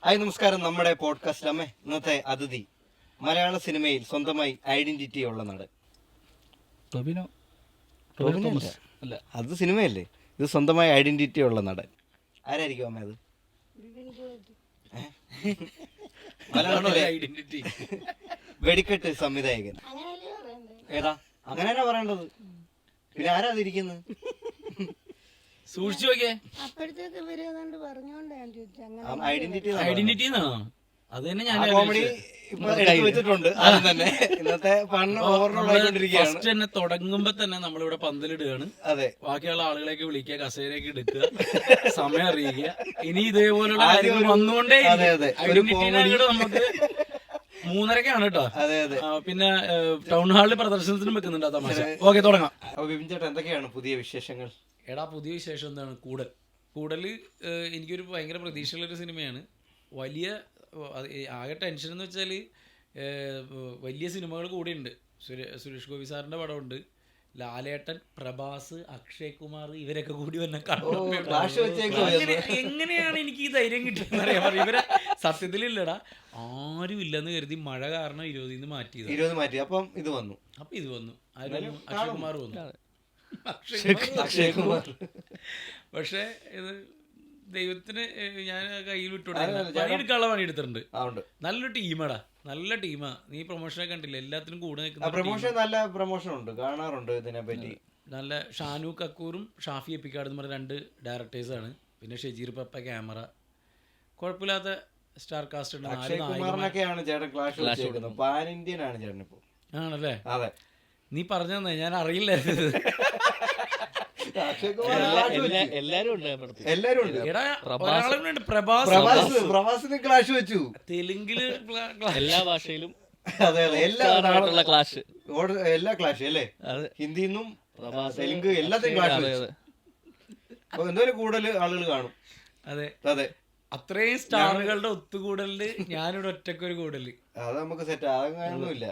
Hi നമസ്കാരം. നമ്മുടെ podcast അമ്മേ ഇന്നത്തെ അതിഥി മലയാള സിനിമയിൽ സ്വന്തമായി ഐഡന്റിറ്റി ഉള്ള നടൻ ടൊവിനോ തോമസ് അല്ല, അത് സിനിമയല്ലേ. ഇത് സ്വന്തമായി ഐഡന്റിറ്റി ഉള്ള നടൻ ആരായിരിക്കും അമ്മ? അത് മലയാളത്തിലെ ഐഡന്റിറ്റി വെടിക്കെട്ട് സംവിധായകൻ. ഏതാ അങ്ങനെ തന്നെ പറയേണ്ടത്, പിന്നെ ആരാ അതിരിക്കുന്നത്? സൂക്ഷിച്ചു നോക്കിയേ. അപ്പോഴത്തേക്ക് ഇവര് ഏതാണ്ട് പറഞ്ഞോണ്ട് ഞാൻ ചോദിച്ചു അങ്ങനെ ഐഡന്റിറ്റി ഐഡന്റിറ്റി എന്നാണോ? അത് തന്നെ ഞാൻ കോമഡി ഇപ്പൊ എടുത്തു വെച്ചിട്ടുണ്ട്. അത് തന്നെ ഇന്നത്തെ ഫണ്ട് ഓവർലോഡായിക്കൊണ്ടിരിക്കുകയാണ്. ഫസ്റ്റ് തന്നെ തുടങ്ങുമ്പോ തന്നെ നമ്മളിവിടെ പന്തലിടുകയാണ്. അതെ, ബാക്കിയുള്ള ആളുകളെയൊക്കെ വിളിക്കുക, കസേരയൊക്കെ എടുക്കുക, സമയം അറിയിക്കുക. ഇനി ഇതേപോലുള്ള കാര്യങ്ങൾ വന്നുകൊണ്ടേ ഐഡന്റിറ്റിനായിട്ട് നമുക്ക് 3:30 കേട്ടോ. അതെ അതെ. പിന്നെ ടൗൺ ഹാളിൽ പ്രദർശനത്തിനും വെക്കുന്നുണ്ട് ആ തമാശ. ഓക്കെ, തുടങ്ങാം. അപ്പൊ ബിബിൻ ചേട്ടാ, എന്തൊക്കെയാണ് പുതിയ വിശേഷങ്ങൾ? എടാ, പുതിയ വിശേഷം എന്താണ്? കൂടല് എനിക്കൊരു ഭയങ്കര പ്രതീക്ഷയുള്ളൊരു സിനിമയാണ്. വലിയ ആകെ ടെൻഷൻ എന്ന് വെച്ചാൽ വലിയ സിനിമകൾ കൂടിയുണ്ട്. സുരേഷ് ഗോപി സാറിൻ്റെ പടമുണ്ട്, ലാലേട്ടൻ, പ്രഭാസ്, അക്ഷയ് കുമാർ, ഇവരൊക്കെ കൂടി വന്നെ എങ്ങനെയാണ് എനിക്ക് ഈ ധൈര്യം കിട്ടിയെന്ന് അറിയാം. ഇവരെ സത്യത്തിലില്ലടാ, ആരും ഇല്ലെന്ന് കരുതി മഴ കാരണം 20 മാറ്റിയത്. അപ്പം ഇത് വന്നു. അക്ഷയ് കുമാർ വന്നു. അക്ഷയ് കുമാർ പക്ഷെ ഇത് ദൈവത്തിന് ഞാൻ കയ്യിൽ വിട്ടുകൊടുക്കാനുള്ള പണി എടുത്തിട്ടുണ്ട്. നല്ലൊരു ടീമാടാ, നല്ല ടീമാ. നീ പ്രൊമോഷനൊക്കെ കണ്ടില്ല, എല്ലാത്തിനും കൂടെ നിൽക്കുന്ന പ്രൊമോഷൻ. നല്ല പ്രൊമോഷൻ ഉണ്ട്, കാണാറുണ്ട് ഇതിനെ പറ്റി. നല്ല ഷാനു കക്കൂറും ഷാഫി എപ്പിക്കാട് എന്ന് പറഞ്ഞ 2 ഡയറക്ടേഴ്സാണ്. പിന്നെ ഷെജീർ പപ്പ ക്യാമറ. കുഴപ്പമില്ലാത്ത സ്റ്റാർ കാസ്റ്റ് ഉണ്ട്. അക്ഷയ് കുമാറിനൊക്കെയാണ് ചേട്ടൻ ക്ലാഷ് വെച്ചേക്കുന്നത്. പാൻ ഇന്ത്യൻ ആണ് ചേട്ടൻ ഇപ്പോ. ആണല്ലേ? അതെ, നീ പറഞ്ഞു തന്നെ, ഞാൻ അറിയില്ലായിരുന്നു. എല്ലാരും ഉണ്ട്. പ്രഭാസിന് ക്ലാഷ് വെച്ചു തെലുങ്കില്, എല്ലാ ഭാഷയിലും. അതെ അതെ, എല്ലാ ക്ലാഷ്, എല്ലാ ക്ലാഷ് അല്ലേ? ഹിന്ദിന്നും തെലുങ്ക് എല്ലാത്തിനും ക്ലാഷ് വെച്ചു. അപ്പൊ എന്തായാലും കൂടുതൽ ആളുകൾ കാണും. അതെ അതെ, അത്രയും സ്റ്റാറുകളുടെ ഒത്തുകൂടലില് ഞാനിവിടെ ഒറ്റക്കൊരു കൂടല്. അത് നമുക്ക് സെറ്റ് ആകാനൊന്നുമില്ല.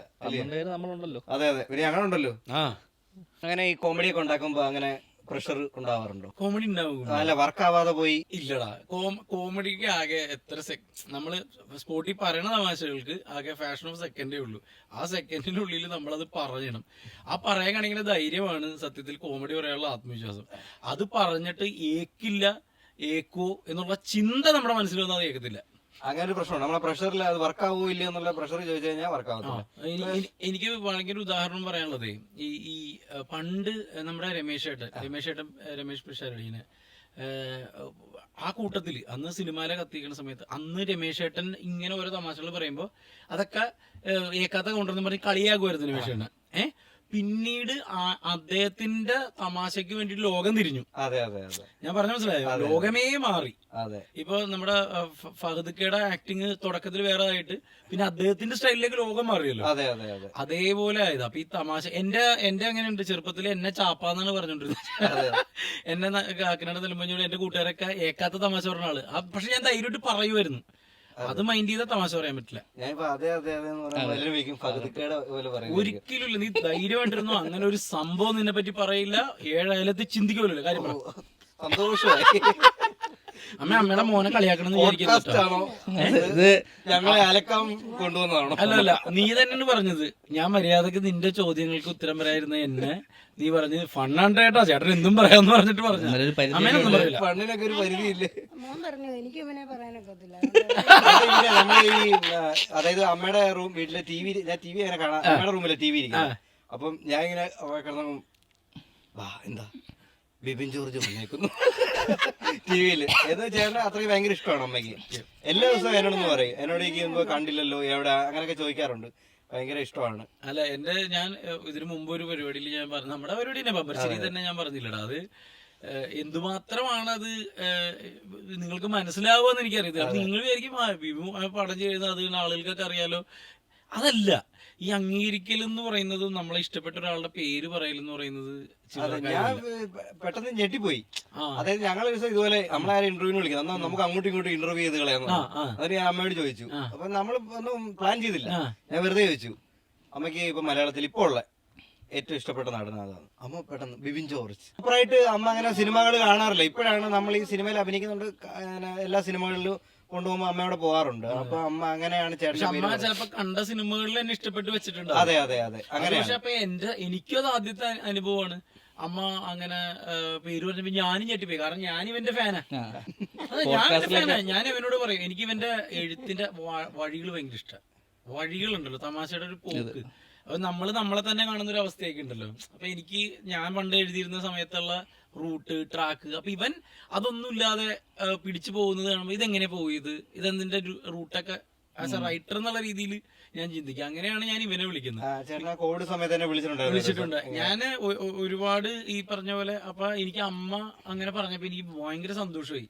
നമ്മളുണ്ടല്ലോ. അതെ അതെ, പിന്നെ ഞങ്ങളുണ്ടല്ലോ. അങ്ങനെ ഈ കോമഡി ഒക്കെ ഉണ്ടാക്കുമ്പോ അങ്ങനെ പ്രഷർ ഉണ്ടാവാറുണ്ടോ? കോമഡി ഉണ്ടാവും. അല്ല, വർക്ക് ആവാതെ പോയി. ഇല്ലടാ, കോമഡിക്ക് ആകെ എത്ര നമ്മള് സ്പോട്ടിൽ പറയണ തമാശകൾക്ക് ആകെ ഫാഷൻ ഓഫ് സെക്കൻഡേ ഉള്ളൂ. ആ സെക്കൻഡിനുള്ളിൽ നമ്മളത് പറയണം. ആ പറയാൻ കാണിക്കുന്ന ധൈര്യമാണ് സത്യത്തിൽ കോമഡി പറയാനുള്ള ആത്മവിശ്വാസം. അത് പറഞ്ഞിട്ട് ഏക്കോ എന്നുള്ള ചിന്ത നമ്മുടെ മനസ്സിൽ വന്നാൽ അത് ഏക്കത്തില്ല. അങ്ങനെ ഒരു പ്രശ്നമാണ്. നമ്മളെ പ്രഷറിൽ അത് വർക്ക് ആവോ ഇല്ല എന്നുള്ള പ്രഷർ ചോദിച്ചു കഴിഞ്ഞാൽ വർക്ക് ആവത്തില്ല. എനിക്ക് ഭയങ്കര ഉദാഹരണം പറയാനുള്ളത്, ഈ പണ്ട് നമ്മുടെ രമേശ് പിഷാരടിനെ ആ കൂട്ടത്തിൽ അന്ന് സിനിമയിലെ കത്തിക്കുന്ന സമയത്ത് അന്ന് രമേശ് ഏട്ടൻ ഇങ്ങനെ ഓരോ തമാശകൾ പറയുമ്പോൾ അതൊക്കെ ഏക്കാത്ത കൊണ്ടുവന്ന് പറഞ്ഞ് കളിയാക്കുമായിരുന്നു രമേശ് ഏട്ടൻ. പിന്നീട് അദ്ദേഹത്തിന്റെ തമാശക്ക് വേണ്ടി ലോകം തിരിഞ്ഞു. അതെ അതെ അതെ, ഞാൻ പറഞ്ഞ മനസ്സിലായോ? ലോകമേ മാറി. അതെ, ഇപ്പൊ നമ്മുടെ ഫഹദ്ക്കയുടെ ആക്ടിങ് തുടക്കത്തിൽ വേറെ ആയിട്ട് പിന്നെ അദ്ദേഹത്തിന്റെ സ്റ്റൈലിലേക്ക് ലോകം മാറിയല്ലോ. അതെ അതെ അതെ, അതേപോലെ ആയത്. അപ്പൊ ഈ തമാശ എന്റെ അങ്ങനെ ഉണ്ട്. ചെറുപ്പത്തിൽ എന്നെ ചാപ്പാന്നാണ് പറഞ്ഞോണ്ടിരുന്നത്. എന്നെ കാക്കനാട് തെലുമ്പഞ്ഞോട് എന്റെ കൂട്ടുകാരൊക്കെ ഏക്കാത്ത തമാശ പറഞ്ഞ ആള്. പക്ഷെ ഞാൻ ധൈര്യമായിട്ട് പറയുമായിരുന്നു. അത് മൈൻഡ് ചെയ്ത തമാശ പറയാൻ പറ്റില്ല. ഒരിക്കലും ഇല്ല. നീ ധൈര്യമായിട്ടിരുന്നു, അങ്ങനെ ഒരു സംഭവം നിന്നെ പറ്റി പറയില്ല, 7 അയലത്ത് ചിന്തിക്കുമല്ലോ കാര്യം. സന്തോഷമായി. അമ്മയുടെ മോനെ കളിയാക്കണം ഞങ്ങളെ അലക്കാൻ കൊണ്ടുവന്നതാണോ? അല്ലല്ല, നീ തന്നെയാണ് പറഞ്ഞത്. ഞാൻ മര്യാദക്ക് നിന്റെ ചോദ്യങ്ങൾക്ക് ഉത്തരം പറയായിരുന്ന എന്നെ നീ പറഞ്ഞത് ഫണ്ണാണ്ടേട്ടാ ചേട്ടൻ എന്തും പറയാന്ന് പറഞ്ഞിട്ട് പറഞ്ഞു. അമ്മേനൊന്നും പറയില്ല. ഫണ്ണിനൊക്കെ ഒരു പരിധിയില്ലേ? മോൻ പറഞ്ഞു എനിക്ക് ഇവനെ പറയാനൊക്കത്തില്ല. നമ്മളെ ഈ അതായത് അമ്മയുടെ വീട്ടിലെ ടിവി, ഞാൻ ടിവി അങ്ങനെ കാണാം. അമ്മയുടെ റൂമിലെ ടിവി ഇരിക്കും. അപ്പം ഞാൻ ഇങ്ങനെ കിടന്നു, എന്താ ബിബിൻ ജോർജ് വന്നേക്കുന്നു ടിവിയില് എന്ന് ചേട്ടന് അത്രയ്ക്ക് ഭയങ്കര ഇഷ്ടമാണ് അമ്മയ്ക്ക്. എല്ലാ ദിവസവും എന്നോടൊന്ന് പറയും, എന്നോട് ഇരിക്കുമ്പോ കണ്ടില്ലല്ലോ എവിടെ അങ്ങനെയൊക്കെ ചോദിക്കാറുണ്ട്. ഭയങ്കര ഇഷ്ടമാണ്. അല്ല, ഞാൻ ഇതിനു മുമ്പ് ഒരു പരിപാടിയിൽ ഞാൻ പറഞ്ഞു, നമ്മുടെ പരിപാടി തന്നെ ബമ്പർശ്ശേരി തന്നെ ഞാൻ പറഞ്ഞില്ലടാ, അത് എന്തുമാത്രമാണ് അത് നിങ്ങൾക്ക് മനസ്സിലാവുമെന്ന് എനിക്കറിയത്തില്ല. നിങ്ങൾ വിചാരിക്കും പടം ചെയ്യുന്നത് അത് ആളുകൾക്കൊക്കെ അറിയാലോ. അതല്ല, ഈ അംഗീകരിക്കൽ എന്ന് പറയുന്നത്, നമ്മളെ ഇഷ്ടപ്പെട്ട ഒരാളുടെ പേര് പറയലെന്ന് പറയുന്നത് ഞാൻ പെട്ടെന്ന് ഞെട്ടിപ്പോയി. അതായത് ഞങ്ങൾ ഒരു ദിവസം ഇതുപോലെ നമ്മളാരും ഇന്റർവ്യൂവിന് വിളിക്കുന്നത്, എന്നാൽ നമുക്ക് അങ്ങോട്ടും ഇങ്ങോട്ടും ഇന്റർവ്യൂ ചെയ്ത് കളയാന്ന്. അതിന് ഞാൻ അമ്മയോട് ചോദിച്ചു. അപ്പൊ നമ്മൾ ഒന്നും പ്ലാൻ ചെയ്തില്ല, ഞാൻ വെറുതെ ചോദിച്ചു അമ്മയ്ക്ക് ഇപ്പൊ മലയാളത്തിൽ ഇപ്പോൾ ഉള്ള ഏറ്റവും ഇഷ്ടപ്പെട്ട നടൻ അതാണ്. അമ്മ പെട്ടെന്ന് ബിബിൻ ജോർജ്. സൂപ്പറായിട്ട് അമ്മ അങ്ങനെ സിനിമകൾ കാണാറില്ല. ഇപ്പോഴാണ് നമ്മൾ ഈ സിനിമയിൽ അഭിനയിക്കുന്നുണ്ട്, എല്ലാ സിനിമകളിലും കൊണ്ടുപോകുമ്പോ അമ്മയോടെ പോവാറുണ്ട്. അപ്പൊ അമ്മ അങ്ങനെയാണ് പക്ഷെ ചേട്ടന്റെ അമ്മ പേര്. ചിലപ്പോ കണ്ട സിനിമകളിൽ എന്നെ ഇഷ്ടപ്പെട്ട് വെച്ചിട്ടുണ്ട്. അതെ അതെ അതെ അങ്ങനെയാണ്. പക്ഷെ അപ്പൊ എനിക്കും അത് ആദ്യത്തെ അനുഭവമാണ്. അമ്മ അങ്ങനെ പേര് പറഞ്ഞപ്പോ ഞാനും ഞെട്ടിപ്പോയി. കാരണം ഞാൻ ഇവന്റെ ഫാനാ. അതെ, ഞാൻ ഫാനാ. ഞാൻ ഇവനോട് പറയും എനിക്ക് ഇവന്റെ എഴുത്തിന്റെ വഴികൾ ഭയങ്കര ഇഷ്ടം. വഴികളുണ്ടല്ലോ, തമാശയുടെ ഒരു പോക്ക്. അപ്പൊ നമ്മളെ തന്നെ കാണുന്ന ഒരു അവസ്ഥയൊക്കെ ഉണ്ടല്ലോ. അപ്പൊ എനിക്ക് ഞാൻ പണ്ട് എഴുതിയിരുന്ന സമയത്തുള്ള റൂട്ട്, ട്രാക്ക്, അപ്പൊ ഇവൻ അതൊന്നും ഇല്ലാതെ പിടിച്ചു പോകുന്നത് കാണുമ്പോ ഇതെങ്ങനെ പോയത്, ഇതെന്തിന്റെ റൂട്ടൊക്കെ ആസ് എ റൈറ്റർ എന്നുള്ള രീതിയിൽ ഞാൻ ചിന്തിക്കുക. അങ്ങനെയാണ് ഞാൻ ഇവനെ വിളിക്കുന്നത്. ചേട്ടൻ കോവിഡ് സമയത്ത് തന്നെ വിളിച്ചിട്ടുണ്ട്. ഞാൻ ഒരുപാട് ഈ പറഞ്ഞ പോലെ. അപ്പൊ എനിക്ക് അമ്മ അങ്ങനെ പറഞ്ഞപ്പോ എനിക്ക് ഭയങ്കര സന്തോഷമായി.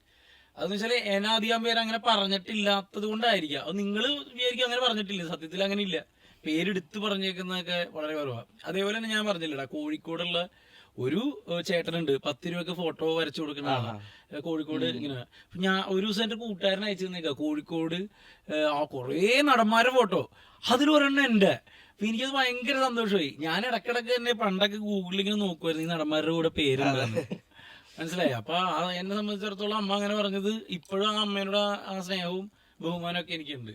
അതെന്ന് വെച്ചാല് എന്നെ അധികം പേര് അങ്ങനെ പറഞ്ഞിട്ടില്ലാത്തത് കൊണ്ടായിരിക്കാം. അത് നിങ്ങൾ വിചാരിക്കും അങ്ങനെ പറഞ്ഞിട്ടില്ല, സത്യത്തിൽ അങ്ങനെ ഇല്ല. പേരെടുത്ത് പറഞ്ഞേക്കുന്നതൊക്കെ വളരെ കുറവാണ്. അതേപോലെ തന്നെ ഞാൻ പറഞ്ഞില്ലടാ, കോഴിക്കോടുള്ള ഒരു ചേട്ടനുണ്ട് 10 രൂപക്ക് ഫോട്ടോ വരച്ചു കൊടുക്കുന്ന ആളാണ്. കോഴിക്കോട് ഇങ്ങനെ ഞാൻ ഒരു ദിവസം എന്റെ കൂട്ടുകാരൻ അയച്ചു തന്നേക്ക. കോഴിക്കോട് കുറേ നടന്മാരുടെ ഫോട്ടോ, അതിലൊരെണ്ണം എന്റെ. അപ്പൊ എനിക്കത് ഭയങ്കര സന്തോഷമായി. ഞാൻ ഇടക്കിടക്ക് തന്നെ പണ്ടൊക്കെ ഗൂഗിളിൽ ഇങ്ങനെ നോക്കുമായിരുന്നു ഈ നടന്മാരുടെ കൂടെ പേരുണ്ടായിരുന്നു. മനസ്സിലായി. അപ്പൊ എന്നെ സംബന്ധിച്ചിടത്തോളം അമ്മ അങ്ങനെ പറഞ്ഞത് ഇപ്പോഴും ആ അമ്മേനോട് ആ സ്നേഹവും ബഹുമാനവും ഒക്കെ എനിക്കുണ്ട്.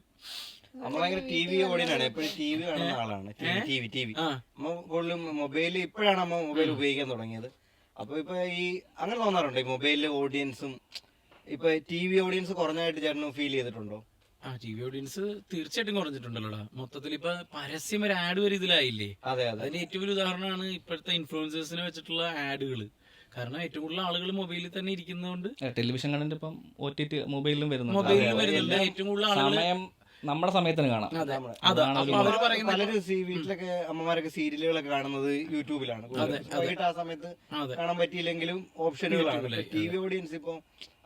അമ്മ ഭയങ്കര ടി വി ഓടിയനാണ്, എപ്പോഴും ടി വി കാണുന്ന ആളാണ്. ടി വി അമ്മ കൂടുതലും മൊബൈൽ, ഇപ്പോഴാണ് അമ്മ മൊബൈൽ ഉപയോഗിക്കാൻ തുടങ്ങിയത്. അപ്പൊ ഇപ്പൊ ഈ അങ്ങനെ തോന്നാറുണ്ട് ഈ മൊബൈലിലെ ഓഡിയൻസും ഇപ്പൊ ടി വി ഓഡിയൻസ് കുറഞ്ഞായിട്ട് ചേട്ടന് ഫീൽ ചെയ്തിട്ടുണ്ടോ? ടി വി ഓഡിയൻസ് തീർച്ചയായിട്ടും കുറഞ്ഞിട്ടുണ്ടല്ലോടാ. മൊത്തത്തിൽ ഇപ്പൊ പരസ്യം ഒരു ആഡ് വരെ ഇതിലായില്ലേ. അതെ അതെ. അതിന്റെ ഏറ്റവും വലിയ ഉദാഹരണമാണ് ഇപ്പോഴത്തെ ഇൻഫ്ലുവൻസേഴ്സിനെ വെച്ചിട്ടുള്ള ആഡുകൾ. കാരണം ഏറ്റവും കൂടുതൽ ആളുകൾ മൊബൈലിൽ തന്നെ ഇരിക്കുന്നതുകൊണ്ട് ടെലിവിഷൻ കണ്ടന്റ് ഇപ്പം OTT മൊബൈലിലും വരുന്നുണ്ട്. ഏറ്റവും കൂടുതൽ ആളുകൾ നമ്മുടെ സമയത്തിന് കാണാം. പലരും വീട്ടിലൊക്കെ അമ്മമാരൊക്കെ സീരിയലുകളൊക്കെ കാണുന്നത് യൂട്യൂബിലാണ്. വൈകിട്ട് ആ സമയത്ത് കാണാൻ പറ്റിയില്ലെങ്കിലും ഓപ്ഷനുകളാണ്. ടി വി ഓഡിയൻസ് ഇപ്പൊ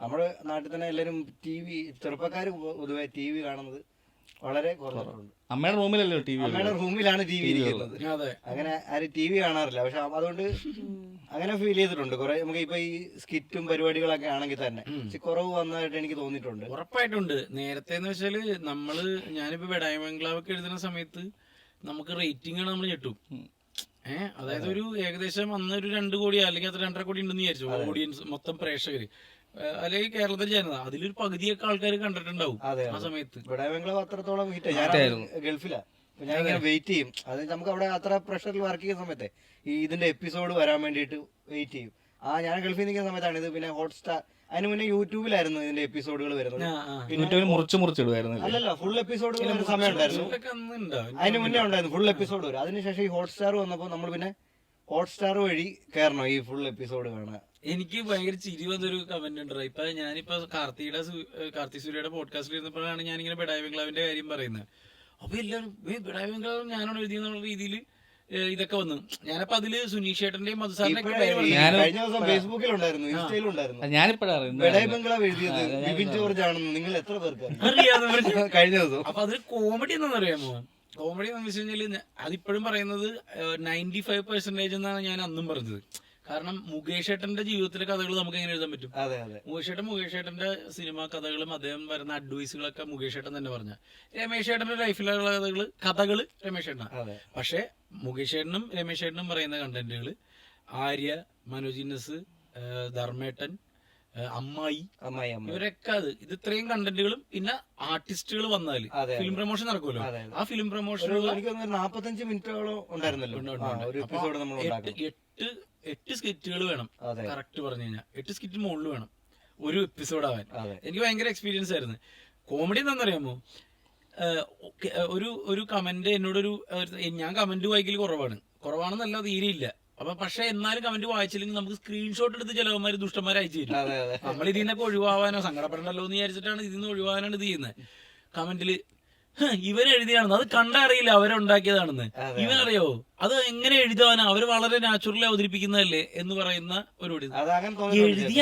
നമ്മുടെ നാട്ടിൽ തന്നെ എല്ലാരും ചെറുപ്പക്കാർ പൊതുവെ ടി വി കാണുന്നത് വളരെ കുറഞ്ഞിട്ടുണ്ട്. അമ്മയുടെ റൂമിലല്ലോ ടി വി, അമ്മയുടെ റൂമിലാണ് ടി വി ഇരിക്കുന്നത്. അങ്ങനെ ആരും ടി വി കാണാറില്ല. പക്ഷെ അതുകൊണ്ട് അങ്ങനെ ഫീൽ ചെയ്തിട്ടുണ്ട് കുറെ. നമുക്ക് ഇപ്പൊ ഈ സ്കിറ്റും പരിപാടികളൊക്കെ ആണെങ്കിൽ തന്നെ കുറവ് വന്നതായിട്ട് എനിക്ക് തോന്നിയിട്ടുണ്ട്. ഉറപ്പായിട്ടുണ്ട്. നേരത്തെ എന്ന് വെച്ചാല് ഞാനിപ്പോ ബെഡായി ബംഗ്ലാവൊക്കെ എഴുതുന്ന സമയത്ത് നമുക്ക് റേറ്റിംഗ് ആണ് നമ്മൾ ഞെട്ടും. അതായത് ഒരു ഏകദേശം അന്ന് ഒരു 2 കോടി അല്ലെങ്കിൽ അത് 2.5 കോടി ഉണ്ടെന്ന് വിചാരിച്ചു ഓഡിയൻസ്, മൊത്തം പ്രേക്ഷകര്. അല്ലെങ്കിൽ കേരളത്തിൽ ചേരുന്നത് അതിലൊരു പകുതിയൊക്കെ ആൾക്കാർ കണ്ടിട്ടുണ്ടാവും ആ സമയത്ത്. ബെഡായി ബംഗ്ലാവ് അത്രത്തോളം ഗൾഫിലാ. ഞാൻ ഇങ്ങനെ വെയിറ്റ് ചെയ്യും. അത് നമുക്ക് അവിടെ അത്ര പ്രഷറിൽ വർക്ക് ചെയ്യുന്ന സമയത്തെ ഇതിന്റെ എപ്പിസോഡ് വരാൻ വേണ്ടിയിട്ട് വെയിറ്റ് ചെയ്യും. ഞാൻ ഗൾഫിൽ നിൽക്കുന്ന സമയത്താണ് ഇത്. പിന്നെ ഹോട്ട്സ്റ്റാർ, അതിന് മുന്നേ യൂട്യൂബിലായിരുന്നു ഇതിന്റെ എപ്പിസോഡുകൾ വരുന്നത്. അല്ലല്ല, ഫുൾ എപ്പിസോഡുകൾ ഒരു സമയം ഉണ്ടായിരുന്നു. അതിന് മുന്നേ ഉണ്ടായിരുന്നു ഫുൾ എപ്പിസോഡ് വരും. അതിനുശേഷം ഈ ഹോട്ട്സ്റ്റാർ വന്നപ്പോൾ നമ്മൾ പിന്നെ ഹോട്ട്സ്റ്റാർ വഴി കയറണം ഈ ഫുൾ എപ്പിസോഡ് കാണാൻ. എനിക്ക് ഭയങ്കര ചിരി വന്നൊരു കമന്റ് ഉണ്ട്. ഞാനിപ്പോ കാർത്തി സൂര്യയുടെ പോഡ്കാസ്റ്റിൽ ഇരുന്നപ്പോഴാണ് ഞാനിങ്ങനെ ബെഡായി ബംഗ്ലാവിന്റെ കാര്യം പറയുന്നത്. അപ്പൊ എല്ലാവരും ബെഡായി ബംഗ്ലാവ് ഞാനാണ് എഴുതിയെന്നുള്ള രീതിയിൽ ഇതൊക്കെ വന്നു. ഞാനപ്പോ അതില് സുനീഷ് ചേട്ടന്റെയും മധുസാറിന്റെ കഴിഞ്ഞ ദിവസം ഫേസ്ബുക്കിലുണ്ടായിരുന്നു, ഇൻസ്റ്റയിലുണ്ടായിരുന്നു. ഞാനിപ്പോഴാണ് ബെഡായി ബംഗ്ലാവ് എഴുതിയത് ബിപിൻ ജോർജ് ആണെന്ന് നിങ്ങൾ എത്ര പേർക്ക് അറിയാം കഴിഞ്ഞ ദിവസം. അപ്പൊ അതൊരു കോമഡി എന്താണെന്ന് അറിയാമോ? കോമഡി എന്ന് വെച്ച് കഴിഞ്ഞാല് അതിപ്പോഴും പറയുന്നത് 95% എന്നാണ് ഞാൻ അന്നും പറഞ്ഞത്. കാരണം മുകേഷ് ഏട്ടന്റെ ജീവിതത്തിലെ കഥകൾ നമുക്ക് എങ്ങനെ എഴുതാൻ പറ്റും? മുകേഷ് ഏട്ടന്റെ സിനിമ കഥകളും അദ്ദേഹം വരുന്ന അഡ്വൈസുകളൊക്കെ മുകേഷ് ഏട്ടൻ തന്നെ പറഞ്ഞ. രമേശ് ഏട്ടന്റെ ലൈഫിലുള്ള കഥകള് രമേശ് ഏട്ടനാണ്. പക്ഷെ മുകേഷ് ഏട്ടനും രമേശ് ഏട്ടനും പറയുന്ന കണ്ടന്റുകള് ആര്യ, മനോജ് ഇന്നസ്, ധർമ്മേട്ടൻ, അമ്മായി, ഇവരൊക്കെ ഇത് ഇത്രയും കണ്ടന്റുകളും പിന്നെ ആർട്ടിസ്റ്റുകൾ വന്നാല് ഫിലിം പ്രൊമോഷൻ നടക്കുമല്ലോ, ആ ഫിലിം പ്രൊമോഷൻ 45 മിനിറ്റോളം ഉണ്ടായിരുന്നല്ലോ. 8 സ്കിറ്റുകൾ വേണം കറക്റ്റ് പറഞ്ഞു കഴിഞ്ഞാൽ. 8 സ്കിറ്റ് മുകളിൽ വേണം ഒരു എപ്പിസോഡ് ആവാൻ. എനിക്ക് ഭയങ്കര എക്സ്പീരിയൻസ് ആയിരുന്നു. കോമഡി എന്താണെന്നറിയാമോ? ഒരു കമന്റ് എന്നോടൊരു, ഞാൻ കമന്റ് വായിക്കൽ കുറവാണെന്നല്ല, തീരെയില്ല. അപ്പൊ പക്ഷെ എന്നാലും കമന്റ് വായിച്ചില്ലെങ്കിൽ നമുക്ക് സ്ക്രീൻഷോട്ട് എടുത്ത് ചിലവന്മാര് ദുഷ്ടന്മാരെ അയച്ചു തരും. നമ്മൾ ഇതിൽ നിന്നൊക്കെ ഒഴിവാവാനോ സങ്കടപ്പെടണ്ടല്ലോ എന്ന് വിചാരിച്ചിട്ടാണ് ഇതിൽ നിന്ന് ഒഴിവാകാനാണ് ഇത് ചെയ്യുന്നത്. കമന്റില് ഇവരെഴുതിയാണെന്ന്, അത് കണ്ടറിയില്ല അവരുണ്ടാക്കിയതാണെന്ന്. ഇവനറിയോ അത് എങ്ങനെ എഴുതാനാ, അവര് വളരെ നാച്ചുറലി അവതരിപ്പിക്കുന്നതല്ലേ എന്ന് പറയുന്ന ഒരു എഴുതിയ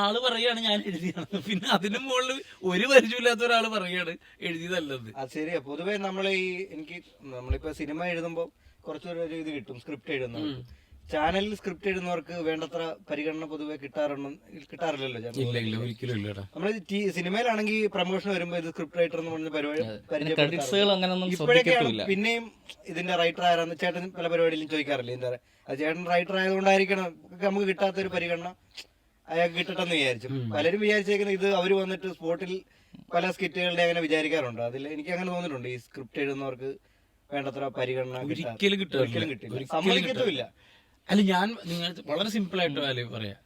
ആള് പറയാണ് ഞാൻ എഴുതിയാണ്. പിന്നെ അതിന് മുകളിൽ ഒരു പരിചയമില്ലാത്ത ഒരാള് പറയാണ് എഴുതിയതല്ലത്. ശരിയാ. പൊതുവെ നമ്മളിപ്പോ സിനിമ എഴുതുമ്പോ കുറച്ചൊരു ഇത് കിട്ടും. സ്ക്രിപ്റ്റ് എഴുതുന്നവർക്ക്, ചാനലിൽ സ്ക്രിപ്റ്റ് എഴുതുന്നവർക്ക് വേണ്ടത്ര പരിഗണന പൊതുവെ കിട്ടാറില്ലല്ലോ. നമ്മൾ സിനിമയിലാണെങ്കിൽ പ്രൊമോഷൻ വരുമ്പോ ഇത് സ്ക്രിപ്റ്റ് റൈറ്റർ എന്ന് പറഞ്ഞ പരിപാടി ഇപ്പോഴൊക്കെയാണ്. പിന്നെയും ഇതിന്റെ റൈറ്റർ ആരാന്ന് ചേട്ടൻ പല പരിപാടിയിലും ചോദിക്കാറില്ലേ, എന്താ ചേട്ടൻ റൈറ്റർ ആയതുകൊണ്ടായിരിക്കണം നമുക്ക് കിട്ടാത്തൊരു പരിഗണന. അയാൾക്ക് കിട്ടട്ടെന്ന് വിചാരിച്ചു. പലരും വിചാരിച്ചേക്കുന്നത് ഇത് അവര് വന്നിട്ട് സ്പോട്ടിൽ പല സ്കിറ്റുകളുടെ അങ്ങനെ വിചാരിക്കാറുണ്ട്. അതിൽ എനിക്ക് അങ്ങനെ തോന്നിയിട്ടുണ്ട് ഈ സ്ക്രിപ്റ്റ് എഴുതുന്നവർക്ക് വേണ്ടത്ര പരിഗണന ഒരിക്കലും കിട്ടില്ല, സമ്മതിക്കത്തുമില്ല. അല്ല, ഞാൻ നിങ്ങൾ വളരെ സിമ്പിൾ ആയിട്ട് അല്ലേ പറയാ,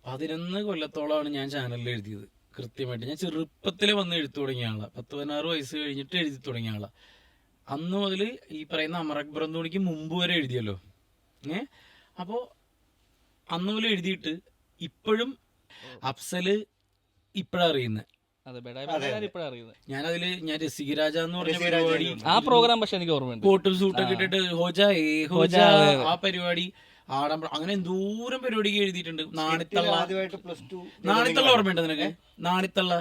11 കൊല്ലത്തോളമാണ് ഞാൻ ചാനലിൽ എഴുതിയത്. കൃത്യമായിട്ട് ഞാൻ ചെറുപ്പത്തിൽ വന്ന് എഴുതി തുടങ്ങിയ ആളാ. 10-16 വയസ്സ് കഴിഞ്ഞിട്ട് എഴുതി തുടങ്ങിയ ആളാ. അന്ന് മുതൽ ഈ പറയുന്ന അമർ അക്ബർ അന്തോണിക്ക് മുമ്പ് വരെ എഴുതിയല്ലോ. അപ്പോൾ അന്ന് മുതൽ എഴുതിയിട്ട് ഇപ്പോഴും അഫ്സല് ഇപ്പോഴാണ് അറിയുന്നത്. ഞാൻ രസികരാജ എന്ന് പറഞ്ഞ പരിപാടി, ആ പ്രോഗ്രാം പക്ഷെ എനിക്ക് ഓർമ്മയുണ്ട്. കോട്ടും സൂട്ടൊക്കെ ഇട്ടിട്ട് ഹോജ ആ പരിപാടി, ആഡംബരം, അങ്ങനെ എന്തോരം പരിപാടിക്ക് എഴുതിയിട്ടുണ്ട്. നാണിത്തള്ള ഓർമ്മയുണ്ട് നിനക്ക്? നാണിത്തള്ള,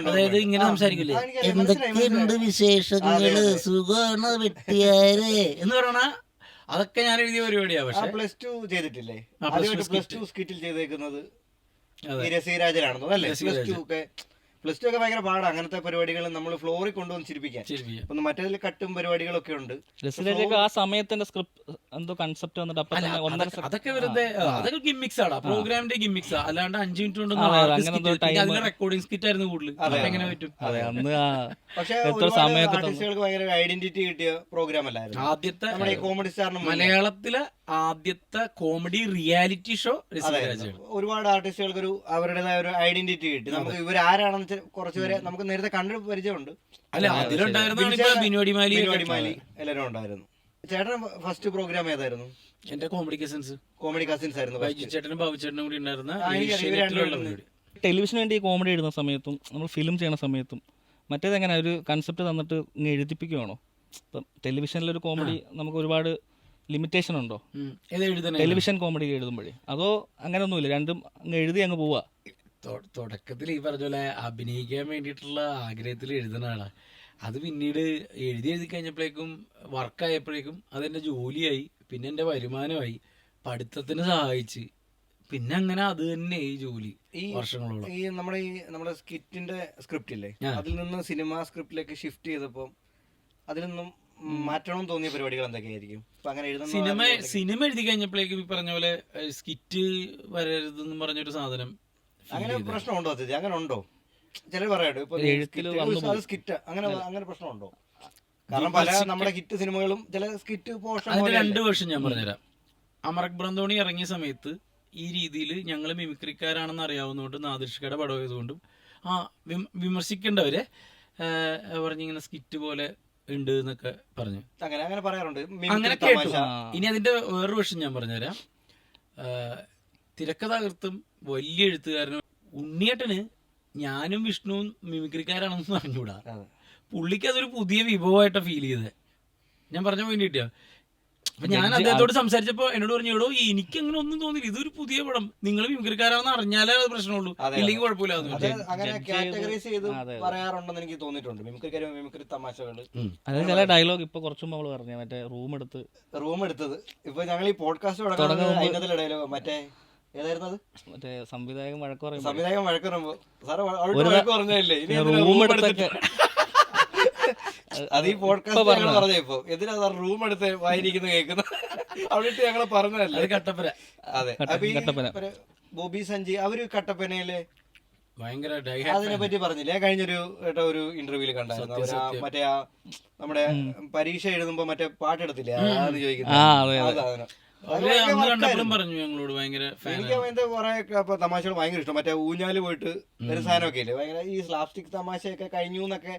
അതായത് ഇങ്ങനെ സംസാരിക്കില്ലേ, എന്തൊക്കെയുണ്ട് വിശേഷങ്ങള്, സുഖമാണ് വെട്ടിയാരെ എന്ന് പറയണ, അതൊക്കെ ഞാൻ എഴുതിയ പരിപാടിയാ. പക്ഷെ +2 ചെയ്തിട്ടില്ലേ? +2 സ്കിറ്റിൽ ചെയ്തേക്കുന്നത് രസികരാജനാണെന്നോ അല്ലേ? +2 ഒക്കെ ഭയങ്കര പാടാ അങ്ങനത്തെ പരിപാടികൾ നമ്മൾ ഫ്ലോറിൽ കൊണ്ടുവന്ന് ചിരിപ്പിക്കാൻ. ഒന്ന് മറ്റേതിൽ കട്ടും പരിപാടികളൊക്കെ ഉണ്ട്. ആ സമയത്തിന്റെ സ്ക്രിപ്റ്റ് എന്തോ കൺസെപ്റ്റ് വന്നിട്ട് അതൊക്കെ വെറുതെ അതൊക്കെ ഗിമ്മിക്സ് ആണ്, പ്രോഗ്രാമിന്റെ ഗിമ്മിക്സ്. അല്ലാണ്ട് 5 മിനിറ്റ് കൊണ്ട് റെക്കോർഡിംഗ് സ്കിറ്റ് ആയിരുന്നു കൂടുതൽ. എങ്ങനെ പറ്റും? പക്ഷെ ആർട്ടിസ്റ്റുകൾക്ക് ഭയങ്കര ഐഡന്റിറ്റി കിട്ടിയ പ്രോഗ്രാം അല്ലായിരുന്നു ആദ്യത്തെ നമ്മുടെ കോമഡി സ്റ്റാറിന്. മലയാളത്തിലെ ആദ്യത്തെ കോമഡി റിയാലിറ്റി ഷോ. ഒരുപാട് ആർട്ടിസ്റ്റുകൾക്ക് അവരുടേതായ ഒരു ഐഡന്റിറ്റി കിട്ടി. നമുക്ക് ഇവരാരാണെന്ന് കുറച്ചുപേരെ നമുക്ക് നേരത്തെ കണ്ടു പരിചയമുണ്ട്. അല്ല, അതിലുണ്ടായിരുന്ന ബിനോടി മാലി എല്ലാവരും ഉണ്ടായിരുന്നു. ചേട്ടൻ ഫസ്റ്റ് പ്രോഗ്രാം ഏതായിരുന്നു? എന്റെ കോമഡി കസിൻസ് ആയിരുന്നു. ചേട്ടനും ബാബുചേട്ടനും കൂടി ഉണ്ടായിരുന്ന ടെലിവിഷന് വേണ്ടി കോമഡി എഴുതുന്ന സമയത്തും നമ്മൾ ഫിലിം ചെയ്യുന്ന സമയത്തും മറ്റേത് എങ്ങനെ ഒരു കൺസെപ്റ്റ് തന്നിട്ട് ഇങ്ങനെ എഴുതിപ്പിക്കുകയാണോ? ഇപ്പം ടെലിവിഷനിലൊരു കോമഡി നമുക്ക് ഒരുപാട് ലിമിറ്റേഷൻ ഉണ്ടോ ടെലിവിഷൻ കോമഡി എഴുതുമ്പോഴേ? അതോ അങ്ങനെയൊന്നുമില്ല, രണ്ടും അങ്ങ് എഴുതി അങ്ങ് പോവാ? തുടക്കത്തിൽ ഈ പറഞ്ഞ പോലെ അഭിനയിക്കാൻ വേണ്ടിയിട്ടുള്ള ആഗ്രഹത്തിൽ എഴുതുന്ന ആളാണ്. അത് പിന്നീട് എഴുതി കഴിഞ്ഞപ്പോഴേക്കും വർക്കായപ്പോഴേക്കും അതെന്റെ ജോലിയായി, പിന്നെ എന്റെ വരുമാനമായി, പഠിത്തത്തിന് സഹായിച്ച്, പിന്നെ അങ്ങനെ അത് തന്നെ ഈ ജോലി വർഷങ്ങളോളം. ഈ നമ്മുടെ സ്കിറ്റിന്റെ സ്ക്രിപ്റ്റ് ഇല്ലേ, അതിൽ നിന്ന് സിനിമ സ്ക്രിപ്റ്റിലേക്ക് ഷിഫ്റ്റ് ചെയ്തപ്പോ അതിൽ നിന്നും മാറ്റണം തോന്നിയ പരിപാടികൾ എന്തൊക്കെയായിരിക്കും? സിനിമ എഴുതി കഴിഞ്ഞപ്പോഴേക്കും ഈ പറഞ്ഞ പോലെ സ്കിറ്റ് വരരുതെന്ന് പറഞ്ഞൊരു സാധനം. അങ്ങനെ പ്രശ്നമുണ്ടോ? അങ്ങനെ ഉണ്ടോ? ചിലർ പറയട്ടെ സ്കിറ്റ് അങ്ങനെ പ്രശ്നമുണ്ടോ? കാരണം പല നമ്മുടെ ഹിറ്റ് സിനിമകളും ചില സ്കിറ്റ് പോർഷൻ. അതിന്റെ 2 വേർഷൻ ഞാൻ പറഞ്ഞുതരാം. അമർ അക്ബർ അന്തോണി ഇറങ്ങിയ സമയത്ത് ഈ രീതിയിൽ ഞങ്ങൾ മിമിക്രിക്കാരാണെന്ന് അറിയാവുന്നതുകൊണ്ട്, നാദിർഷയുടെ പടമായതുകൊണ്ടും വിമർശിക്കേണ്ടവരെ പറഞ്ഞിങ്ങനെ സ്കിറ്റ് പോലെ ഉണ്ട് എന്നൊക്കെ പറഞ്ഞു. അങ്ങനെ പറയാറുണ്ട്, അങ്ങനെ കേട്ടു. ഇനി അതിന്റെ വേറൊരു വേർഷൻ ഞാൻ പറഞ്ഞുതരാം. തിരക്കഥാകൃത്തും വലിയ എഴുത്തുകാരനും ഉണ്ണിയേട്ടന് ഞാനും വിഷ്ണുവും മിമിക്രിക്കാരാണെന്ന് പറഞ്ഞുകൂടാ. പുള്ളിക്ക് അതൊരു പുതിയ വിഭവമായിട്ടാണ് ഫീൽ ചെയ്തത്. ഞാൻ പറഞ്ഞ വേണ്ടിട്ടോ. അപ്പൊ ഞാൻ അദ്ദേഹത്തോട് സംസാരിച്ചപ്പോ എന്നോട് പറഞ്ഞു, എടോ എനിക്ക് അങ്ങനെ ഒന്നും തോന്നില്ല, ഇതൊരു പുതിയ പടം, നിങ്ങൾ മിമിക്രിക്കാരാണെന്ന് അറിഞ്ഞാലേ അത് പ്രശ്നമുള്ളൂ, ഇല്ലെങ്കിൽ കുഴപ്പമില്ല. അങ്ങനെ കാറ്റഗറൈസ് ചെയ്ത് പറയാറുണ്ടെന്ന് എനിക്ക് തോന്നിയിട്ടുണ്ട്. മിമിക്രി തമാശകള്. അതായത് ചില ഡയലോഗ് ഇപ്പൊ കുറച്ചും നമ്മൾ പറഞ്ഞു, മറ്റേ റൂം എടുത്തത് ഇപ്പൊ ഞങ്ങൾ ഈ പോഡ്കാസ്റ്റ് അതിനകത്തുള്ള ഡയലോഗ് മറ്റേ ഏതായിരുന്നത്? മറ്റേ സംവിധായകൻ വഴക്ക് പറയുമ്പോ സാറ് വഴക്ക് പറഞ്ഞല്ലേ റൂം എടുത്തൊക്കെ അത് ഈ പോഡ്കാസ്റ്റ് പറഞ്ഞ ഇപ്പൊ എന്തിനാ സാർ റൂം എടുത്ത് വായിരിക്കുന്ന കേൾക്കുന്ന അവിടെ ഞങ്ങള് പറഞ്ഞതല്ലേ കട്ടപ്പന. അതെ, ബോബി സഞ്ജി അവര് കട്ടപ്പനയിലെ ഭയങ്കര അതിനെ പറ്റി പറഞ്ഞില്ലേ ഒരു ഇന്റർവ്യൂല് കണ്ടായിരുന്നു. മറ്റേ നമ്മുടെ പരീക്ഷ എഴുതുമ്പോ മറ്റേ പാട്ടെടുത്തില്ലേ അതാണ് ചോദിക്കുന്നത്. എനിക്ക് കുറെ തമാശകൾ ഭയങ്കര ഇഷ്ടം. മറ്റേ ഊഞ്ഞാല് പോയിട്ട് ഒരു സാധനമൊക്കെ ഇല്ലേ ഭയങ്കര ഈ സ്ലാപ്സ്റ്റിക് തമാശയൊക്കെ കഴിഞ്ഞു എന്നൊക്കെ.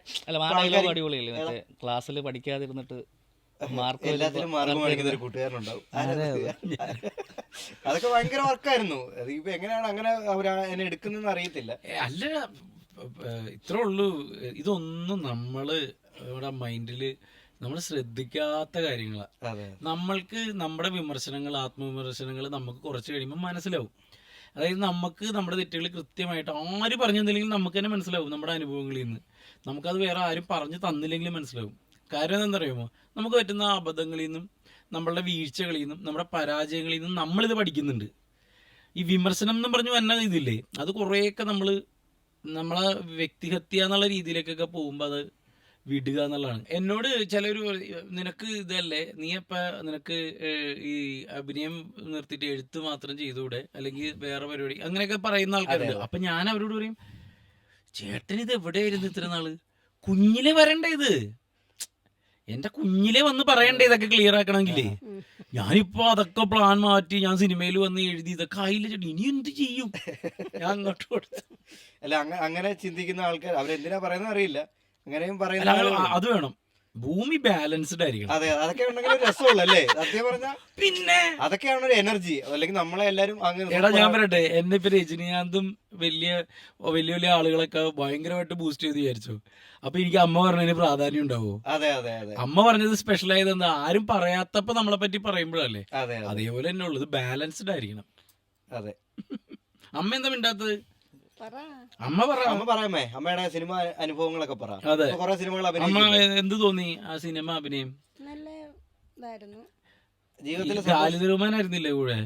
ക്ലാസ്സിൽ പഠിക്കാതിരുന്നിട്ട് എല്ലാത്തിലും മാർക്ക് മേടിക്കുന്ന ഒരു കൂട്ടുകാരനുണ്ടാവും. അതൊക്കെ ഭയങ്കര വർക്കായിരുന്നു. ഇപ്പൊ എങ്ങനെയാണ് അങ്ങനെ എന്നെ എടുക്കുന്നതെന്ന് അറിയത്തില്ല. അല്ല, ഇത്രേ ഉള്ളൂ. ഇതൊന്നും നമ്മള് ഇവിടെ മൈൻഡില് നമ്മൾ ശ്രദ്ധിക്കാത്ത കാര്യങ്ങളാണ്. നമ്മൾക്ക് നമ്മുടെ വിമർശനങ്ങൾ, ആത്മവിമർശനങ്ങൾ നമുക്ക് കുറച്ച് കഴിയുമ്പോൾ മനസ്സിലാവും. അതായത് നമുക്ക് നമ്മുടെ തെറ്റുകൾ കൃത്യമായിട്ട് ആര് പറഞ്ഞു തന്നില്ലെങ്കിൽ നമുക്ക് തന്നെ മനസ്സിലാവും. നമ്മുടെ അനുഭവങ്ങളിൽ നിന്ന് നമുക്കത് വേറെ ആരും പറഞ്ഞു തന്നില്ലെങ്കിലും മനസ്സിലാവും. കാരണം എന്താ പറയുമോ, നമുക്ക് പറ്റുന്ന അബദ്ധങ്ങളിൽ നിന്നും നമ്മളുടെ വീഴ്ചകളിൽ നിന്നും നമ്മുടെ പരാജയങ്ങളിൽ നിന്നും നമ്മളിത് പഠിക്കുന്നുണ്ട്. ഈ വിമർശനം എന്ന് പറഞ്ഞു വന്ന ഇതില്ലേ, അത് കുറേയൊക്കെ നമ്മളെ വ്യക്തിഹത്യ എന്നുള്ള രീതിയിലേക്കൊക്കെ പോകുമ്പോൾ അത് വിടുക എന്നുള്ളതാണ്. എന്നോട് ചിലര് നിനക്ക് ഇതല്ലേ, നീ അപ്പ നിനക്ക് ഈ അഭിനയം നിർത്തിയിട്ട് എഴുത്ത് മാത്രം ചെയ്തുകൂടെ, അല്ലെങ്കിൽ വേറെ പരിപാടി, അങ്ങനെയൊക്കെ പറയുന്ന ആൾക്കാരുണ്ട്. അപ്പൊ ഞാൻ അവരോട് പറയും, ചേട്ടൻ ഇത് എവിടെയായിരുന്നു ഇത്ര നാള്? കുഞ്ഞിലെ വരണ്ടേ ഇത്? എന്റെ കുഞ്ഞിലെ വന്ന് പറയണ്ടേ ഇതൊക്കെ ക്ലിയർ ആക്കണമെങ്കിലേ? ഞാനിപ്പോ അതൊക്കെ പ്ലാൻ മാറ്റി ഞാൻ സിനിമയിൽ വന്ന് എഴുതി ഇതൊക്കെ ആയില്ല ചേട്ടൻ, ഇനി എന്ത് ചെയ്യും? ഞാൻ അങ്ങോട്ട് കൊടുത്തു. അല്ല അങ്ങനെ ചിന്തിക്കുന്ന ആൾക്കാർ അവരെന്തിനാ പറയുന്നത് അറിയില്ല, അങ്ങനെയും പറയുന്ന അത് വേണം, ഭൂമി ബാലൻസ്ഡ് ആയിരിക്കണം. അതെ, അതൊക്കെ ഉണ്ടെങ്കിൽ ഒരു രസമുള്ളല്ലേ സത്യം പറഞ്ഞാൽ. പിന്നെ അതൊക്കെയാണ് ഒരു എനർജി, അല്ലെങ്കിൽ നമ്മളെ എല്ലാരും എടാ ഞാൻ പറയട്ടെ, എന്നെ ഇപ്പൊ രജനീകാന്തും വലിയ വലിയ ആളുകളൊക്കെ ഭയങ്കരമായിട്ട് ബൂസ്റ്റ് ചെയ്ത് വിചാരിച്ചു. അപ്പൊ എനിക്ക് അമ്മ പറഞ്ഞതിന് പ്രാധാന്യം ഉണ്ടാവോ? അതെ അതെ അതെ. അമ്മ പറഞ്ഞത് സ്പെഷ്യൽ ആയത് എന്താ, ആരും പറയാത്തപ്പോ നമ്മളെ പറ്റി പറയുമ്പോഴല്ലേ. അതെ അതേപോലെ തന്നെ ഉള്ളത് ബാലൻസ്ഡ് ആയിരിക്കണം. അതെ. പറ. അമ്മ പറയാമേ അമ്മയുടെ സിനിമ അനുഭവങ്ങളൊക്കെ പറ. അതെ, കുറെ സിനിമകൾ അമ്മ എന്ത് തോന്നി ആ സിനിമ അഭിനയം? നല്ല ഇതായിരുന്നു. ജീവിതത്തിൽ ഖാലിദ് റഹ്മാൻ ആയിരുന്നില്ലേ കൂടെ?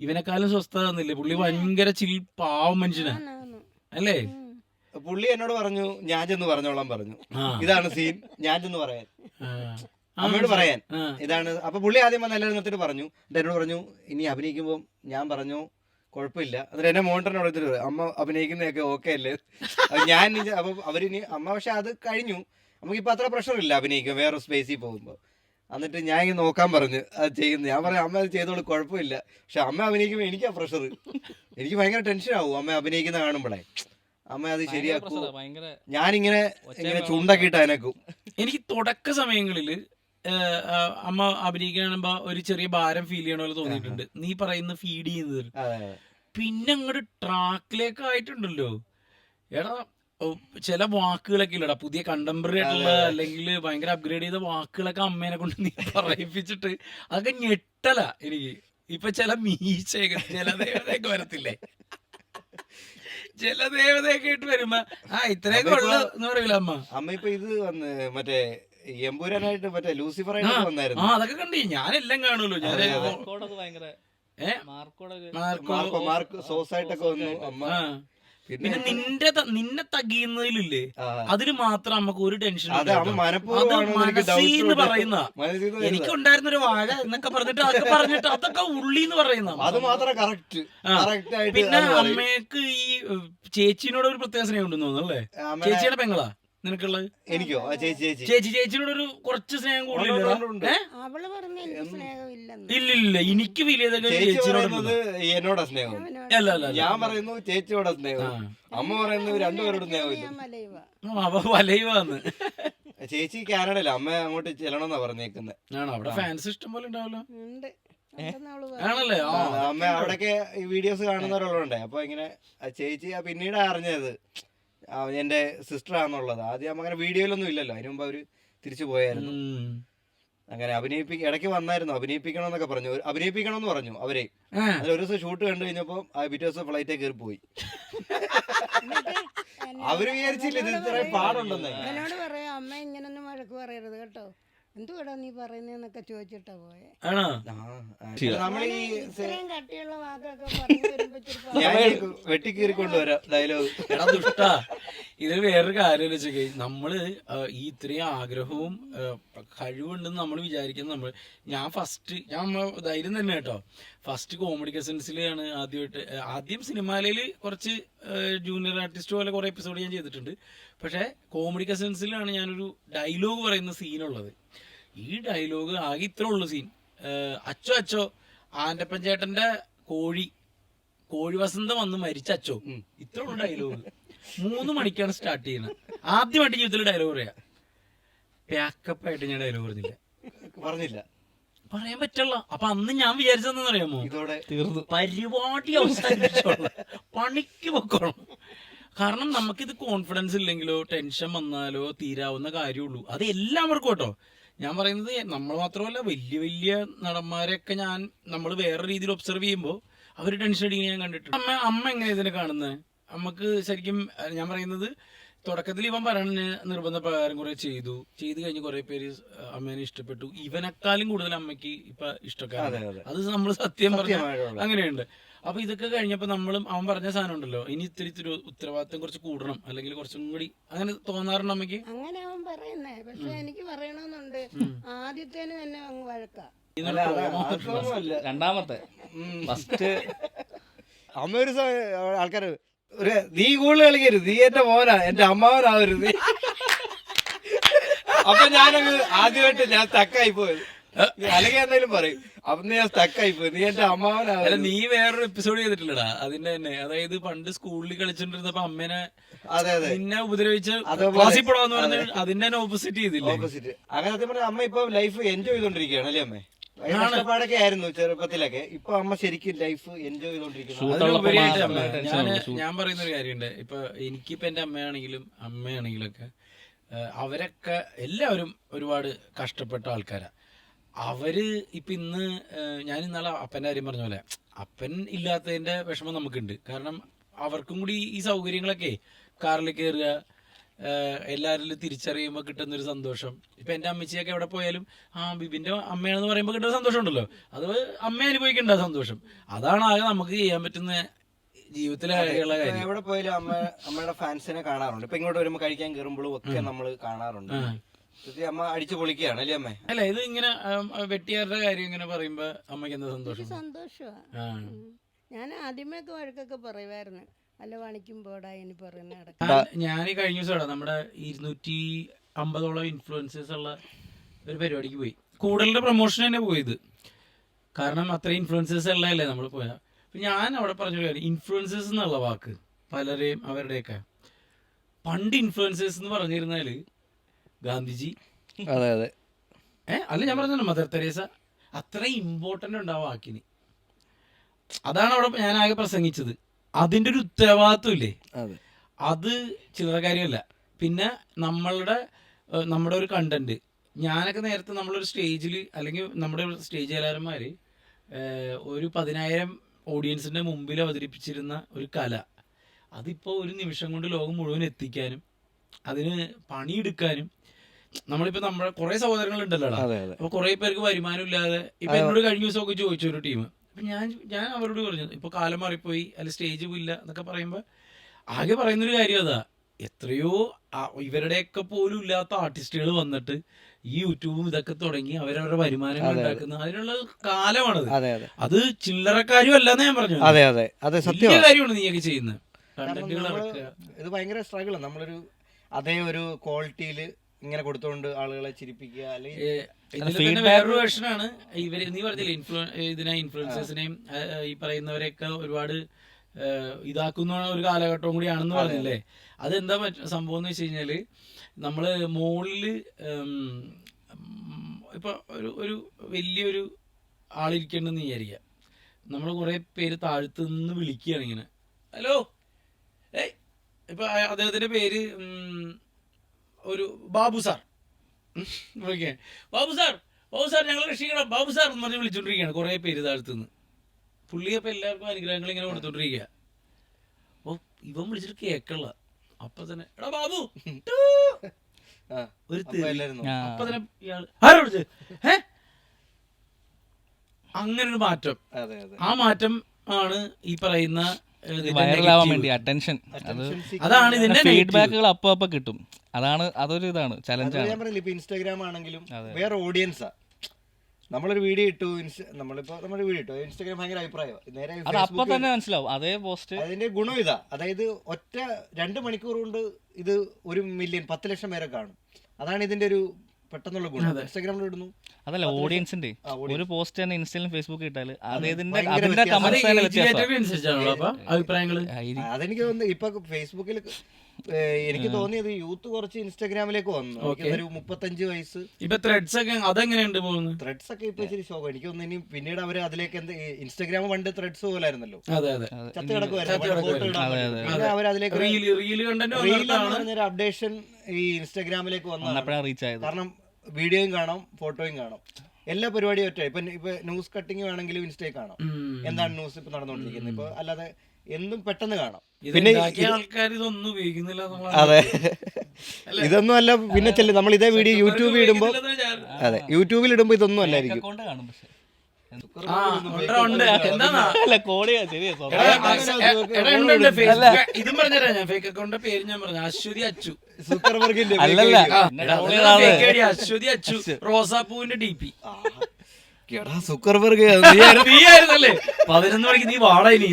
ഇവനെക്കാളും സ്വസ്ഥത തന്നില്ലേ പുള്ളി? ഭയങ്കര ചിൽ പാവം മനുഷ്യനാ അല്ലേ? പുള്ളി എന്നോട് പറഞ്ഞു ഞാൻ ചെന്ന് പറഞ്ഞോളാൻ പറഞ്ഞു, ഇതാണ് സീൻ, ഞാൻ ചെന്ന് പറയാൻ അമ്മയോട് പറയാൻ ഇതാണ്. അപ്പൊ പുള്ളി ആദ്യം വന്ന് എല്ലാവരും നിർത്തിട്ട് പറഞ്ഞു, എന്നോട് പറഞ്ഞു ഇനി അഭിനയിക്കുമ്പോ ഞാൻ പറഞ്ഞു കുഴപ്പമില്ല. എന്നിട്ട് എന്നെ മോണിറ്ററിനോട് എടുത്തിട്ട് അമ്മ അഭിനയിക്കുന്നതൊക്കെ ഓക്കെ അല്ലേ ഞാൻ. അപ്പൊ അവരിനി അമ്മ, പക്ഷെ അത് കഴിഞ്ഞു, നമുക്കിപ്പോൾ അത്ര പ്രഷറില്ല അഭിനയിക്കും വേറെ സ്പേസിൽ പോകുമ്പോൾ. എന്നിട്ട് ഞാൻ ഇങ്ങനെ നോക്കാൻ പറഞ്ഞു അത് ചെയ്യുന്നു. ഞാൻ പറഞ്ഞു അമ്മ അത് ചെയ്തോളൂ കുഴപ്പമില്ല, പക്ഷെ അമ്മ അഭിനയിക്കുമ്പോൾ എനിക്കാ പ്രഷർ, എനിക്ക് ഭയങ്കര ടെൻഷൻ ആവും അമ്മ അഭിനയിക്കുന്ന കാണുമ്പോഴേ. അമ്മ അത് ശരിയാക്കൂ, ഞാനിങ്ങനെ ഇങ്ങനെ ചൂണ്ടാക്കിയിട്ട് അതിനേക്കും. എനിക്ക് തുടക്ക സമയങ്ങളില് അമ്മ അഭിനയിക്കുമ്പോ ഒരു ചെറിയ ഭാരം ഫീൽ ചെയ്യണ പോലെ തോന്നിയിട്ടുണ്ട്, നീ പറയുന്ന ഫീഡ് ചെയ്യുന്നത്. പിന്നെ അങ്ങോട്ട് ട്രാക്കിലേക്ക് ആയിട്ടുണ്ടല്ലോ എടാ, ചില വാക്കുകളൊക്കെ ഇല്ലടാ പുതിയ കണ്ടംപററി ആയിട്ടുള്ള അല്ലെങ്കിൽ ഭയങ്കര അപ്ഗ്രേഡ് ചെയ്ത വാക്കുകളൊക്കെ അമ്മേനെ കൊണ്ട് നീ പറയിപ്പിച്ചിട്ട് അതൊക്കെ ഞെട്ടല എനിക്ക്. ഇപ്പൊ ചില മീശയൊക്കെ ജലദേവതയൊക്കെ വരത്തില്ലേ, ജലദേവതയൊക്കെ ആയിട്ട് വരുമ്പോ ഇത്രയൊക്കെ ഉള്ളു എന്ന് പറയൂല അമ്മ. അമ്മ ഇപ്പൊ ഇത് വന്ന് മറ്റേ എമ്പുരാനായിട്ട് മറ്റേ ലൂസിഫർ ആയിട്ട് വന്നായിരുന്നു. അതൊക്കെ കണ്ടേ, ഞാനെല്ലാം കാണുമല്ലോ. ഞാൻ മാർക്ക് സോസായിട്ടൊക്കെ വന്നു അമ്മ. പിന്നെ നിന്നെ തകയുന്നതിലില്ലേ അതിന് മാത്രം നമുക്ക് ഒരു ടെൻഷൻ പറയുന്ന. എനിക്കുണ്ടായിരുന്നൊരു വാഴ എന്നൊക്കെ പറഞ്ഞിട്ട് അതൊക്കെ ഉള്ളിന്ന് പറയുന്ന അത് മാത്രം കറക്റ്റ്. പിന്നെ അമ്മയ്ക്ക് ഈ ചേച്ചിനോട് ഒരു പ്രത്യേക സ്നേഹം ഉണ്ടെന്ന് തോന്നുന്നു അല്ലേ? ചേച്ചിയുടെ പെങ്ങളാ നിനക്കുള്ളത്? എനിക്കോ? ചേച്ചിനോട് ഒരു കുറച്ച് സ്നേഹം കൂടുതലില്ല. ഇല്ലില്ല, എനിക്ക് ഫീൽ ചെയ്തൊക്കെ ചേച്ചിനോട് എന്നോടാ സ്നേഹം. ഞാൻ പറയുന്നു ചേച്ചിയോടെ സ്നേഹം, അമ്മ പറയുന്നു രണ്ടുപേരോട് സ്നേഹമില്ല. വലയുവാന്ന്. ചേച്ചി കാനഡയില, അമ്മ അങ്ങോട്ട് ചെല്ലണമെന്നാ പറഞ്ഞേക്കുന്നത്. ആണോ? അവിടെ ഫാൻസ് ഇഷ്ടം പോലെ ഉണ്ടാവല്ലോ. ആണല്ലേ? അമ്മ അവിടെയൊക്കെ ഈ വീഡിയോസ് കാണുന്നവരുള്ളതുണ്ടേ. അപ്പൊ ഇങ്ങനെ ചേച്ചി പിന്നീട് അറിഞ്ഞത് എന്റെ സിസ്റ്റർ ആണെന്നുള്ളത്. ആദ്യം അങ്ങനെ വീഡിയോയിലൊന്നും ഇല്ലല്ലോ, അതിന് മുമ്പ് അവര് തിരിച്ചു പോയായിരുന്നു. അങ്ങനെ ഇടയ്ക്ക് വന്നായിരുന്നു, അഭിനയിപ്പിക്കണമെന്നൊക്കെ പറഞ്ഞു, അഭിനയിപ്പിക്കണമെന്ന് പറഞ്ഞു അവരെ. അതിൽ ഒരു ദിവസം ഷൂട്ട് കണ്ടു കഴിഞ്ഞപ്പോ പിറ്റേ ദിവസം ഫ്ലൈറ്റേ കയറി പോയി. അവര് വിചാരിച്ചില്ല ഇത് ഇത്ര പാടുണ്ടെന്ന്. എന്നോട് പറയാം അമ്മ ഇങ്ങനൊന്നും വഴക്ക് പറയരുത് കേട്ടോ, എന്തുവാടാ നീ പറയുന്നേന്നൊക്കെ ചോദിച്ചിട്ടാ പോയെ. നമ്മൾ ഈ ഇത്രയും കട്ടിയുള്ള വാക്കൊക്കെ വെട്ടിക്കീറിക്കൊണ്ടുവരാം ഡയലോഗ്. എടാ ദുഷ്ടാ, ഇതിൽ വേറൊരു കാര്യം വെച്ചേ, നമ്മള് ഈ ഇത്രയും ആഗ്രഹവും കഴിവുണ്ടെന്ന് നമ്മൾ വിചാരിക്കുന്നത്. ഞാൻ ധൈര്യം തന്നെ കേട്ടോ, ഫസ്റ്റ് കോമഡി കസിൻസിലാണ് ആദ്യം സിനിമയില് കുറച്ച് ജൂനിയർ ആർട്ടിസ്റ്റ് പോലെ കുറെ എപ്പിസോഡ് ഞാൻ ചെയ്തിട്ടുണ്ട്. പക്ഷെ കോമഡി കസിൻസിലാണ് ഞാനൊരു ഡയലോഗ് പറയുന്ന സീനുള്ളത്. ഈ ഡയലോഗ് ആകെ ഇത്ര ഉള്ളു സീൻ. അച്ചോ അച്ചോ ആൻ്റപ്പൻ ചേട്ടന്റെ കോഴി വസന്തം വന്ന് മരിച്ച അച്ചോ, ഇത്ര ഉള്ളു ഡയലോഗ്. 3 മണിക്കാണ് സ്റ്റാർട്ട് ചെയ്യുന്നത്. ആദ്യമായിട്ട് ജീവിതത്തിൽ ഡയലോഗ് പറയാ. പാക്കപ്പ് ആയിട്ട് ഞാൻ ഡയലോഗ് പറഞ്ഞില്ല, പറയാൻ പറ്റില്ല. അപ്പൊ അന്ന് ഞാൻ വിചാരിച്ചതെന്ന് അറിയാമോ, പരിപാടി അവസാനിപ്പിച്ചോളാം, പണിക്ക് പൊക്കോളാം. കാരണം നമുക്കിത് കോൺഫിഡൻസ് ഇല്ലെങ്കിലോ ടെൻഷൻ വന്നാലോ തീരാവുന്ന കാര്യമുള്ളൂ. അത് എല്ലാവർക്കും കേട്ടോ. ഞാൻ പറയുന്നത് നമ്മൾ മാത്രമല്ല, വലിയ നടന്മാരെയൊക്കെ നമ്മൾ വേറെ രീതിയിൽ ഒബ്സർവ് ചെയ്യുമ്പോൾ അവർ ടെൻഷൻ അടിക്കുന്ന ഞാൻ കണ്ടിട്ടുണ്ട്. അമ്മ എങ്ങനെയാ ഇതിനെ കാണുന്നത്? അമ്മക്ക് ശരിക്കും ഞാൻ പറയുന്നത്, തുടക്കത്തിൽ ഇവൻ പറയുന്ന നിർബന്ധ പ്രകാരം കുറെ ചെയ്തു കഴിഞ്ഞ് കുറെ പേര് അമ്മേനെ ഇഷ്ടപ്പെട്ടു. ഇവനെക്കാളും കൂടുതൽ അമ്മയ്ക്ക് ഇപ്പൊ ഇഷ്ടക്കാരാണ്. അത് നമ്മൾ സത്യം പറഞ്ഞ അങ്ങനെയുണ്ട്. അപ്പൊ ഇതൊക്കെ കഴിഞ്ഞപ്പോ അവൻ പറഞ്ഞ സാധനം ഉണ്ടല്ലോ, ഇനി ഇത്തിരി ഉത്തരവാദിത്തം കുറച്ച് കൂടണം, അല്ലെങ്കിൽ കുറച്ചും കൂടി അങ്ങനെ തോന്നാറുണ്ട് അമ്മയ്ക്ക്? അങ്ങനെ അവൻ പറയുന്നേ, പക്ഷെ എനിക്ക് പറയണമെന്നുണ്ട്. ആദ്യത്തേന് തന്നെ അങ്ങ് വഴക്കാ. അതൊന്നുമല്ല. രണ്ടാമത്തെ ഫസ്റ്റ് അമ്മ ഒരു ആൾക്കാര് ഒരു നീ കൂടുതൽ കളിക്കരുത്, നീ എന്റെ മോനാ, എന്റെ അമ്മാവനാവരുത്. അപ്പൊ ഞാനങ്ങ് ആദ്യമായിട്ട് ഞാൻ സ്റ്റക്കായി പോയത്. അല്ലെങ്കിൽ എന്തായാലും പറയും, അപ്പൊ ഞാൻ സ്റ്റക്കായി പോയി, നീ എന്റെ അമ്മാവനാവരുത്. നീ വേറൊരു എപ്പിസോഡ് ചെയ്തിട്ടില്ലടാ അതിന്റെ തന്നെ. അതായത് പണ്ട് സ്കൂളിൽ കളിച്ചോണ്ടിരുന്നപ്പോ അമ്മേനെ അതെ അതെ നിന്നെ ഉപദ്രവിച്ച് ക്ലാസ്സിൽ പോടാന്ന് പറഞ്ഞ് അതിന്റെ തന്നെ ഓപ്പോസിറ്റ് ചെയ്തില്ലേ? ഓപ്പോസിറ്റ്. അങ്ങനെ സത്യം പറഞ്ഞാൽ അമ്മ ഇപ്പൊ ലൈഫ് എൻജോയ് ചെയ്തോണ്ടിരിക്കുകയാണ് അല്ലേ അമ്മേ? കഷ്ടപ്പാടൊക്കെ ആയിരുന്നു ചെറുപ്പത്തിലൊക്കെ, ഇപ്പൊ അമ്മ ശരിക്കും ലൈഫ് എൻജോയ് ചെയ്തോണ്ടിരിക്കുന്നു. അതിലുപരിയായിട്ട് അമ്മ, ഞാൻ പറയുന്ന ഒരു കാര്യമുണ്ട്. ഇപ്പൊ എനിക്കിപ്പോ എന്റെ അമ്മയാണെങ്കിലും ഒക്കെ അവരൊക്കെ എല്ലാവരും ഒരുപാട് കഷ്ടപ്പെട്ട ആൾക്കാരാ. അവര് ഇപ്പൊ ഇന്ന് ഞാൻ ഇന്നാളെ അപ്പന്റെ കാര്യം പറഞ്ഞ പോലെ അപ്പൻ ഇല്ലാത്തതിന്റെ വിഷമം നമുക്കുണ്ട്. കാരണം അവർക്കും കൂടി ഈ സൗകര്യങ്ങളൊക്കെ കാറിൽ കയറുക, എല്ലാവരിലും തിരിച്ചറിയുമ്പോൾ കിട്ടുന്നൊരു സന്തോഷം. ഇപ്പൊ എന്റെ അമ്മച്ചിയൊക്കെ എവിടെ പോയാലും ബിബിന്റെ അമ്മയാണെന്ന് പറയുമ്പോൾ കിട്ടുന്ന സന്തോഷം ഉണ്ടല്ലോ, അത് അമ്മ അനുഭവിക്കേണ്ട സന്തോഷം. അതാണ് ആകെ നമുക്ക് ചെയ്യാൻ പറ്റുന്ന ജീവിതത്തിലുള്ള കാര്യം. എവിടെ പോയാലും അമ്മയുടെ ഫാൻസിനെ കാണാറുണ്ട്. ഇപ്പൊ ഇങ്ങോട്ട് വരുമ്പോ കഴിക്കാൻ കയറുമ്പോഴും ഒക്കെ നമ്മൾ കാണാറുണ്ട്. അമ്മ അടിച്ചു പൊളിക്കുകയാണ് അല്ലേ അമ്മേ? അല്ല, ഇത് ഇങ്ങനെ വെട്ടിയാരുടെ കാര്യം ഇങ്ങനെ പറയുമ്പോ അമ്മയ്ക്ക് എന്താ സന്തോഷം? സന്തോഷമാ. ഞാൻ ആദ്യമൊക്കെ വഴക്കൊക്കെ പറയുമായിരുന്നു, അല്ല പണിക്കുമ്പോടാ ഇനി പറയുന്ന. ഞാൻ ഈ കഴിഞ്ഞ ദിവസം നമ്മുടെ 250ഓളം ഇൻഫ്ലുവൻസേഴ്സ് ഉള്ള ഒരു പരിപാടിക്ക് പോയി. കൂടുതലിന്റെ പ്രൊമോഷൻ തന്നെ പോയത്, കാരണം അത്രയും ഇൻഫ്ലുവൻസേഴ്സ് ഉള്ളതല്ലേ നമ്മൾ പോയാൽ. അപ്പം ഞാൻ അവിടെ പറഞ്ഞൊരു കാര്യം, ഇൻഫ്ലുവൻസേഴ്സ് എന്നുള്ള വാക്ക് പലരെയും അവരുടെയൊക്കെ പണ്ട് ഇൻഫ്ലുവൻസേഴ്സ് എന്ന് പറഞ്ഞിരുന്നാൽ ഗാന്ധിജി, അതെ അതെ, അല്ല ഞാൻ പറഞ്ഞല്ലോ മദർ തെരേസ, അത്രയും ഇമ്പോർട്ടൻ്റ് ഉണ്ട് ആ വാക്കിന്. അതാണ് അവിടെ ഞാൻ ആകെ പ്രസംഗിച്ചത്. അതിൻ്റെ ഒരു ഉത്തരവാദിത്വം ഇല്ലേ, അത് ചില്ലറ കാര്യമല്ല. പിന്നെ നമ്മുടെ ഒരു കണ്ടന്റ്, ഞാനൊക്കെ നേരത്തെ നമ്മളൊരു സ്റ്റേജിൽ അല്ലെങ്കിൽ നമ്മുടെ സ്റ്റേജ് കലാകാരന്മാർ ഒരു 10,000 ഓഡിയൻസിൻ്റെ മുമ്പിൽ അവതരിപ്പിച്ചിരുന്ന ഒരു കല, അതിപ്പോൾ ഒരു നിമിഷം കൊണ്ട് ലോകം മുഴുവൻ എത്തിക്കാനും അതിന് പണിയെടുക്കാനും നമ്മളിപ്പോൾ നമ്മുടെ കുറേ സഹോദരങ്ങളുണ്ടല്ലോ, അപ്പോൾ കുറേ പേർക്ക് വരുമാനം ഇല്ലാതെ ഇപ്പം എന്നോട് കഴിഞ്ഞ ദിവസമൊക്കെ ചോദിച്ചു ഒരു ടീം. അപ്പം ഞാൻ അവരോട് പറഞ്ഞു, ഇപ്പോൾ കാലം മാറിപ്പോയി, അല്ല സ്റ്റേജ് ഇല്ല എന്നൊക്കെ പറയുമ്പോൾ ആകെ പറയുന്നൊരു കാര്യം അതാ, എത്രയോ ഇവരുടെയൊക്കെ പോലും ഇല്ലാത്ത ആർട്ടിസ്റ്റുകൾ വന്നിട്ട് ഈ യൂട്യൂബും ഇതൊക്കെ തുടങ്ങി അവരവരുടെ വരുമാനങ്ങൾ ഉണ്ടാക്കുന്ന അതിനുള്ള കാലമാണത്. അത് ചില്ലറക്കാരും അല്ലെന്ന് ഞാൻ പറഞ്ഞു. വലിയ കാര്യമാണ് നീയൊക്കെ ചെയ്യുന്നത്. ഇത് ഭയങ്കര സ്ട്രഗിളാണ്. നമ്മളൊരു അതേ ഒരു ക്വാളിറ്റിയിൽ ഇങ്ങനെ കൊടുത്തുകൊണ്ട് ആളുകളെ ചിരിപ്പിക്കുക. അല്ലെങ്കിൽ വേറൊരു വേർഷനാണ് ഇവര്, നീ പറഞ്ഞില്ലേ ഇൻഫ്ലുവൻസേഴ്സിനെയും ഈ പറയുന്നവരെയൊക്കെ ഒരുപാട് ഇതാക്കുന്ന ഒരു കാലഘട്ടവും കൂടിയാണെന്ന് പറഞ്ഞില്ലേ. അതെന്താ സംഭവം എന്ന് വെച്ച് കഴിഞ്ഞാല്, നമ്മള് മുകളില് ഇപ്പൊ ഒരു വലിയൊരു ആളിരിക്കണ്ടെന്ന് വിചാരിക്കുക, നമ്മൾ കുറെ പേര് താഴത്ത് നിന്ന് വിളിക്കുകയാണ് ഇങ്ങനെ, ഹലോ ഇപ്പൊ അദ്ദേഹത്തിന്റെ പേര് ഒരു ബാബു സാർ, ബാബു സാർ ഞങ്ങൾ രക്ഷിക്കണം, ബാബു സാർ എന്ന് പറഞ്ഞ് വിളിച്ചോണ്ടിരിക്കുകയാണ് കുറെ പേര് താഴത്തുനിന്ന്. പുള്ളി അപ്പൊ എല്ലാവർക്കും അനുഗ്രഹങ്ങൾ ഇങ്ങനെ കൊടുത്തോണ്ടിരിക്കുക. അപ്പൊ ഇവൻ വിളിച്ചിട്ട് കേക്കള്ള, അപ്പൊ തന്നെ എടാ ബാബു ഒരു അപ്പൊ തന്നെ ഇയാൾ ആരാ വിളിച്ചത്, അങ്ങനൊരു മാറ്റം. ആ മാറ്റം ആണ് ഈ പറയുന്ന വൈറലാവാൻ വേണ്ടി അറ്റൻഷൻ, അതാണ് ഇതിന്റെ ഫീഡ്ബാക്കുകൾ അപ്പൊ കിട്ടും. അതൊരു ഇതാണ് ചലഞ്ചാണ്. ഞാൻ പറഞ്ഞില്ല, ഇപ്പൊ ഇൻസ്റ്റാഗ്രാം ആണെങ്കിലും വേറെ ഓഡിയൻസാ. നമ്മളൊരു വീഡിയോ ഇട്ടു, നമ്മുടെ വീഡിയോ ഇട്ടു, ഇൻസ്റ്റാഗ്രാം ഭയങ്കര അഭിപ്രായം, നേരെ അപ്പൊ തന്നെ മനസ്സിലാവും അതേ പോസ്റ്റ്. അതിന്റെ ഗുണം ഇതാ, അതായത് ഒറ്റ 2 മണിക്കൂർ കൊണ്ട് ഇത് 1 മില്യൺ 10 ലക്ഷം പേരെ കാണും. അതാണ് ഇതിന്റെ ഒരു പെട്ടെന്നുള്ള ഗുണം. ഇൻസ്റ്റാഗ്രാമിൽ ഇടുന്നു, അതല്ല ഓഡിയൻസിന്റെ ഒരു പോസ്റ്റ് തന്നെ ഇൻസ്റ്റയിലും ഫേസ്ബുക്കിലും ഇട്ടാൽ അതിന്റെ അതെനിക്ക് തോന്നുന്നു. ഇപ്പൊ ഫേസ്ബുക്കിൽ എനിക്ക് തോന്നിയത് യൂത്ത് കുറച്ച് ഇൻസ്റ്റാഗ്രാമിലേക്ക് വന്നു. ഒരു 35 വയസ്സ്. ഇപ്പൊ ത്രെഡ്സ് ഒക്കെ അതെങ്ങനെയുണ്ട് പോകുന്നത്? ത്രെഡ്സ് ഒക്കെ ഇപ്പൊ ഇച്ചിരി ശോകം. എനിക്ക് തോന്നുന്നു ഇനി പിന്നീട് അവര് അതിലേക്ക് ഇൻസ്റ്റാഗ്രാം പണ്ട് ത്രെഡ്സ് പോലായിരുന്നല്ലോ, ചത്ത് കിടക്കുമായിരുന്നു. അവരതിലേക്ക് ഒരു അപ്ഡേഷൻ ഈ ഇൻസ്റ്റാഗ്രാമിലേക്ക് വന്നു. കാരണം വീഡിയോയും കാണാം, ഫോട്ടോയും കാണാം, എല്ലാ പരിപാടിയും ഒറ്റ. ഇപ്പൊ ന്യൂസ് കട്ടിങ് വേണമെങ്കിലും ഇൻസ്റ്റയിൽ കാണാം, എന്താണ് ന്യൂസ് ഇപ്പൊ നടന്നുകൊണ്ടിരിക്കുന്നത്. ഇപ്പൊ അല്ലാതെ എന്തും പെട്ടെന്ന് കാണാം. പിന്നെ ആൾക്കാർ ഇതൊന്നും ഉപയോഗിക്കുന്നില്ല. അതെ, ഇതൊന്നും അല്ല. പിന്നെ നമ്മൾ ഇതേ വീഡിയോ യൂട്യൂബിൽ ഇടുമ്പോ, അതെ യൂട്യൂബിൽ ഇടുമ്പോ ഇതൊന്നും അല്ലായിരിക്കും. ആ ഉണ്ട് എന്താന്നാ അല്ല കോടിയാ ശരിയാ ഇതും പറഞ്ഞുതരാം ഞാൻ. ഫേക്ക് അക്കൗണ്ടിന്റെ പേര് ഞാൻ പറഞ്ഞു, അശ്വതി അച്ചു. സുക്കർബർഗിന്റെ അല്ലല്ല അശ്വതി അച്ചു റോസാപ്പൂവിന്റെ DP. സുക്കർബർഗ് നീ ആയിരുന്നല്ലേ 11 മണിക്ക് നീ വാടാ ഇനി.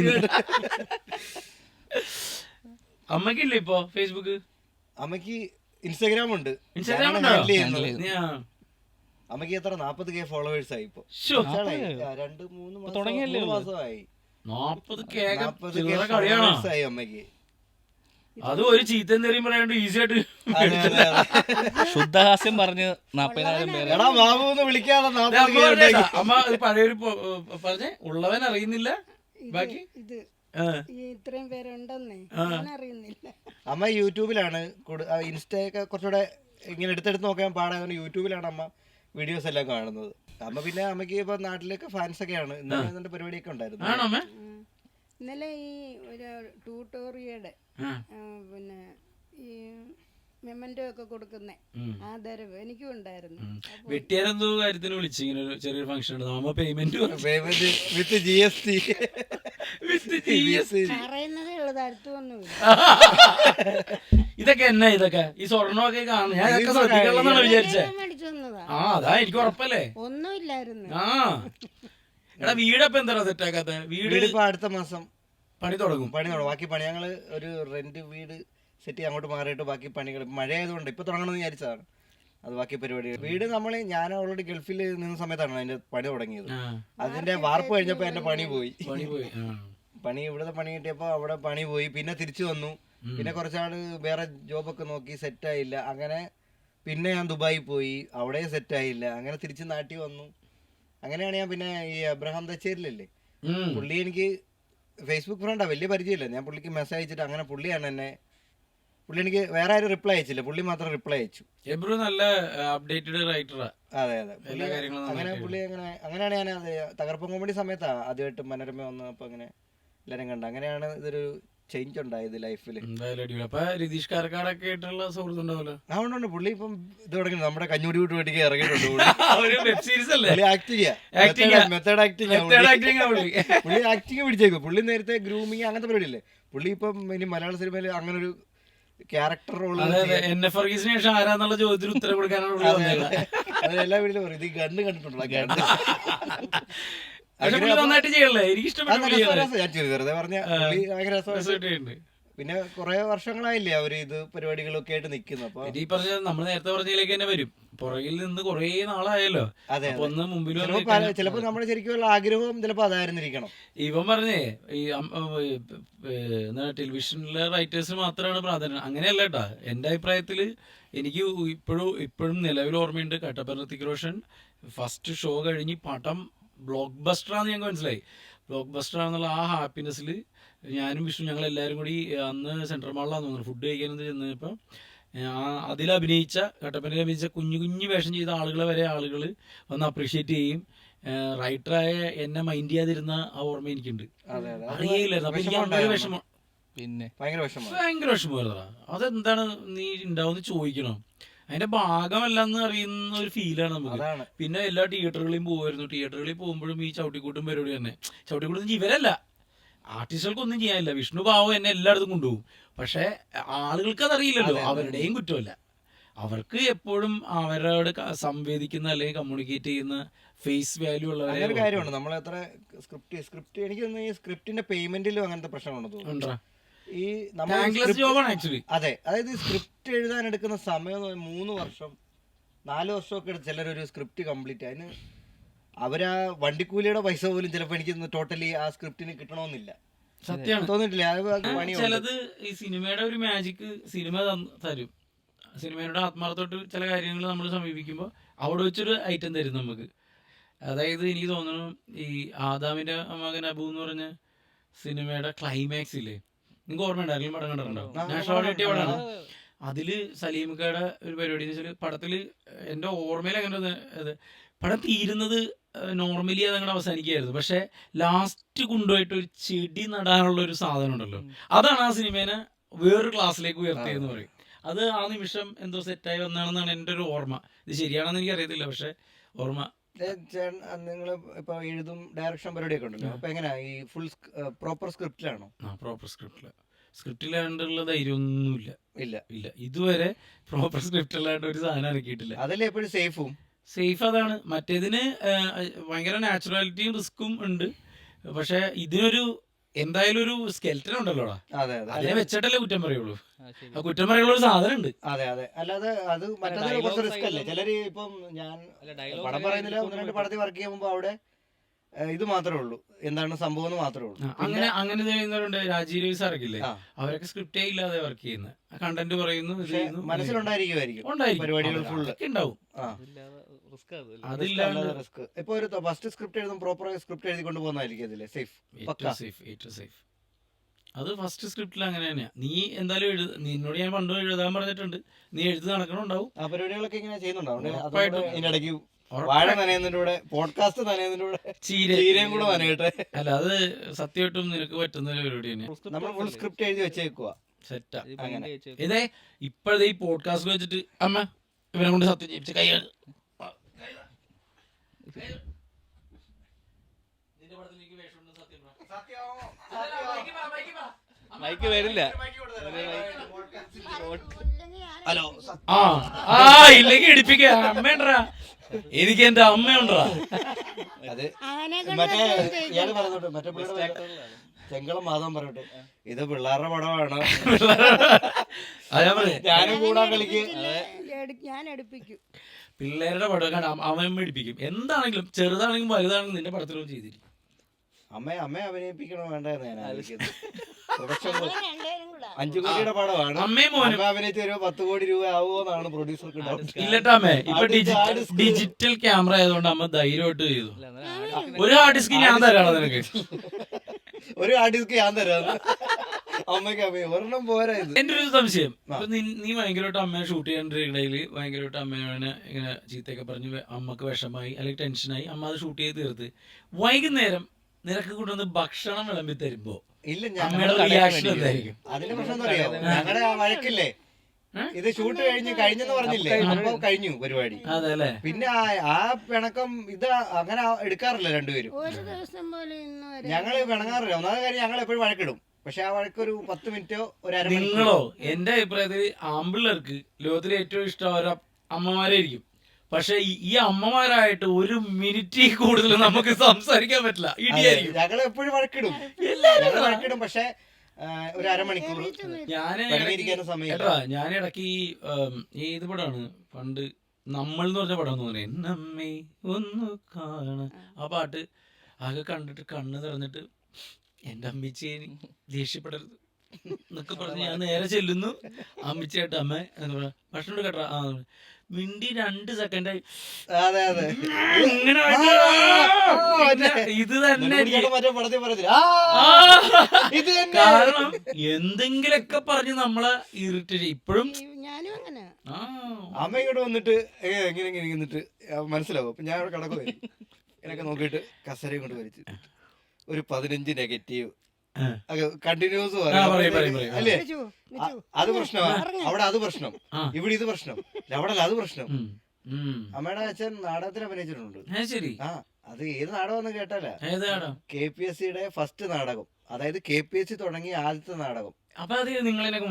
അമ്മക്കില്ലേ ഇപ്പൊ ഫേസ്ബുക്ക്? അമ്മക്ക് ഇൻസ്റ്റാഗ്രാം ഉണ്ട്. ഇൻസ്റ്റാഗ്രാം ഞാനാണ് ഉണ്ടോ? handle ചെയ്യുന്നത്. നീ- അമ്മക്ക് എത്ര 40K ഫോളോവേഴ്സ് ആയി ഇപ്പൊ. ശ്ശോ, 2-3 തുടങ്ങിയല്ലേ മാസമായി. 40K 40K കളിയാണോ? followers ആയി അമ്മക്ക്. അത് ഒരു ചീത്ത എന്തെങ്കിലും പറയാണ്ട് ഈസി ആയിട്ട്. അതെ, അതെ, അതെ. ശുദ്ധഹാസ്യം പറഞ്ഞ് 40,000 പേര്. എടാ ബാബു എന്ന് വിളിക്കാതെ അമ്മ 40K പറഞ്ഞേട്ടാ, അമ്മ ഒരു പഴയൊരു പറഞ്ഞേ, ഉള്ളവൻ അറിയുന്നില്ല ബാക്കി. ഇത് ആ. ഈ ഇത്രയും പേരുണ്ടെന്നേ ഞാൻ അറിയുന്നില്ല. അമ്മ യൂട്യൂബിലാണ് ഇൻസ്റ്റയൊക്കെ കുറച്ചുകൂടെ ഇങ്ങനെ എടുത്തെടുത്ത് നോക്കാൻ പാടായതുകൊണ്ട് യൂട്യൂബിലാണ് അമ്മ വീഡിയോസ് എല്ലാം കാണുന്നത്. അമ്മ പിന്നെ അമ്മക്ക് ഇപ്പൊ നാട്ടിലൊക്കെ ഫാൻസ് ഒക്കെയാണ്. ഇന്നലെ പരിപാടിയൊക്കെ ഉണ്ടായിരുന്നു. ആണോ അമ്മ? ഇന്നലെ ഈ ഒരു ട്യൂട്ടോറിയയുടെ ആ. പിന്നെ ഈ മെമ്മന്റോ ഒക്കെ കൊടുക്കുന്നേ ആദരവ് എനിക്കും ഉണ്ടായിരുന്നു. വെട്ടിയാരെന്തോ കാര്യത്തിന് വിളിച്ചു, ഇങ്ങനെ ഒരു ചെറിയൊരു ഫംഗ്ഷൻ ഉണ്ട്, നമ്മ പേയ്മെന്റ് പേയ്മെന്റ് വിത്ത് GST. പറയുന്നതേ ഉള്ളത്, അടുത്തൊന്നുമില്ല. ഇതൊക്കെ എന്നാ ഇതൊക്കെ ഈ സ്വർണ്ണമൊക്കെ കാണും, ഞാൻ ഇതൊക്കെ ശ്രദ്ധിക്കണമെന്നാണ് വിചാരിച്ചേ. മേടിച്ചു തന്നതാ. ആ അതാ എനിക്ക് ഉറപ്പല്ലേ. ഒന്നുമില്ലായിരുന്നു. ആ എടാ വീടപ്പൊ എന്താ സെറ്റാക്കാത്ത? വീട് ഇപ്പൊ അടുത്ത മാസം പണി തുടങ്ങും. ബാക്കി പണി ഞങ്ങള് ഒരു റെന്റ് വീട് സെറ്റ് അങ്ങോട്ട് മാറിയിട്ട് ബാക്കി പണികൾ മഴ ആയതുകൊണ്ട് ഇപ്പൊ തുടങ്ങണമെന്ന് വിചാരിച്ചതാണ്. അത് ബാക്കി പരിപാടി. വീട് ഞാൻ ഓൾറെഡി ഗൾഫിൽ നിന്ന സമയത്താണ് അതിന്റെ പണി തുടങ്ങിയത്. അതിന്റെ വാർപ്പ് കഴിഞ്ഞപ്പോ എന്റെ പണി പോയി. ഇവിടുത്തെ പണി കിട്ടിയപ്പോ അവിടെ പണി പോയി. പിന്നെ തിരിച്ചു വന്നു. പിന്നെ കുറച്ചാള് വേറെ ജോബൊക്കെ നോക്കി സെറ്റായില്ല. അങ്ങനെ പിന്നെ ഞാൻ ദുബായി പോയി, അവിടെ സെറ്റായില്ല. അങ്ങനെ തിരിച്ച് നാട്ടിൽ വന്നു. അങ്ങനെയാണ് ഞാൻ പിന്നെ ഈ അബ്രഹാം തച്ചേരിലല്ലേ, പുള്ളി എനിക്ക് ഫേസ്ബുക്ക് ഫ്രണ്ടാ, വലിയ പരിചയമില്ല. ഞാൻ പുള്ളിക്ക് മെസ്സേജ് അയച്ചിട്ട് അങ്ങനെ പുള്ളി എനിക്ക് വേറെ ആരും റിപ്ലൈ അയച്ചില്ല, പുള്ളി മാത്രം റിപ്ലൈ അയച്ചു. നല്ല അപ്ഡേറ്റഡ് റൈറ്ററാ. അതെ അതെ. അങ്ങനെ പുള്ളി അങ്ങനെയാണ് ഞാൻ തകർപ്പൻ കോമഡി സമയത്താ ആദ്യമായിട്ട് മനോരമ വന്നപ്പോ അങ്ങനെ എല്ലാരും കണ്ട. അങ്ങനെയാണ് ഇതൊരു ചേഞ്ച് ഉണ്ടായത് ലൈഫില്. അപ്പൊ രതീഷ് കാരക്കാടൊക്കെ ആയിട്ടുള്ള സുഹൃത്ത് ഉണ്ടാവല്ലോ. അതുകൊണ്ടുണ്ട് പുള്ളി ഇപ്പം ഇത് തുടങ്ങി നമ്മുടെ കഞ്ഞൂടി വീട്ട് വേണ്ടിക്ക് ഇറങ്ങിയിട്ടുണ്ട്. വെബ് സീരീസ് അല്ലേ? മെത്തേഡ് ആക്ടിങ് പുള്ളി ആക്ടിങ് പിടിച്ചേക്കും. പുള്ളി നേരത്തെ ഗ്രൂമിങ് അങ്ങനത്തെ പരിപാടി അല്ലേ. പുള്ളി ഇപ്പം ഇനി മലയാള സിനിമയിൽ അങ്ങനെ ഒരു ക്യാരക്ടർ റോള് എന്നെ ഫർഗീസിന് ശേഷം ആരാന്നുള്ള ചോദ്യത്തിന് ഉത്തരം കൊടുക്കാനാണ്. എല്ലാ വീട്ടിലും പറയും ഇത് ഗണ്ണ് കണ്ടിട്ടുണ്ടോ, ഗണ്ണ് നന്നായിട്ട് ചെയ്യല്ലേ, എനിക്ക് ഇഷ്ടപ്പെട്ടു. ഞാൻ ചെയ്തു വെറുതെ പറഞ്ഞ ഭയങ്കര രസമായിട്ട്. പിന്നെ കുറെ വർഷങ്ങളായില്ലേ അവര് ഇത് പരിപാടികളൊക്കെ ആയിട്ട് നിക്കുന്നു. അപ്പൊ ഈ പറഞ്ഞ നമ്മൾ നേരത്തെ പറഞ്ഞതിലേക്ക് തന്നെ വരും, പുറകിൽ നിന്ന് കൊറേ നാളായല്ലോ. അതെ, ഒന്ന് മുമ്പിൽ ചിലപ്പോ നമ്മുടെ ശരിക്കും ആഗ്രഹവും ചിലപ്പോ അതായിരുന്നിരിക്കണം. ഇവൻ പറഞ്ഞേ ഈ ടെലിവിഷനിലെ റൈറ്റേഴ്സിന് മാത്രമാണ് പ്രാധാന്യം. അങ്ങനെയല്ല കേട്ടാ. എന്റെ അഭിപ്രായത്തില് എനിക്ക് ഇപ്പോഴും നിലവിൽ ഓർമ്മയുണ്ട്, കട്ടപ്പന ഋത്തിക് റോഷൻ ഫസ്റ്റ് ഷോ കഴിഞ്ഞ് പടം ബ്ലോക്ക് ബസ്റ്ററാന്ന് ഞങ്ങൾക്ക് മനസ്സിലായി. ബ്ലോക്ക് ബസ്റ്റർ ആണെന്നുള്ള ആ ഹാപ്പിനെസ്സിൽ ഞാനും വിഷ്ണു ഞങ്ങളെല്ലാവരും കൂടി അന്ന് സെൻട്രൽ മാളിലാന്ന് തോന്നുന്നു ഫുഡ് കഴിക്കാനെന്ന് ചെന്നപ്പോൾ അതിലഭിനയിച്ച കട്ടപ്പനയിൽ അഭിനയിച്ച കുഞ്ഞു കുഞ്ഞു വേഷം ചെയ്ത ആളുകളെ വരെ ആളുകൾ വന്ന് അപ്രീഷിയേറ്റ് ചെയ്യും. റൈറ്ററായ എന്നെ മൈൻഡ് ചെയ്യാതിരുന്ന ആ ഓർമ്മ എനിക്കുണ്ട്. അറിയില്ലായിരുന്നു. അപ്പൊ എനിക്ക് അങ്ങനെ വിഷമം, പിന്നെ ഭയങ്കര വിഷമമായിരുന്നടാ. അതെന്താണ് നീ ഉണ്ടാവുമെന്ന് ചോദിക്കണം. അതിന്റെ ഭാഗമല്ലെന്ന് അറിയുന്ന ഒരു ഫീലാണ് നമുക്ക്. പിന്നെ എല്ലാ തിയേറ്ററുകളിലും പോകുമായിരുന്നു. തിയേറ്ററുകളിൽ പോകുമ്പോഴും ഈ ചവിട്ടിക്കൂട്ടും പരിപാടി തന്നെ. ചവിട്ടിക്കൂട്ടും ഇവരല്ല, ആർട്ടിസ്റ്റുകൾക്കൊന്നും ചെയ്യാനില്ല. വിഷ്ണു പാവം എന്നെ എല്ലായിടത്തും കൊണ്ടുപോകും. പക്ഷെ ആളുകൾക്ക് അതറിയില്ലല്ലോ, അവരുടെയും കുറ്റമല്ല. അവർക്ക് എപ്പോഴും അവരോട് സംവേദിക്കുന്ന അല്ലെങ്കിൽ കമ്മ്യൂണിക്കേറ്റ് ചെയ്യുന്ന ഫേസ് വാല്യൂ ഉള്ളവരെ കാര്യമാണ്. നമ്മൾ എത്ര സ്ക്രിപ്റ്റ് എനിക്ക് ഈ സ്ക്രിപ്റ്റിന്റെ പേയ്മെന്റിലും അങ്ങനത്തെ പ്രശ്നമുണ്ടെന്ന് തോന്നുന്നു. അതെ, അതായത് സ്ക്രിപ്റ്റ് എഴുതാൻ എടുക്കുന്ന സമയം 3 വർഷം 4 വർഷമൊക്കെ എടുത്ത് ചിലരൊരു സ്ക്രിപ്റ്റ് കംപ്ലീറ്റ് അതിന് അവരാ വണ്ടിക്കൂലിയുടെ പൈസ പോലും ചിലപ്പോൾ എനിക്ക് ടോട്ടലി ആ സ്ക്രിപ്റ്റിന് കിട്ടണമെന്നില്ല. സത്യമാണ്, തോന്നിയിട്ടില്ല. ചിലത് ഈ സിനിമയുടെ ഒരു മാജിക് സിനിമ തരും. സിനിമയുടെ ആത്മാർത്ഥമായിട്ട് ചില കാര്യങ്ങൾ നമ്മൾ സമീപിക്കുമ്പോൾ അവിടെ വെച്ചൊരു ഐറ്റം തരും നമുക്ക്. അതായത് എനിക്ക് തോന്നുന്നു ഈ ആദാമിന്റെ മകൻ അബു എന്ന് പറഞ്ഞ സിനിമയുടെ ക്ലൈമാക്സ് ഇല്ലേ, നിങ്ങൾക്ക് ഓർമ്മയുണ്ടായിരുന്നു? പടം കണ്ടിട്ടുണ്ടോ? നാഷണൽ കിട്ടിയ പടമാണ്. അതില് സലീംക്കയുടെ ഒരു പരിപാടി എന്ന് വെച്ചാൽ പടത്തില് എന്റെ ഓർമ്മയിൽ അങ്ങനെ പടം തീരുന്നത് നോർമലി അതങ്ങനെ അവസാനിക്കുകയായിരുന്നു. പക്ഷെ ലാസ്റ്റ് കൊണ്ടുപോയിട്ട് ഒരു ചെടി നടാനുള്ള ഒരു സാധനം ഉണ്ടല്ലോ, അതാണ് ആ സിനിമേനെ വേറൊരു ക്ലാസ്സിലേക്ക് ഉയർത്തിയെന്ന് പറയും. അത് ആ നിമിഷം എന്തോ സെറ്റായി വന്നാണെന്നാണ് എൻ്റെ ഒരു ഓർമ്മ. ഇത് ശരിയാണെന്ന് എനിക്ക് അറിയത്തില്ല, പക്ഷെ ഓർമ്മ നിങ്ങൾ ഇപ്പൊ എഴുതും ഡയറക്ഷൻ പരിപാടിയൊക്കെ ഉണ്ടല്ലോ, അപ്പൊ എങ്ങനെയാ ഈ ഫുൾ പ്രോപ്പർ സ്ക്രിപ്റ്റിലാണോ? പ്രോപ്പർ സ്ക്രിപ്റ്റിലാണ്ടുള്ള ധൈര്യമൊന്നുമില്ല. ഇല്ല ഇല്ല, ഇതുവരെ പ്രോപ്പർ സ്ക്രിപ്റ്റിലാണ്ട് ഒരു സാധനം ഇറക്കിയിട്ടില്ല. അതല്ലേ എപ്പോഴും സേഫും. സേഫ് അതാണ്. മറ്റേതിന് ഭയങ്കര നാച്ചുറാലിറ്റിയും റിസ്ക്കും ഉണ്ട്. പക്ഷെ ഇതിനൊരു എന്തായാലും ഒരു സ്കെൽറ്റൻ ഉണ്ടല്ലോടാ, അതെ അതെ അതിനെ വെച്ചിട്ടല്ലേ കുറ്റം പറയുള്ളൂ. ആ കുറ്റം പറയാനുള്ള ഒരു സാധനം ഉണ്ട്. അതെ അതെ, അല്ലാതെ അത് മറ്റേത് കുറച്ച് റിസ്ക് അല്ലേ. ചിലര് ഇപ്പം ഞാൻ പടം പറയുന്നില്ല, 1-2 പടത്തിൽ വർക്ക് ചെയ്യുമ്പോൾ അവിടെ ഇത് മാത്രമേ ഉള്ളൂ, എന്താണ് സംഭവം എന്ന് മാത്രമേ ഉള്ളൂ. അങ്ങനെ ചെയ്യുന്നവരുണ്ട്. രാജീവ് രവി സാറൊക്കെ ഇല്ലേ, അവരൊക്കെ സ്ക്രിപ്റ്റേ ഇല്ലാതെ വർക്ക് ചെയ്യുന്നത്. കണ്ടന്റ് പറയുന്നു, മനസ്സിലുണ്ടായിരിക്കും പരിപാടികൾ ഫുള്ള് ഉണ്ടാവും. അതില്ലാണ്ട് റിസ്ക് ഇപ്പൊ ഒരു ഫസ്റ്റ് സ്ക്രിപ്റ്റ് എഴുതും, പ്രോപ്പർ സ്ക്രിപ്റ്റ് എഴുതി കൊണ്ട് പോകുന്നതായിരിക്കും അതില്ലേ സേഫ്. സേഫ്. അത് ഫസ്റ്റ് സ്ക്രിപ്റ്റിൽ അങ്ങനെ തന്നെയാ. നീ എന്തായാലും നിന്നോട് ഞാൻ പണ്ട് എഴുതാൻ പറഞ്ഞിട്ടുണ്ട്, നീ എഴുതി നടക്കണുണ്ടാവും. ആ പരിപാടികളൊക്കെ ഇങ്ങനെ ചെയ്യുന്നുണ്ടാവും. ഇതിനിടയ്ക്ക് വാഴ നനയുന്നതിന്റെ കൂടെ പോഡ്കാസ്റ്റ് നനയുന്നതിന്റെ കൂടെ ചീരയും കൂടെ നനയട്ടെ. അല്ല, അത് സത്യമായിട്ടും നിനക്ക് പറ്റുന്ന ഒരു പരിപാടി തന്നെ. നമ്മൾ ഫുൾ സ്ക്രിപ്റ്റ് എഴുതി വെച്ചേക്കുക, സെറ്റാ. ഇതേ ഇപ്പോഴത്തെ ഈ പോഡ്കാസ്റ്റ് വെച്ചിട്ട് അമ്മ ഇവനെ കൊണ്ട് സത്യം ചെയ്യിപ്പിച്ച കൈയാണ്. മൈക്ക് വരില്ല. ഹലോ, ഇല്ലെങ്കിൽ ഇടിപ്പിക്ക അമ്മേണ്ടാ, എനിക്ക് എന്റെ അമ്മയുണ്ടാ. അത് മറ്റേ ഇയാള് പറഞ്ഞോട്ടെ, മറ്റേ പിള്ളേരുടെ ചെങ്കളം മാധവൻ പറഞ്ഞോട്ടെ, ഇത് പിള്ളേരുടെ പടമാണ്, ഞാനും കൂടാൻ കളിക്ക്, ഞാൻ എടുപ്പിക്കും. പിള്ളേരുടെ പടം അവൻ എടുപ്പിക്കും. എന്താണെങ്കിലും ചെറുതാണെങ്കിലും വലുതാണെങ്കിലും നിന്റെ പടത്തിലൊന്നും ചെയ്തിരിക്കും. അമ്മയെ അഭിനയിപ്പിക്കണോ വേണ്ടെന്ന് ഞാൻ ആലോചിക്കുന്നത്. 5 കോടിയുടെ പടമാണ്, അമ്മ അഭിനയിച്ച് ഒരു 10 കോടി രൂപ ആവുമോന്നാണ് പ്രൊഡ്യൂസർക്ക് ഡൗട്ട്. ഇല്ലട്ടാ അമ്മേ, ഇപ്പൊ ഡിജിറ്റൽ ക്യാമറ ആയതുകൊണ്ട് അമ്മ ധൈര്യമായിട്ട് ചെയ്തു. ഒരു ഹാർഡ് ഡിസ്ക് ഞാൻ തരാണോ നിനക്ക്? ഒരു ഹാർഡ് ഡിസ്ക് ഞാൻ തരാം അമ്മയ്ക്ക്. ഒരെണ്ണം പോരാ. എന്റെ ഒരു സംശയം, നീ ഭയങ്കരമായിട്ട് അമ്മയെ ഷൂട്ട് ചെയ്യാൻ്റെ ഇടയിൽ ഭയങ്കരമായിട്ട് അമ്മേനെ ഇങ്ങനെ ചീത്തയൊക്കെ പറഞ്ഞ് അമ്മക്ക് വിഷമായി അല്ലെങ്കിൽ ടെൻഷനായി, അമ്മ അത് ഷൂട്ട് ചെയ്ത് തീർത്ത് വൈകുന്നേരം നിനക്ക് കൊണ്ടുവന്ന് ഭക്ഷണം വിളമ്പി തരുമ്പോ ഇല്ല, അമ്മയുടെ റിയാക്ഷൻ എന്തായിരിക്കും? അതിന്റെ പ്രശ്നം അറിയോ, ഞങ്ങളുടെ ആ വഴക്കില്ലേ, ഇത് ഷൂട്ട് കഴിഞ്ഞെന്ന് പറഞ്ഞില്ലേ, അപ്പൊ കഴിഞ്ഞു പരിപാടി. അതെല്ലേ. പിന്നെ ആ പിണക്കം ഇത് അങ്ങനെ എടുക്കാറില്ല രണ്ടുപേരും. ഒരു ദിവസം പോലും ഞങ്ങള് പിണങ്ങാറില്ല. ഒന്നാമത്തെ കാര്യം, ഞങ്ങൾ എപ്പോഴും വഴക്കിടും. പക്ഷെ ആ വഴക്കൊരു 10 മിനിറ്റോ ഒരു അരമണിക്കൂറോ. നിങ്ങളോ? എന്റെ അഭിപ്രായത്തിൽ ആമ്പിള്ളേർക്ക് ലോകത്തിലെ ഏറ്റവും ഇഷ്ടം അവരുടെ അമ്മമാരായിരിക്കും. പക്ഷെ ഈ അമ്മമാരായിട്ട് 1 മിനിറ്റിൽ കൂടുതൽ നമുക്ക് സംസാരിക്കാൻ പറ്റില്ല, ഇടിയായിരിക്കും. ഞങ്ങൾ എപ്പോഴും വഴക്കിടും, പക്ഷെ ഒരു അരമണിക്കൂർ ഞാൻ ഇടയ്ക്ക് ഈ ഇത് പടമാണ് പണ്ട് നമ്മൾ എന്ന് പറഞ്ഞ പടം തോന്നുന്നു, എന്നമ്മേ ഒന്ന് കാണ, ആ പാട്ട് ആകെ കണ്ടിട്ട് കണ്ണ് തുറന്നിട്ട് എന്റെ അമ്മിച്ചി ദേഷ്യപ്പെടരുത് എന്നൊക്കെ പറഞ്ഞ് ഞാൻ നേരെ ചെല്ലുന്നു. അമ്മിച്ചായിട്ട് അമ്മ ഭക്ഷണം കേട്ടാ, മിണ്ടി 2 സെക്കൻഡായി ഇത് തന്നെ. കാരണം എന്തെങ്കിലൊക്കെ പറഞ്ഞ് നമ്മളെ ഇറിറ്റേറ്റ്. ഇപ്പോഴും ഞാനും അങ്ങനെ. അമ്മ ഇങ്ങോട്ട് വന്നിട്ട് എങ്ങനെ നിന്നിട്ട് മനസ്സിലാവും. അപ്പൊ ഞാൻ അവിടെ കിടക്കുമായിരിക്കും, എന്നൊക്കെ നോക്കിയിട്ട് കസരയും കൊണ്ട് വലിച്ച് ഒരു 15 നെഗറ്റീവ് കണ്ടിന്യൂസ് അല്ലേ. അത് പ്രശ്നമാണ് അവിടെ, അത് പ്രശ്നം ഇവിടെ, ഇത് പ്രശ്നം അവിടെ, അത് പ്രശ്നം. അമ്മയുടെ അച്ഛൻ നാടകത്തിൽ അഭിനയിച്ചിട്ടുണ്ട്. ആ, അത് ഏത് നാടകം കേട്ടാല, KPSCയുടെ ഫസ്റ്റ് നാടകം, അതായത് KPSC തുടങ്ങിയ ആദ്യത്തെ നാടകം. അപ്പൊ അത് നിങ്ങളെന്നൊക്കെ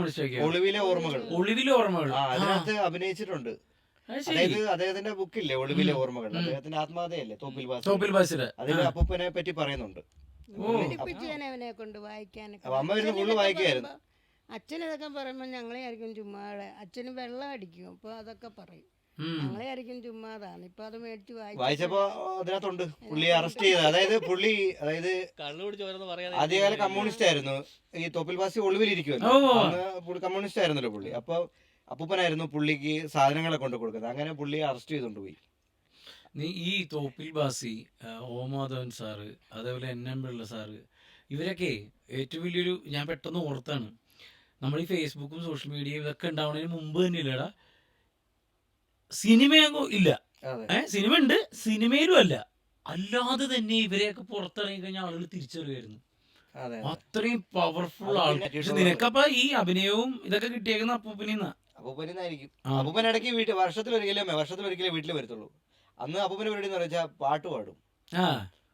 ഒളിവിലെ ഓർമ്മകൾ. അതിനകത്ത് അഭിനയിച്ചിട്ടുണ്ട്. അതായത് അദ്ദേഹത്തിന്റെ ബുക്കില്ലേ ഒളിവിലെ ഓർമ്മകൾ, അദ്ദേഹത്തിന്റെ ആത്മകഥയല്ലേ തോപ്പിൽ ബാസിൽ, അതിൽ അപ്പൂപ്പനെ പറ്റി പറയുന്നുണ്ട്. അവനെ കൊണ്ട് വായിക്കാനൊക്കെ അമ്മ ഫുള്ള് വായിക്കായിരുന്നു. അച്ഛൻ ഇതൊക്കെ പറയുമ്പോ ഞങ്ങളെ ആയിരിക്കും ചുമ്മാതെ, അച്ഛന് വെള്ളം അടിക്കും, അപ്പൊ അതൊക്കെ പറയും, ഞങ്ങളെ ആയിരിക്കും ചുമ്മാതാണ്. ഇപ്പൊ അത് മേടിച്ച് വായിച്ചപ്പോ അതിനകത്തുണ്ട് പുള്ളി അറസ്റ്റ് ചെയ്തത്. അതായത് ആദ്യകാല കമ്മ്യൂണിസ്റ്റ് ആയിരുന്നു ഈ തോപ്പിൽ ബാസി, ഒളിവിലിരിക്കുമല്ലോ, കമ്മ്യൂണിസ്റ്റ് ആയിരുന്നല്ലോ പുള്ളി. അപ്പൊ അപ്പൂപ്പനായിരുന്നു പുള്ളിക്ക് സാധനങ്ങളെ കൊണ്ട് കൊടുക്കുന്നത്. അങ്ങനെ പുള്ളിയെ അറസ്റ്റ് ചെയ്തോണ്ട് പോയി. ഈ തോപ്പിൽ ബാസി, ഓമാധവൻ സാറ്, അതേപോലെ NM പിള്ള സാറ്, ഇവരൊക്കെ ഏറ്റവും വലിയൊരു, ഞാൻ പെട്ടെന്ന് ഓർത്താണ്, നമ്മൾ ഈ ഫേസ്ബുക്കും സോഷ്യൽ മീഡിയയും ഇതൊക്കെ ഉണ്ടാവുന്നതിന് മുമ്പ് തന്നെ ഇല്ലടാ സിനിമയോ ഇല്ല. സിനിമ ഉണ്ട്, സിനിമയിലും അല്ല, അല്ലാതെ തന്നെ ഇവരെയൊക്കെ പുറത്തിറങ്ങി കഴിഞ്ഞാൽ ആളുകൾ തിരിച്ചറിയുമായിരുന്നു. അത്രയും പവർഫുൾ ആണ്. പക്ഷെ നിനക്കപ്പ ഈ അഭിനയവും ഇതൊക്കെ കിട്ടിയേക്കുന്ന അപ്പൂപ്പനായിരിക്കും. അപ്പൂപ്പനായിരിക്കും. അപ്പൂപ്പൻ ഇടയ്ക്ക് വർഷത്തിലൊരിക്കലേ വീട്ടിൽ വരത്തുള്ളൂ. അന്ന് അപ്പൂപ്പന്റെ പരിപാടി എന്ന് വെച്ചാൽ പാട്ട് പാടും, ആ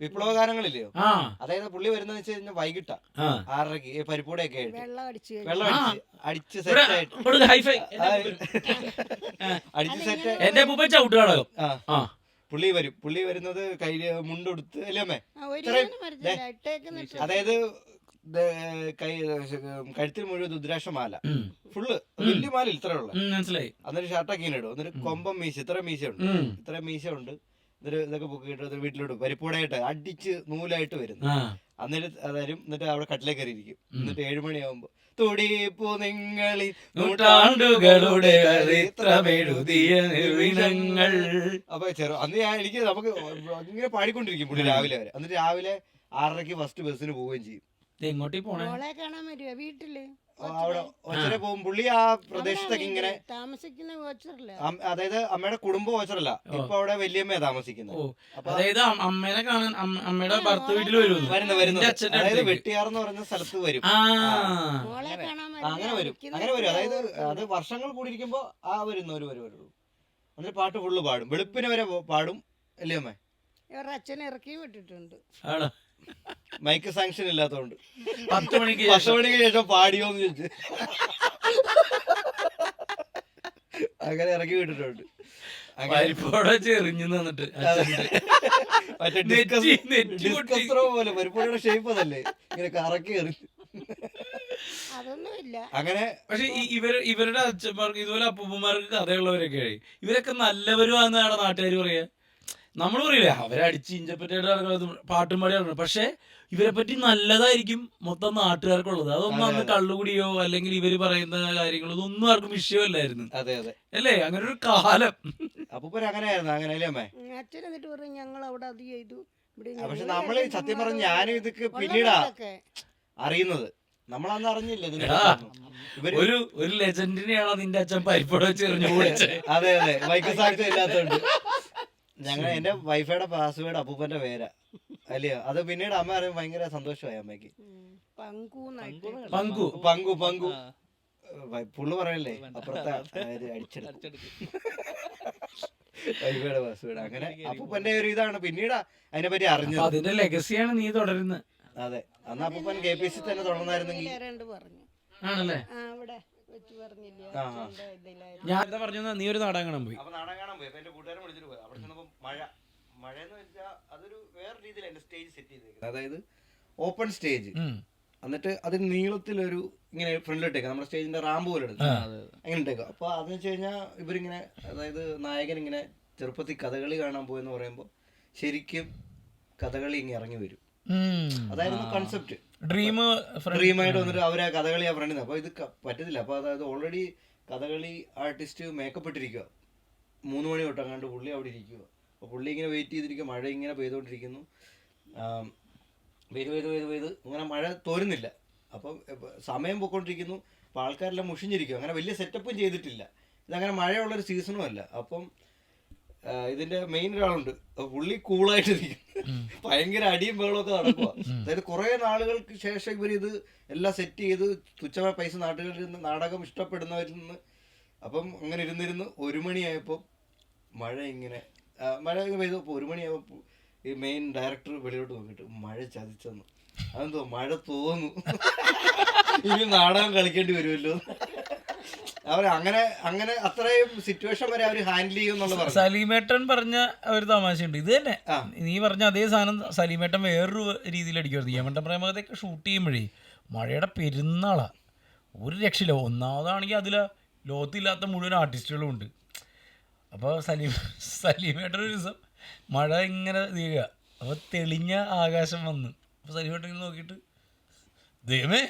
വിപ്ലവ ഗാനങ്ങളില്ലയോ. ആ അതായത് പുള്ളി വരുന്ന വെച്ച് കഴിഞ്ഞാൽ വൈകിട്ടാ ആ 6:30 പരിപ്പൂടെയൊക്കെ ആയിട്ട് വെള്ളം അടിച്ച് വെള്ളം അടിച്ച് സെറ്റായിട്ട് ഇവിടെ ഹൈഫൈ അടിച്ച് സെറ്റ്. എന്റെ പൂപ്പ ചവിട്ട് കളയും. ആ പുള്ളി വരും. പുള്ളി വരുന്നത് കയ്യില് മുണ്ടെടുത്ത് അല്ലേ അമ്മേ, അതായത് കഴുത്തിൽ മുഴുവൻ രുദ്രാക്ഷമാല ഫുള്ള് വലിയ മാല ഇത്രയുള്ള, മനസ്സിലായി. എന്നിട്ട് ഷർട്ടൊക്കെ ഇങ്ങനെ ഇടും, എന്നിട്ട് കൊമ്പം മീശ ഇത്ര മീശയുണ്ട്, ഇത്ര മീശയുണ്ട്, എന്നിട്ട് ഇതൊക്കെ പൊക്കിയിട്ട് വീട്ടിലോട്ട് പരിപ്പൂടായിട്ട് അടിച്ച് നൂലായിട്ട് വരുന്നു. എന്നിട്ട് തരും. എന്നിട്ട് അവിടെ കട്ടിലേക്ക് കയറിയിരിക്കും. എന്നിട്ട് 7 മണിയാവുമ്പോ തുടിപ്പു നിങ്ങളിൽ നൂറ്റാണ്ടുകളുടെ അപ്പൊ അന്ന് എനിക്ക് നമുക്ക് ഇങ്ങനെ പാടിക്കൊണ്ടിരിക്കും പുള്ളി രാവിലെ വരെ. എന്നിട്ട് രാവിലെ 6:30 ഫസ്റ്റ് ബസ്സിന് പോവുകയും ചെയ്യും. എങ്ങോട്ടേ പോണേ? മോളെ കാണാൻ വരുവാ വീട്ടില്. അവിടെ ഒച്ചരെ പോകും. പുള്ളി ആ പ്രദേശത്തൊക്കെ ഇങ്ങനെ താമസിക്കുന്ന ഓച്ചറല്ല, അതായത് അമ്മയുടെ കുടുംബം ഓച്ചറല്ല, ഇപ്പൊ അവിടെ വല്യമ്മയാ താമസിക്കുന്നത്. അതായത് അമ്മേനെ കാണാൻ അമ്മയുടെ ഭർത്ത വീട്ടിൽ വരുന്നത് അതായത് വെട്ടിയാറെന്ന് പറയുന്ന സ്ഥലത്ത് വരും. മോളെ കാണാൻ അങ്ങനെ വരും. അതായത് അത് വർഷങ്ങൾ കൂടിയിരിക്കുമ്പോ വരുന്നവര് വരുള്ളൂ. എന്നിട്ട് പാട്ട് ഫുള്ള് പാടും, വെളുപ്പിന് വരെ പാടും അല്ലേ അമ്മേ. ഇവരുടെ അച്ഛനെ ഇറക്കിയും വിട്ടിട്ടുണ്ട്. മൈക്ക് സാങ്ഷൻ ഇല്ലാത്തോണ്ട് 10 മണിക്ക് 10 മണിക്ക് ശേഷം പാടിയോന്ന് ചോദിച്ചു അങ്ങനെ ഇറക്കി വിട്ടിട്ടുണ്ട്. ചെറിഞ്ഞു തന്നിട്ട് മറ്റേ ഡിസ്കസ് പോലെ പരിപ്പോടിയുടെ ഷേപ്പ് അതല്ലേ, ഇങ്ങനെ കറക്കി എറിഞ്ഞു. അതൊന്നുമില്ല അങ്ങനെ. പക്ഷെ ഇവരുടെ അച്ഛന്മാർക്ക് ഇതുപോലെ അപ്പൂപ്പന്മാർക്ക് കഥയുള്ളവരൊക്കെ ഇവരൊക്കെ നല്ലവരുമാണെന്നാണ് നാട്ടുകാർ പറയാ. നമ്മൾ പറയില്ലേ അവരടിച്ച് ഇഞ്ചപ്പറ്റായിട്ട് പാട്ടും പാടി നടക്കണം, പക്ഷെ ഇവരെ പറ്റി നല്ലതായിരിക്കും മൊത്തം നാട്ടുകാർക്കുള്ളത്. അതൊന്നും അന്ന് കള്ളുകുടിയോ അല്ലെങ്കിൽ ഇവര് പറയുന്ന കാര്യങ്ങളോ ഇതൊന്നും ആർക്കും വിഷയമല്ലായിരുന്നു. അതെ അതെ, അല്ലേ? അങ്ങനെ ഒരു കാലം അപ്പൂപ്പൻ അങ്ങനെയായിരുന്നു. അങ്ങനെ അല്ലേ അമ്മേ? അച്ഛൻ എന്നിട്ട് പറഞ്ഞു ഞങ്ങൾ അവിടെ അത് ചെയ്തു. പക്ഷെ നമ്മള് സത്യം പറഞ്ഞ ഞാനും ഇതൊക്കെ പിന്നീടാ അറിയുന്നത്, നമ്മളന്ന് അറിഞ്ഞില്ല ഒരു ലെജൻഡിനെയാണോ നിന്റെ അച്ഛൻ പരിപ്പോടെ ചെറിഞ്ഞു പോയിച്ചത്. അതെ അതെ, മൈക്ക് സാക്ഷ്യം ഇല്ലാത്തോണ്ട്. ഞങ്ങൾ എന്റെ വൈഫൈയുടെ പാസ്വേഡ് അപ്പൂപ്പന്റെ പേരാ അല്ലയോ. അത് പിന്നീട് അമ്മ അറിയാൻ ഭയങ്കര സന്തോഷമായി അമ്മയ്ക്ക്. പങ്കു പങ്കു പങ്കു പുള്ളു പറയല്ലേ അപ്പുറത്തെ അടിച്ചെടുക്കും വൈഫൈയുടെ പാസ്വേഡ്. അങ്ങനെ അപ്പൂപ്പന്റെ ഒരു ഇതാണ് പിന്നീട് അതിനെ പറ്റി അറിഞ്ഞത്. അതിന്റെ ലെഗസിയാണ് നീ തുടരുന്നത്. അതെ, അന്ന് അപ്പൂപ്പൻ KPC തന്നെ തുടർന്നായിരുന്നെങ്കിൽ. ആണല്ലേ? ഞാൻ എന്താ പറഞ്ഞു, നീ ഒരു നാടകം കാണാൻ പോയി. നാടകം കാണാൻ പോയി. എന്റെ കൂട്ടുകാരൻ വിളിച്ചിട്ട് പോയി. അവിടെ ചെന്നപ്പോ മഴ എന്ന് വെച്ചാൽ അതൊരു വേറെ രീതിയിൽ എന്റെ സ്റ്റേജ് സെറ്റ് ചെയ്തേക്കുന്നത്. അതായത് ഓപ്പൺ സ്റ്റേജ്, എന്നിട്ട് അതിന് നീളത്തിലൊരു ഇങ്ങനെ ഫ്രണ്ടിലിട്ടേക്കാം, നമ്മുടെ സ്റ്റേജിന്റെ റാമ്പ് പോലെ എടുക്കും അങ്ങനെ ഇട്ടേക്കാം. അപ്പൊ അതെന്ന് വെച്ച് കഴിഞ്ഞാൽ ഇവരിങ്ങനെ, അതായത് നായകൻ ഇങ്ങനെ ചെറുപ്പത്തിൽ കഥകളി കാണാൻ പോയെന്ന് പറയുമ്പോൾ ശരിക്കും കഥകളി ഇങ്ങനെ ഇറങ്ങി വരും. അതായിരുന്നു കൺസെപ്റ്റ്. ഡ്രീമായിട്ട് വന്നിട്ട് അവരെ കഥകളി ആ ഫ്രണ്ടിൽ നിന്ന്. അപ്പൊ ഇത് പറ്റത്തില്ല. അപ്പൊ അതായത് ഓൾറെഡി കഥകളി ആർട്ടിസ്റ്റ് മേക്കപ്പ് ഇട്ടിരിക്കുക, 3 മണി തൊട്ടങ്ങാണ്ട് പുള്ളി അവിടെ ഇരിക്കുക. അപ്പൊ പുള്ളി ഇങ്ങനെ വെയിറ്റ് ചെയ്തിരിക്കുക, മഴ ഇങ്ങനെ പെയ്തുകൊണ്ടിരിക്കുന്നു, പെയ്ത് ഇങ്ങനെ മഴ തോരുന്നില്ല. അപ്പം സമയം പോയിക്കൊണ്ടിരിക്കുന്നു. അപ്പൊ ആൾക്കാരെല്ലാം മുഷിഞ്ഞിരിക്കും. അങ്ങനെ വലിയ സെറ്റപ്പും ചെയ്തിട്ടില്ല. ഇതങ്ങനെ മഴയുള്ളൊരു സീസണും അല്ല. അപ്പം ഇതിന്റെ മെയിൻ ഒരാളുണ്ട്, പുള്ളി കൂളായിട്ട് ഇരിക്കും. ഭയങ്കര അടിയും ബഹളമൊക്കെ നടക്കുക. അതായത് കുറെ നാളുകൾക്ക് ശേഷം ഇവരിത് എല്ലാം സെറ്റ് ചെയ്ത് തുച്ഛമായ പൈസ നാട്ടുകളിൽ നിന്ന് നാടകം ഇഷ്ടപ്പെടുന്നവരിൽ നിന്ന്. അപ്പം അങ്ങനെ ഇരുന്നിരുന്ന് 1 മണിയായപ്പോൾ മഴ ഇങ്ങനെ പെയ്തപ്പോൾ 1 മണിയായപ്പോൾ ഈ മെയിൻ ഡയറക്ടർ വെളിയോട്ട് നോക്കിയിട്ട് മഴ ചതിച്ചെന്നു. അതെന്തോ മഴ തോന്നു, ഇനി നാടകം കളിക്കേണ്ടി വരുമല്ലോ. അവർ അങ്ങനെ അത്രയും സിറ്റുവേഷൻ വരെ അവർ ഹാൻഡിൽ ചെയ്യുമെന്നുള്ള. സലീമേട്ടൻ പറഞ്ഞ ഒരു തമാശയുണ്ട്. ഇത് തന്നെ നീ പറഞ്ഞ അതേ സാധനം സലീമേട്ടൻ വേറൊരു രീതിയിൽ അടിക്കുമായിരുന്നു. യമണ്ടൻ പ്രേമകഥയൊക്കെ ഷൂട്ട് ചെയ്യുമ്പോഴേ മഴയുടെ പെരുന്നാളാ, ഒരു രക്ഷയില്ല. ഒന്നാമതാണെങ്കിൽ അതിൽ ലോകത്തില്ലാത്ത മുഴുവൻ ആർട്ടിസ്റ്റുകളും ഉണ്ട്. അപ്പോൾ സലീമേട്ടൻ ഒരു ദിവസം മഴ ഇങ്ങനെ തീരുക, അപ്പോൾ തെളിഞ്ഞ ആകാശം വന്ന്. അപ്പോൾ സലീമേട്ടൻ ഇങ്ങനെ നോക്കിയിട്ട് ദൈവമേ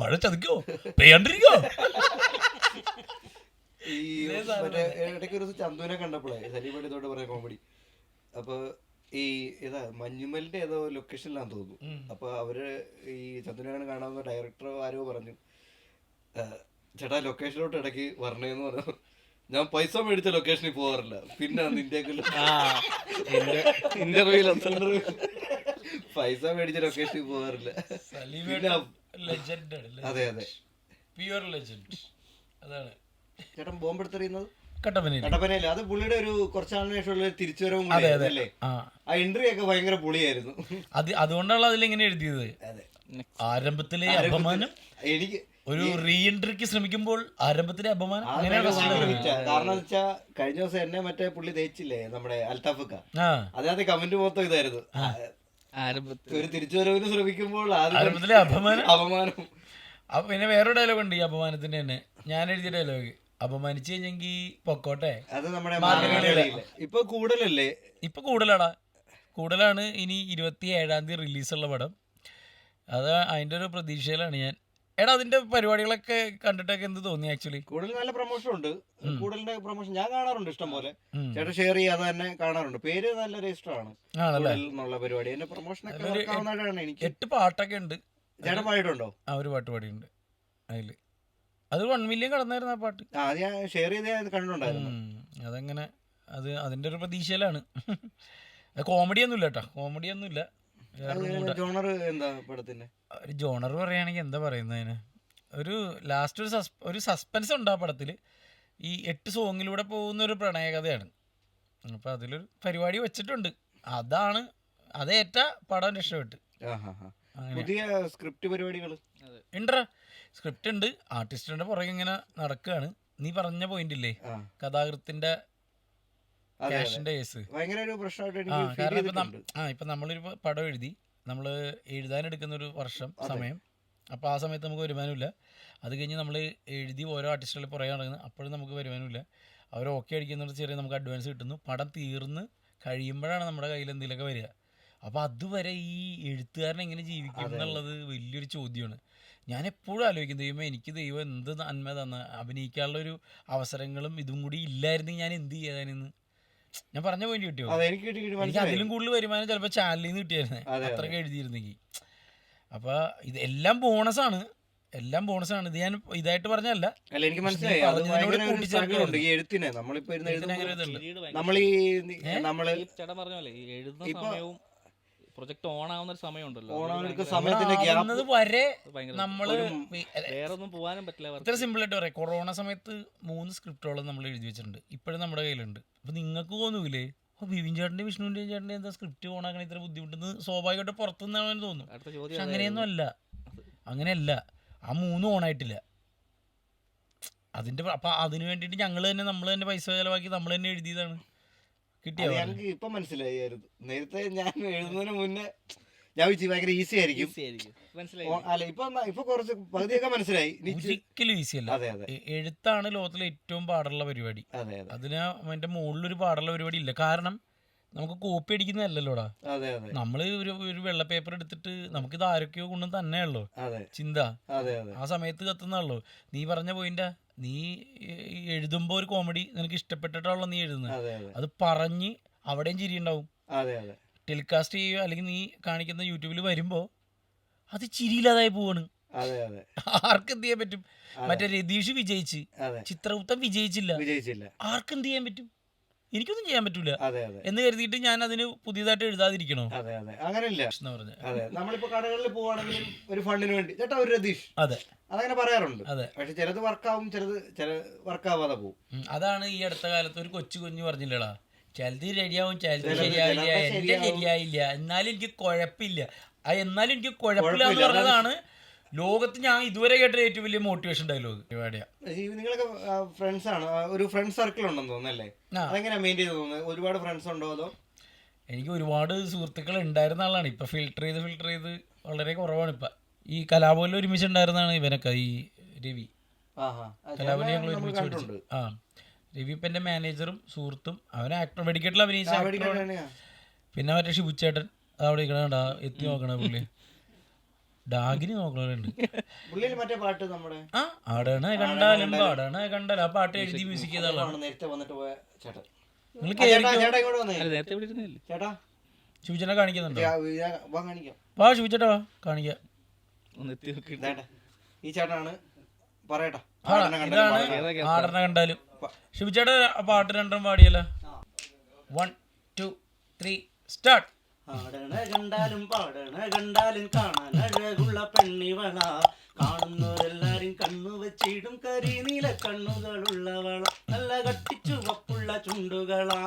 മഴ ചതിക്കോ പെയ്യാണ്ടിരിക്കോ. ഈ മറ്റേ ഇടയ്ക്ക് ഒരു ചന്തുവിനെ കണ്ടപ്പോഴേ സലീമേട്ടൻ ഇതോട്ട് പറയാം കോമഡി. അപ്പൊ ഈ ഏതാ മഞ്ഞുമലിന്റെ ഏതോ ലൊക്കേഷനിലാന്ന് തോന്നുന്നു. അപ്പൊ അവര് ഈ ചന്തുവിനെ കാണാവുന്ന ഡയറക്ടറോ ആരോ പറഞ്ഞു, ചേട്ടാ ലൊക്കേഷനിലോട്ട് ഇടയ്ക്ക് വരണേന്ന് പറഞ്ഞു. ഞാൻ പൈസ മേടിച്ച ലൊക്കേഷനിൽ പോകാറില്ല, പിന്നെ നിന്റെ ഇന്റർവ്യൂല് പൈസ മേടിച്ച ലൊക്കേഷനിൽ പോകാറില്ല. അതെ അതെ, പ്യുവർ ലെജൻഡ്. അതാണ് ചേട്ടൻ ബോംബെടുത്തെറിയുന്നത്. കട്ടപ്പനയില് അത് പുള്ളിയുടെ ഒരു കുറച്ചാളിന് ശേഷമുള്ള തിരിച്ചുവരവും കൂടി അല്ലേ? ആ എൻട്രി ഒക്കെ ഭയങ്കര പൊളിയായിരുന്നു. അതുകൊണ്ടാണ് അതിലിങ്ങനെ എഴുതിയത്. ആരംഭത്തിലെ അപമാനം, എനിക്ക് ഒരു റീ എൻട്രിക്ക് ശ്രമിക്കുമ്പോൾ ആരംഭത്തിലെ അപമാനം. കാരണം വെച്ചാ കഴിഞ്ഞ ദിവസം എന്നെ മറ്റേ പുള്ളി തേച്ചില്ലേ നമ്മുടെ അൽത്താഫക്ക, അതിനകത്ത് കമന്റ് മൊത്തം ഇതായിരുന്നു, ഒരു തിരിച്ചുവരവിന് ശ്രമിക്കുമ്പോൾ ആരംഭത്തിലെ അപമാനം. പിന്നെ വേറൊരു ഡയലോഗ് ഉണ്ട് ഈ അപമാനത്തിന്റെ തന്നെ, ഞാൻ എഴുതിയ ഡയലോഗ്, അപമാനിച്ചു കഴിഞ്ഞെങ്കിൽ പൊക്കോട്ടെ. അത് നമ്മുടെ ഇപ്പൊ കൂടുതലല്ലേ? ഇപ്പൊ കൂടുതലാടാ, കൂടുതലാണ്. ഇനി 27-ാം തീയതി റിലീസുള്ള പടം, അത് അതിന്റെ ഒരു പ്രതീക്ഷയിലാണ് ഞാൻ. എടാ അതിന്റെ പരിപാടികളൊക്കെ കണ്ടിട്ടൊക്കെ എന്ത് തോന്നി? ആക്ച്വലി കൂടുതൽ നല്ല പ്രൊമോഷൻ ഉണ്ട്. കൂടുതലിന്റെ പ്രൊമോഷൻ ഞാൻ കാണാറുണ്ട് ഇഷ്ടം പോലെ. ചേട്ടൻ ഷെയർ ചെയ്യാതെ തന്നെ കാണാറുണ്ട്. പേര് നല്ല രജിസ്റ്റർ ആണ് എന്നുള്ള പരിപാടി. എന്റെ പ്രൊമോഷൻ ഒക്കെ എനിക്ക് 8 പാട്ടൊക്കെ ഉണ്ട്. ചേട്ടൻ പാടിയിട്ടുണ്ടോ? ഒരു പാട്ട് പാടിയുണ്ട് അതില്. അത് 1 മില്യൺ കടന്നായിരുന്നു ആ പാട്ട്. അത് ഞാൻ ഷെയർ ചെയ്ത് കണ്ടിട്ടുണ്ടായിരുന്നു. അതങ്ങനെ അതിന്റെ ഒരു പ്രതീക്ഷയിലാണ്. കോമഡി ഒന്നും ഇല്ല കേട്ടോ, കോമഡി ഒന്നും ഇല്ല. ജോണർ എന്താ പടത്തിന്റെ? ഒരു ജോണർ പറയുകയാണെങ്കിൽ എന്താ പറയുന്നതിന്, ഒരു ലാസ്റ്റ് ഒരു സസ്പെൻസ് ഉണ്ട് ആ പടത്തിൽ. ഈ 8 സോങ്ങിലൂടെ പോകുന്ന ഒരു പ്രണയകഥയാണ്. അപ്പം അതിലൊരു പരിപാടി വെച്ചിട്ടുണ്ട്. അതേറ്റ പടം രക്ഷപ്പെട്ട്. പുതിയ സ്ക്രിപ്റ്റ് പരിപാടികൾ ഉണ്ടോ? സ്ക്രിപ്റ്റ് ഉണ്ട്, ആർട്ടിസ്റ്റിന്റെ പുറകെ ഇങ്ങനെ നടക്കുകയാണ്. നീ പറഞ്ഞ പോയിന്റ് ഇല്ലേ, കഥാകൃത്തിന്റെ ക്യാഷിന്റെ കേസ് ഭയങ്കര ഒരു പ്രശ്നമായിട്ട്. കാരണം ഇപ്പൊ നമ്മളൊരു പടം എഴുതി, നമ്മൾ എഴുതാനെടുക്കുന്ന ഒരു വർഷം സമയം. അപ്പോൾ ആ സമയത്ത് നമുക്ക് വരുമാനമില്ല. അത് കഴിഞ്ഞ് നമ്മൾ എഴുതി ഓരോ ആർട്ടിസ്റ്റുകളെ പുറകെ നടക്കുന്നത്, അപ്പോഴും നമുക്ക് വരുമാനമില്ല. അവർ ഓക്കെ അടിക്കുന്നൊരു ചെറിയ നമുക്ക് അഡ്വാൻസ് കിട്ടുന്നു. പടം തീർന്ന് കഴിയുമ്പോഴാണ് നമ്മുടെ കയ്യിൽ എന്തെങ്കിലുമൊക്കെ വരിക. അപ്പോൾ അതുവരെ ഈ എഴുത്തുകാരൻ എങ്ങനെ ജീവിക്കും എന്നുള്ളത് വലിയൊരു ചോദ്യമാണ്. ഞാൻ എപ്പോഴും ആലോചിക്കും, ദൈവം എനിക്ക് ദൈവം എന്ത് നന്മ തന്ന, അഭിനയിക്കാനുള്ളൊരു അവസരങ്ങളും ഇതും കൂടി ഇല്ലായിരുന്നെങ്കിൽ ഞാൻ എന്ത് ചെയ്യാനെന്ന്. ഞാൻ പറഞ്ഞ പോയിന്റ് കിട്ടിയോ? എനിക്ക് അതിലും കൂടുതൽ വരുമാനം ചിലപ്പോൾ ചാനലിൽ നിന്ന് കിട്ടിയായിരുന്നേ, അത്രയൊക്കെ എഴുതിയിരുന്നെങ്കിൽ. അപ്പോൾ ഇതെല്ലാം ബോണസാണ്, എല്ലാം ബോണസാണ്. ഇത് ഞാൻ ഇതായിട്ട് പറഞ്ഞല്ല, എനിക്ക് മനസ്സിലായി. പ്രൊജക്ട് ഓൺ ആവുന്ന ഒരു സമയമുണ്ടല്ലോ, വരെ നമ്മള് വേറൊന്നും പോകാനും പറ്റില്ല. ഇത്ര സിമ്പിൾ ആയിട്ട് പറയാം, കൊറോണ സമയത്ത് 3 സ്ക്രിപ്റ്റോളം നമ്മൾ എഴുതി വെച്ചിട്ടുണ്ട്, ഇപ്പോഴും നമ്മുടെ കയ്യിലുണ്ട്. അപ്പൊ നിങ്ങൾക്ക് തോന്നൂലേ ബിബിൻ ചേട്ടന്റെ വിഷ്ണുവിന്റെ ചേട്ടന്റെ എന്താ സ്ക്രിപ്റ്റ് ഓൺ ആക്കണ ഇത്ര ബുദ്ധിമുട്ടെന്ന്? സ്വാഭാവികമായിട്ട് പുറത്തുനിന്നാണെന്ന് തോന്നും. പക്ഷെ അങ്ങനെയൊന്നും അല്ല, അങ്ങനെയല്ല. ആ 3 ഓണായിട്ടില്ല. അതിന്റെ അപ്പൊ അതിന് വേണ്ടിയിട്ട് നമ്മൾ തന്നെ പൈസ ചെലവാക്കി നമ്മൾ തന്നെ എഴുതിയതാണ്. കിട്ടിയോ? ഞങ്ങൾക്ക് ഇപ്പൊ മനസ്സിലായിരുന്നു. നേരത്തെ ഞാൻ എഴുതുന്നതിന് മുന്നേ ഞാൻ ഭയങ്കര ഈസി ആയിരിക്കും. അല്ല ഇപ്പൊ കുറച്ച് പകുതിയൊക്കെ മനസ്സിലായി. ഒരിക്കലും ഈസി അല്ല. എഴുത്താണ് ലോകത്തിലെ ഏറ്റവും പാടുള്ള പരിപാടി. അതിന് അതിന്റെ മുകളിലൊരു പാടുള്ള പരിപാടി ഇല്ല. കാരണം നമുക്ക് കോപ്പി അടിക്കുന്നതല്ലല്ലോടാ. നമ്മള് ഒരു വെള്ള പേപ്പർ എടുത്തിട്ട് നമുക്കിത് ആരൊക്കെയോ കൊണ്ടും തന്നെയുള്ളൂ ചിന്ത, ആ സമയത്ത് കത്തുന്നുള്ളൂ. നീ പറഞ്ഞ പോയിന്റാ, നീ എഴുതുമ്പോ ഒരു കോമഡി നിനക്ക് ഇഷ്ടപ്പെട്ടിട്ടുള്ള നീ എഴുതുന്നത്, അത് പറഞ്ഞ് അവിടെയും ചിരി ഉണ്ടാവും. ടെലികാസ്റ്റ് ചെയ്യുക അല്ലെങ്കിൽ നീ കാണിക്കുന്ന യൂട്യൂബിൽ വരുമ്പോ അത് ചിരിയില്ലാതായി പോവാണ്. ആർക്ക് എന്ത് ചെയ്യാൻ പറ്റും? മറ്റേ രതീഷ് വിജയിച്ച്, ചിത്രഗുപ്തൻ വിജയിച്ചില്ല, ആർക്ക് എന്ത് ചെയ്യാൻ പറ്റും? എനിക്കൊന്നും ചെയ്യാൻ പറ്റൂല എന്ന് കരുതിയിട്ട് ഞാൻ അതിന് പുതിയതായിട്ട് എഴുതാതിരിക്കണോ? അങ്ങനെയല്ല. നമ്മളിപ്പോ കടകളിൽ പോവാണെങ്കിലും ഒരു ഫണ്ടിന് വേണ്ടി ചേട്ടാ ഒരു രതീഷ്, അതങ്ങനെ പറയാറുണ്ട്. പക്ഷെ ചിലത് വർക്കാവും, ചില വർക്കാവാതെ പോകും. അതാണ് ഈ അടുത്ത കാലത്ത് ഒരു കുഞ്ഞു പറഞ്ഞില്ലടാ, ചിലത് ശരിയാവും, ചിലത് ശരിയായില്ല, എന്റെ ശരിയായില്ല, എന്നാലും എനിക്ക് കുഴപ്പമില്ല. എന്നാലും എനിക്ക് കുഴപ്പമില്ല എന്ന് പറഞ്ഞതാണ് ലോകത്ത് ഞാൻ ഇതുവരെ കേട്ട ഏറ്റവും വലിയ മോട്ടിവേഷൻ ഡയലോഗ് പരിപാടിയാ. നിങ്ങളൊക്കെ ഫ്രണ്ട്സ് ആണ്, ഒരു ഫ്രണ്ട് സർക്കിൾ ഉണ്ടെന്ന് തോന്നുന്നല്ലേ? അതെങ്ങനെയാ മെയിൻറ്റെയിൻ ചെയ്ത് തോന്നുന്നത്? ഒരുപാട് ഫ്രണ്ട്സ് ഉണ്ടോ അതോ? എനിക്ക് ഒരുപാട് സുഹൃത്തുക്കൾ ഉണ്ടായിരുന്ന ആളാണ്. ഇപ്പൊ ഫിൽട്ടർ ചെയ്ത് വളരെ കുറവാണ്. ഇപ്പൊ ഈ കലാഭവനിൽ ഒരുമിച്ച് ഉണ്ടായിരുന്നതാണ് ഇവനൊക്കെ, ഈ രവി. കലാഭവനിൽ ഞങ്ങൾ ഒരുമിച്ച് പഠിച്ചു. രവി ഇപ്പൊ എന്റെ മാനേജറും സുഹൃത്തും. അവൻ ആക്ടർ വെടിക്കെട്ടിൽ അഭിനയിച്ച ആക്ടറാണ്. പിന്നെ മറ്റേ ഷിബുച്ചേട്ടൻ അവിടെ ഇരിക്കണ എത്തി നോക്കണ പുള്ളി, ഡാഗിനി നോക്കണവരുണ്ട്. ആടണ കണ്ടാലും പാടണ കണ്ടാലും ആ പാട്ട് എഴുതി മ്യൂസിക് ചെയ്ത ആളാണ്. ശിവചേട്ടനെ കാണിക്കുന്നുണ്ടോ? വാ ശിവചേട്ടാ വാ കാണിക്കാം. ഈ ചേട്ടാണ് പറയട്ടെ, ഇതാണ് ആടണ കണ്ടാലും. ശിവചേട്ടാ പാട്ട് രണ്ടും പാടിയല്ലോ. 1 2 3 സ്റ്റാർട്ട്. ആടണ കണ്ടാലും പാടണ കണ്ടാലും കാണാൻ അഴകുള്ള പെണ്ണിവള, കാണുന്നവരെല്ലാരും കണ്ണു വെച്ചിടും കരിനീല കണ്ണുകളുള്ളവള, നല്ല കട്ടിച്ചുവപ്പുള്ള ചുണ്ടുകളാ.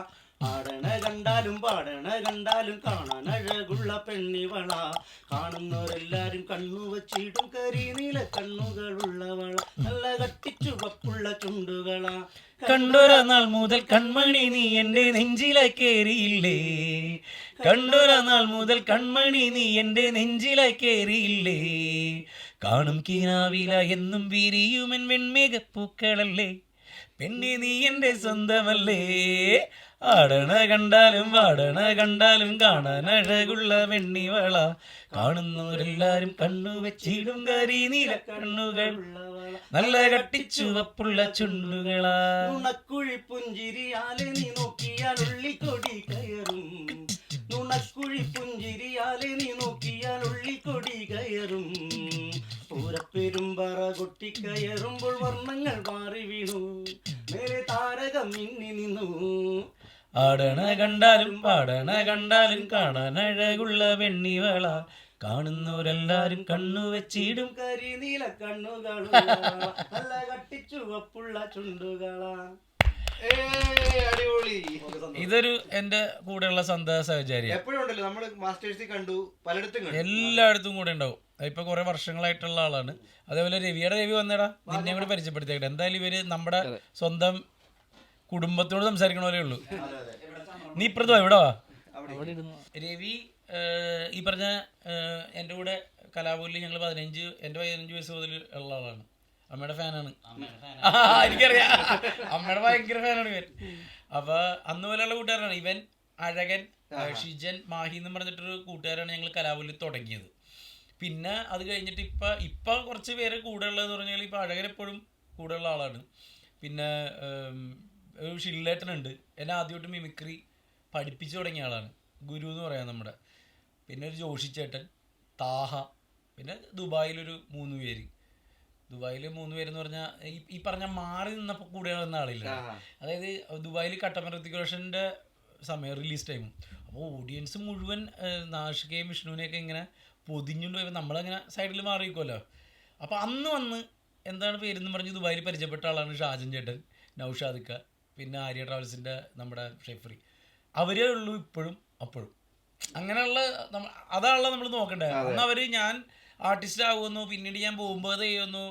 ആടണ കണ്ടാലും പാടണ കണ്ടാലും കാണാൻ അഴകുള്ള പെണ്ണിവള, കാണുന്നവരെല്ലാരും കണ്ണു വച്ചിടും കരിനീല കണ്ണുകളുള്ളവള, നല്ല കട്ടിച്ചുവപ്പുള്ള ചുണ്ടുകളാ. കണ്ടൊരു നാൾ മുതൽ കൺമണി നീ എന്റെ നെഞ്ചിലെ കേറിയില്ലേ, കണ്ടൊരു നാൾ മുതൽ കൺമണി നീ എന്റെ നെഞ്ചിലെ കേറിയില്ലേ, കാണും കിനാവില എന്നും വിരിയുമൻ വെൺമേഘപ്പൂക്കളല്ലേ, പെണ്ണെ നീ എന്റെ സ്വന്തമല്ലേ. ആടണ കണ്ടാലും പാടണ കണ്ടാലും കാണാൻ അഴകുള്ള വെണ്ണിവള, കാണുന്നവരെല്ലാരും കണ്ണു വെച്ചിടും കരിനീല കണ്ണുകൾ, നല്ല കട്ടിച്ചുവപ്പുള്ള ചുണ്ടുകളാ. നുണക്കുഴി പുഞ്ചിരിയാലെ നീ നോക്കിയാൽ ഉള്ളിക്കൊടി കയറും, നുണക്കുഴി പുഞ്ചിരിയാലെ നീ നോക്കിയാൽ ഉള്ളിക്കൊടി കയറും, പൂരപ്പെരുമ്പറ കൊട്ടിക്കയറുമ്പോൾ വർണ്ണങ്ങൾ മാറി വീണു, മേലെ താരകം മിന്നി നിന്നു. ആടണ കണ്ടാലും പാടണ കണ്ടാലും കാണാൻ അഴകുള്ള വെണ്ണിവള, കാണുന്നവരെല്ലാരും കണ്ണു വെച്ചിടും കരിനീല കണ്ണുകളും നല്ല കട്ടിച്ചുവപ്പുള്ള ചുണ്ടുകളാ. അടിപൊളി. ഇതൊരു എന്റെ കൂടെയുള്ള സന്താ സഹചാരിയാണ്. എപ്പോഴും ഉണ്ടല്ലോ, നമ്മള് മാസ്റ്റേഴ്സിൽ കണ്ടു, പലയിടത്തും കണ്ടു, എല്ലായിടത്തും കൂടെ ഉണ്ടാവും. ഇപ്പൊ കുറെ വർഷങ്ങളായിട്ടുള്ള ആളാണ്. അതേപോലെ രവി വന്നേടാ, നിന്നെ കൂടെ പരിചയപ്പെടുത്തിയേക്കട്ടെ. എന്തായാലും ഇവര് നമ്മുടെ സ്വന്തം കുടുംബത്തോട് സംസാരിക്കണ പോലെ ഉള്ളൂ. നീ ഇപ്പുറത്തോ എവിടെ വാ. രവി ഈ പറഞ്ഞ എൻ്റെ കൂടെ കലാഭവനിൽ ഞങ്ങൾ 15 വയസ്സ് മുതൽ ഉള്ള ആളാണ്. അമ്മയുടെ ഫാനാണ്. എനിക്കറിയാം, അമ്മയുടെ ഭയങ്കര ഫാനാണ് ഇവൻ. അപ്പൊ അന്ന് പോലെയുള്ള കൂട്ടുകാരാണ് ഇവൻ. അഴകൻ, ഷിജൻ, മാഹി എന്നും പറഞ്ഞിട്ടൊരു കൂട്ടുകാരാണ് ഞങ്ങൾ കലാഭവനിൽ തുടങ്ങിയത്. പിന്നെ അത് കഴിഞ്ഞിട്ട് ഇപ്പൊ കുറച്ച് പേര് കൂടെ ഉള്ളതെന്ന് പറഞ്ഞാൽ ഇപ്പൊ അഴകൻ എപ്പോഴും കൂടെ ഉള്ള ആളാണ്. പിന്നെ ഒരു ഷില്ലേട്ടനുണ്ട്, എന്നെ ആദ്യമായിട്ട് മിമിക്രി പഠിപ്പിച്ചു തുടങ്ങിയ ആളാണ്, ഗുരു എന്ന് പറയാം നമ്മുടെ. പിന്നെ ഒരു ജോഷിച്ചേട്ടൻ, താഹ, പിന്നെ ദുബായിലൊരു 3 പേര്. ദുബായിൽ 3 പേരെന്ന് പറഞ്ഞാൽ ഈ പറഞ്ഞ മാറി നിന്നപ്പോൾ കൂടെ വന്ന ആളില്ല. അതായത് ദുബായിൽ കട്ടപ്പന ഋത്തിക് സമയം റിലീസ് ടൈമും. അപ്പോൾ ഓഡിയൻസ് മുഴുവൻ നാഷികയും വിഷ്ണുവിനെയൊക്കെ ഇങ്ങനെ പൊതിഞ്ഞുകൊണ്ട് പോയപ്പോൾ നമ്മളങ്ങനെ സൈഡിൽ മാറിയിരിക്കുമല്ലോ. അപ്പോൾ അന്ന് വന്ന് എന്താണ് പേരെന്ന് പറഞ്ഞ് ദുബായിൽ പരിചയപ്പെട്ട ആളാണ് ഷാജൻ ചേട്ടൻ, നൗഷാദിക്ക, പിന്നെ ആര്യ ട്രാവൽസിൻ്റെ നമ്മുടെ ഷെഫ്രി. അവരേ ഉള്ളൂ ഇപ്പോഴും അപ്പോഴും. അങ്ങനെയുള്ള അതാണല്ലോ നമ്മൾ നോക്കണ്ടേ. അന്ന് അവർ ഞാൻ ആർട്ടിസ്റ്റ് ആകുമെന്നോ പിന്നീട് ഞാൻ പോകുമ്പോൾ ചെയ്യുമെന്നോ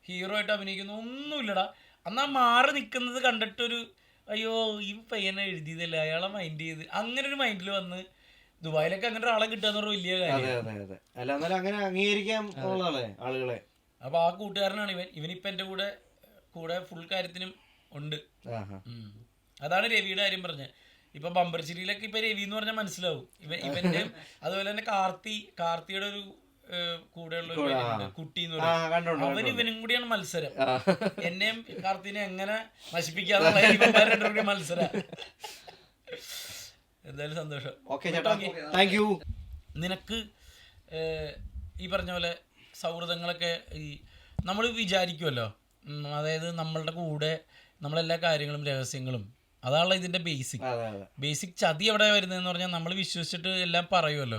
ഹീറോ ആയിട്ട് അഭിനയിക്കുന്നു ഒന്നുമില്ലടാ. അന്ന് ആ മാറി നിൽക്കുന്നത് കണ്ടിട്ടൊരു അയ്യോ ഈ പയ്യനെ എഴുതിയതല്ലേ, അയാളെ മൈൻഡ് ചെയ്ത് അങ്ങനെ ഒരു മൈൻഡിൽ വന്ന് ദുബായിലൊക്കെ അങ്ങനെ ഒരാളെ കിട്ടുക എന്ന് പറഞ്ഞ വലിയ കാര്യം. അങ്ങനെ അംഗീകരിക്കാൻ ആളുകളെ. അപ്പൊ ആ കൂട്ടുകാരനാണ് ഇവനിപ്പോ എന്റെ കൂടെ ഫുൾ കാര്യത്തിനും ഉണ്ട്. അതാണ് രവിയുടെ കാര്യം പറഞ്ഞത്. ഇപ്പൊ ബമ്പർശ്ശേരിയിലൊക്കെ ഇപ്പൊ രവി എന്ന് പറഞ്ഞാൽ മനസ്സിലാവും. ഇവന്റെ അതുപോലെ തന്നെ കാർത്തിയുടെ ഒരു കൂടെയുള്ള കുട്ടി എന്ന് പറയുന്നത് അവൻ ഇവനും കൂടിയാണ് മത്സരം. എന്നെയും കാർത്തിനെ എങ്ങനെ നശിപ്പിക്കാന്നുള്ള ഇവന്മാരുടെ കൂടി മത്സരം. എന്തായാലും സന്തോഷം. നിനക്ക് ഈ പറഞ്ഞ പോലെ സൗഹൃദങ്ങളൊക്കെ ഈ നമ്മൾ വിചാരിക്കുമല്ലോ, അതായത് നമ്മളുടെ കൂടെ നമ്മളെല്ലാ കാര്യങ്ങളും രഹസ്യങ്ങളും അതാണല്ലോ ഇതിന്റെ ബേസിക് ചതി എവിടെ വരുന്നതെന്ന് പറഞ്ഞാൽ നമ്മൾ വിശ്വസിച്ചിട്ട് എല്ലാം പറയുമല്ലോ.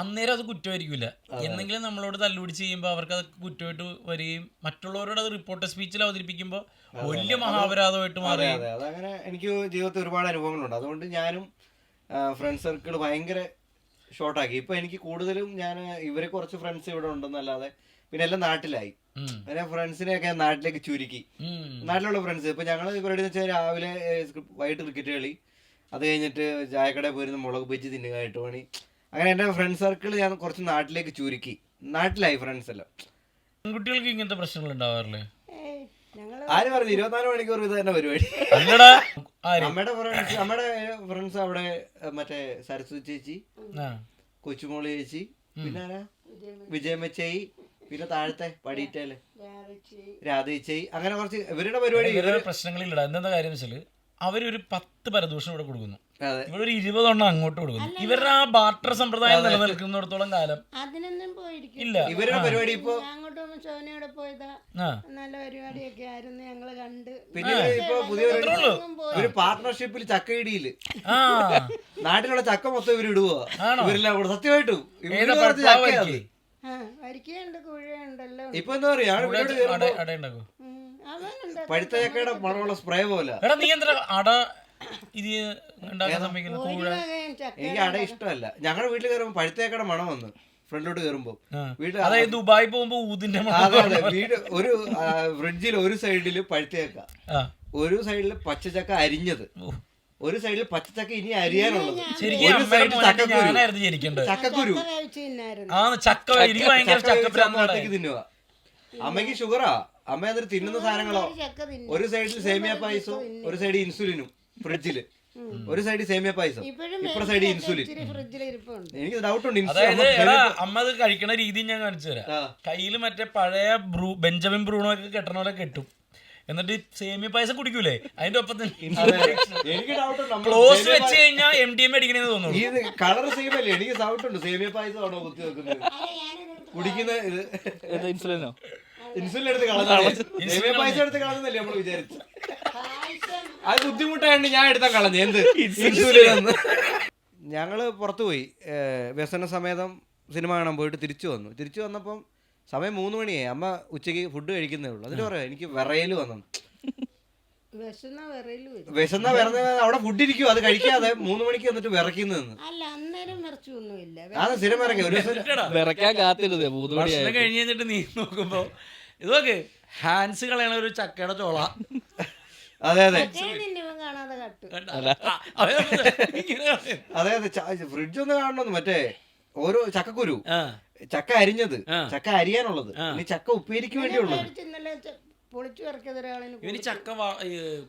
അന്നേരം അത് കുറ്റമായിരിക്കില്ല. എന്തെങ്കിലും നമ്മളോട് തല്ലുപിടിച്ച് ചെയ്യുമ്പോൾ അവർക്ക് അത് കുറ്റമായിട്ട് വരികയും മറ്റുള്ളവരോട് അത് റിപ്പോർട്ട് സ്പീച്ചിൽ അവതരിപ്പിക്കുമ്പോൾ വലിയ മഹാപരാധമായിട്ട് മാറി. അതങ്ങനെ എനിക്ക് ജീവിതത്തിൽ ഒരുപാട് അനുഭവങ്ങളുണ്ട്. അതുകൊണ്ട് ഞാനും ഫ്രണ്ട് സർക്കിൾ ഭയങ്കര ഷോർട്ടാക്കി. ഇപ്പൊ എനിക്ക് കൂടുതലും ഞാൻ ഇവരെ കുറച്ച് ഫ്രണ്ട്സ് ഇവിടെ ഉണ്ടെന്നല്ലാതെ പിന്നെ എല്ലാം നാട്ടിലായി. അങ്ങനെ ഫ്രണ്ട്സിനെയൊക്കെ നാട്ടിലേക്ക് ചുരുക്കി. നാട്ടിലുള്ള ഫ്രണ്ട്സ് ഇപ്പൊ ഞങ്ങൾ ഇവരുടെ വെച്ചാൽ രാവിലെ വൈകിട്ട് ക്രിക്കറ്റ് കളി, അത് കഴിഞ്ഞിട്ട് ചായക്കടയിൽ പോയിരുന്ന മുളക് ബജ്ജി തിന്നുക 8 മണി. അങ്ങനെ എന്റെ ഫ്രണ്ട് സർക്കിൾ ഞാൻ കുറച്ച് നാട്ടിലേക്ക് ചുരുക്കി. നാട്ടിലായി ഫ്രണ്ട്സ് എല്ലാം. പെൺകുട്ടികൾക്ക് ഇങ്ങനത്തെ പ്രശ്നങ്ങൾ ഉണ്ടാവാറില്ലേ? ആര് പറഞ്ഞു 24 മണിക്കൂർ ഇത് തന്നെ പരിപാടി. അമ്മയുടെ ഫ്രണ്ട്സ് അവിടെ മറ്റേ സരസ്വതി ചേച്ചി, കൊച്ചുമോളി ചേച്ചി, പിന്നെ വിജയമച്ചേയി, പിന്നെ താഴത്തെ പടിയിട്ടേല് രാധേച്ചേയി, അങ്ങനെ കുറച്ച് ഇവരുടെ പരിപാടി. പ്രശ്നങ്ങളില്ല. എന്താ കാര്യം വെച്ചാല് അവരൊരു 10 പരദൂഷണം ഇവിടെ കൊടുക്കുന്നു, അതെ. ഇവിടെ ഒരു 20 എണ്ണം അങ്ങോട്ട് കൊടുക്കുന്നു. ഇവരുടെ ആ ബാർട്ടർ സമ്പ്രദായം നിലനിൽക്കുന്നിടത്തോളം കാലം അതിനൊന്നും പോയിരിക്കും. ഇല്ല. ഇവരുടെ പരിപാടി ഇപ്പൊ അങ്ങോട്ട് പോകുമ്പോ ശോനയോടെ പോയതാ, നല്ല പരിപാടിയൊക്കെ ആയിരുന്നു, ഞങ്ങള് കണ്ട്. പിന്നെ ഇപ്പൊ പുതിയ ഒരു പാർട്ട്ണർഷിപ്പിൽ ചക്കയിടിയില് ആ നാട്ടിലുള്ള ചക്ക മൊത്തം ഇവര് ഇടുവോ, ആണോ? ഇവരെല്ലാം കൂടെ സത്യമായിട്ടും ഏതാ പട്ടാവയ്ക്ക്? വരിക്കുണ്ട്, കുഴയുണ്ടല്ലോ. ഇപ്പൊ എന്താ പറയാ അടയുണ്ടാക്കോ? അവനുണ്ട് പഴുത്ത ചക്കയുടെ മണമുള്ള സ്പ്രേ പോലെ. എടാ നീ എന്താ അട ഇത് ഉണ്ടാക്കാൻ സമ്മതിക്കുന്നത്? ഒരു വകയും ചക്ക. എനിക്ക് അട ഇഷ്ടമല്ല. ഞങ്ങളുടെ വീട്ടിൽ കയറുമ്പോ പഴുത്ത ചക്കയുടെ മണം വന്നു ഫ്രണ്ടിലോട്ട് കയറുമ്പോ വീട്ടിൽ. അതായത് ദുബായി പോകുമ്പോ ഊതിന്റെ അതെ അതെ, വീട് ഒരു ഫ്രിഡ്ജിൽ ഒരു സൈഡില് പഴുത്ത ചക്ക, ഒരു സൈഡില് പച്ചച്ചക്ക അരിഞ്ഞത്, ഒരു സൈഡിൽ പച്ചച്ചക്ക ഇനി അരിയാനുള്ളത്, ഒരു സൈഡിൽ ചക്കക്കുരു. ചക്കക്കുരു ചക്ക എനിക്ക് ഭയങ്കര ചക്കക്ക് തിന്നുക. അമ്മയ്ക്ക് ഷുഗറാ. അമ്മ അതിന് തിന്നുന്ന സാധനങ്ങളോ, ഒരു സൈഡിൽ സേമിയ പായസവും ഒരു സൈഡിൽ ഇൻസുലിനും ഫ്രിഡ്ജില്, ഒരു സൈഡിൽ സേമിയ പായസം, ഇപ്പുറ സൈഡിൽ ഇൻസുലിൻ. എനിക്ക് ഡൗട്ട് ഉണ്ട്. അതായത് അമ്മ അത് കഴിക്കണ രീതി ഞാൻ കാണിച്ചു തരാം. കയ്യില് മറ്റേ പഴയ ബെഞ്ചമിൻ ബ്രൂണോ ഒക്കെ കെട്ടണ പോലെ കെട്ടും, എന്നിട്ട് സേമിയ പായസം കുടിക്കൂലേ അതിന്റെ ഒപ്പം എനിക്ക് ഡൗട്ട് ഉണ്ട്. ക്ലോസ് വെച്ച് കഴിഞ്ഞാൽ MDMA അടിക്കണേന്ന് തോന്നുന്നു. ഇത് കളർ സെയിം അല്ലേ? എനിക്ക് ഡൗട്ട് ഉണ്ട്. സേമിയ പായസം ആണോ കുത്തി വെക്കുന്നത് കുടിക്കുന്ന ഇത്? ഇൻസുലിനോ? ഇൻസുലിൻ എടുത്ത് കളഞ്ഞ സേമിയ പായസം എടുത്ത് കളഞ്ഞല്ലേ നമ്മള് വിചാരിച്ചു. അത് ബുദ്ധിമുട്ടായിട്ട് ഞാൻ എടുത്താൽ കളഞ്ഞു. എന്ത് ഇൻസുലിൻ? ഞങ്ങള് പുറത്തു പോയി വ്യസന സമേതം സിനിമ കാണാൻ പോയിട്ട് തിരിച്ചു വന്നപ്പം സമയം 3 മണിയായി. അമ്മ ഉച്ചയ്ക്ക് ഫുഡ് കഴിക്കുന്നേ ഉള്ളൂ. അതിന് പറയാം എനിക്ക് വിറയല് വന്നു. വിശന്ന വിറന്ന അവിടെ ഫുഡ് ഇരിക്കും, അത് കഴിക്കാതെ 3 മണിക്ക് വന്നിട്ട് വിറയ്ക്കുന്നതെന്ന്. അത് സ്ഥിരം വിറയ്ക്കും. ഒരു ദിവസം വിറയ്ക്കാൻ കാത്തിരുതേ ഭക്ഷണം കഴിഞ്ഞ് കഴിഞ്ഞിട്ട് നീ നോക്കുമ്പോ ഇതൊക്കെ ഹാൻഡ്സ് കളയണ ഒരു ചക്കയുടെ ചോള. അതെ അതെ അതെ അതെ, ഫ്രിഡ്ജ് ഒന്ന് കാണണമെന്ന്. മറ്റേ ഓരോ ചക്കക്കുരു, ചക്ക അരിഞ്ഞത്, ചക്ക അരിയാനുള്ളത്, ഇനി ചക്ക ഉപ്പേരിക്ക് വേണ്ടിയുള്ളത്. ഇവന് ചക്ക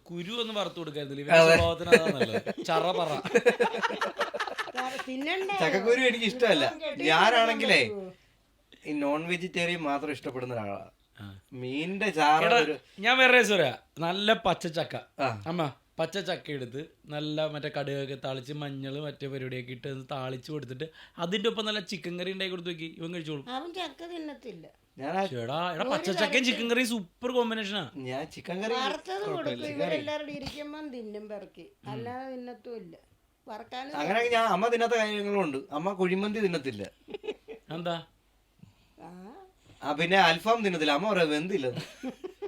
കുരു ഒന്ന് വറുത്ത് കൊടുക്കായിരുന്നില്ല. ചറ പറ ചക്കക്കുരു എനിക്ക് ഇഷ്ടമല്ല. ഞാനാണെങ്കിലേ ഈ നോൺ വെജിറ്റേറിയൻ മാത്രം ഇഷ്ടപ്പെടുന്ന ഒരാളാണ്. മീനിന്റെ ചാറ് ഞാൻ വേറെ പറയാ. നല്ല പച്ചച്ചക്ക അമ്മ പച്ചച്ചക്ക എടുത്ത് നല്ല മറ്റേ കടുകൊക്കെ താളിച്ച് മഞ്ഞൾ മറ്റേ പരിപാടിയൊക്കെ ഇട്ട് താളിച്ച് കൊടുത്തിട്ട് അതിന്റെ ഒപ്പം നല്ല ചിക്കൻ കറി ഉണ്ടാക്കി കൊടുത്തു നോക്കി, ഇവൻ കഴിച്ചോളും. ചേടാ എടാ പച്ചച്ചക്കയും ചിക്കൻ കറിയും സൂപ്പർ കോമ്പിനേഷനാ. ഞാൻ ചിക്കൻ കറി അങ്ങനെ ഞാൻ അമ്മ തിന്നാത്ത കാര്യങ്ങളും ഉണ്ട്. അമ്മ കുഴിമന്തി തിന്നത്തില്ല. എന്താ? പിന്നെ അൽഫാം തിന്നത്തില്ല. അമ്മ പറയാ വെന്തില്ല,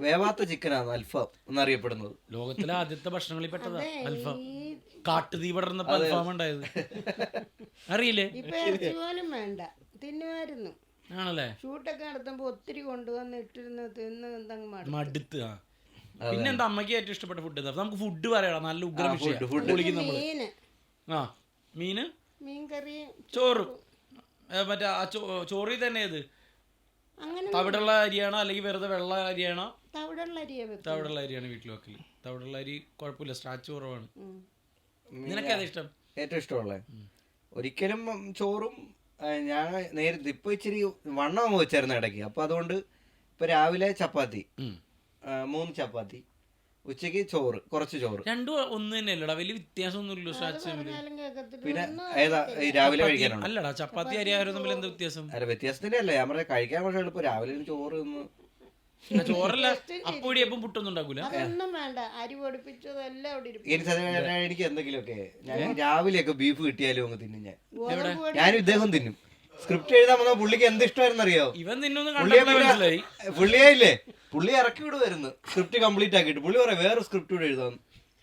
വേവാത്ത ചിക്കനാണ് അൽഫാം എന്നറിയപ്പെടുന്നത്. ലോകത്തിലെ ആദ്യത്തെ ഭക്ഷണങ്ങളിൽ പെട്ടതാ അൽഫാം. കാട്ടുതീ പടർന്നപ്പോ അൽഫാം ഉണ്ടായത് അറിയില്ലേ? വേണ്ട തിന്നുമായിരുന്നു. ആണല്ലേ? ഷൂട്ടൊക്കെ നടത്തുമ്പോ ഒത്തിരി കൊണ്ടുവന്ന് ഇട്ടിരുന്ന് തിന്ന് മടുത്ത്. പിന്നെന്താ അമ്മയ്ക്ക് ഏറ്റവും ഇഷ്ടപ്പെട്ട ഫുഡ് എന്താ? നമുക്ക് ഫുഡ് പറയാം. നല്ല ഉഗ്ര മീന്, മീൻകറി, ചോറ്. മറ്റേ ആ ചോറിൽ തന്നെ ഏത് തവിടുള്ള അരിയാണോ അല്ലെങ്കിൽ വെറുതെ വെള്ള അരിയാണോ? തവിടുള്ള അരിയാണ് വീട്ടിൽ വെക്കല്. തവിടുള്ള അരി കുഴപ്പമില്ല, സ്റ്റാച്ച് കുറവാണ്. നിനക്ക് ഏതാ ഇഷ്ടം? ഏറ്റവും ഇഷ്ടമുള്ള ഒരിക്കലും ചോറും. ഞാൻ നേരത്തെ ഇപ്പൊ ഇച്ചിരി വണ്ണം വെച്ചായിരുന്നു ഇടയ്ക്ക്. അപ്പൊ അതുകൊണ്ട് ഇപ്പൊ രാവിലെ ചപ്പാത്തി, 3 ചപ്പാത്തി, ഉച്ചക്ക് ചോറ്, കുറച്ച് ചോറ്. രണ്ടും ഒന്ന് തന്നെയല്ലടാ, വലിയ വ്യത്യാസമൊന്നുമില്ലല്ലോ. സ്റ്റാച്ച് പിന്നെ ഏതാ രാവിലെ കഴിക്കാനാണ്? അല്ലടാ ചപ്പാത്തി അരി ആഹാരം തമ്മിൽ എന്താ വ്യത്യാസം? അല്ല വ്യത്യാസത്തിന്റെ അല്ല ഞാൻ പറയാം, കഴിക്കാൻ പക്ഷേ എളുപ്പം. രാവിലെ ചോറ് ചോറല്ല അപ്പൊടി അപ്പം പുട്ടൊന്നും ഉണ്ടാക്കൂല. എനിക്ക് എന്തെങ്കിലുമൊക്കെ രാവിലെയൊക്കെ ബീഫ് കിട്ടിയാലും അങ്ങ് തിന്നും. ഞാനും ഇദ്ദേഹം തിന്നും. സ്ക്രിപ്റ്റ് എഴുതാൻ വന്ന പുള്ളിക്ക് എന്ത് ഇഷ്ടമായിരുന്നു അറിയോ? ഇവൻ തിന്നൊന്നും പുള്ളിയായില്ലേ, പുള്ളി ഇറക്കി വിടുമായിരുന്നു സ്ക്രിപ്റ്റ് കംപ്ലീറ്റ് ആക്കിയിട്ട്. പുള്ളി പറയാം വേറെ സ്ക്രിപ്റ്റ് കൂടെ എഴുതാൻ,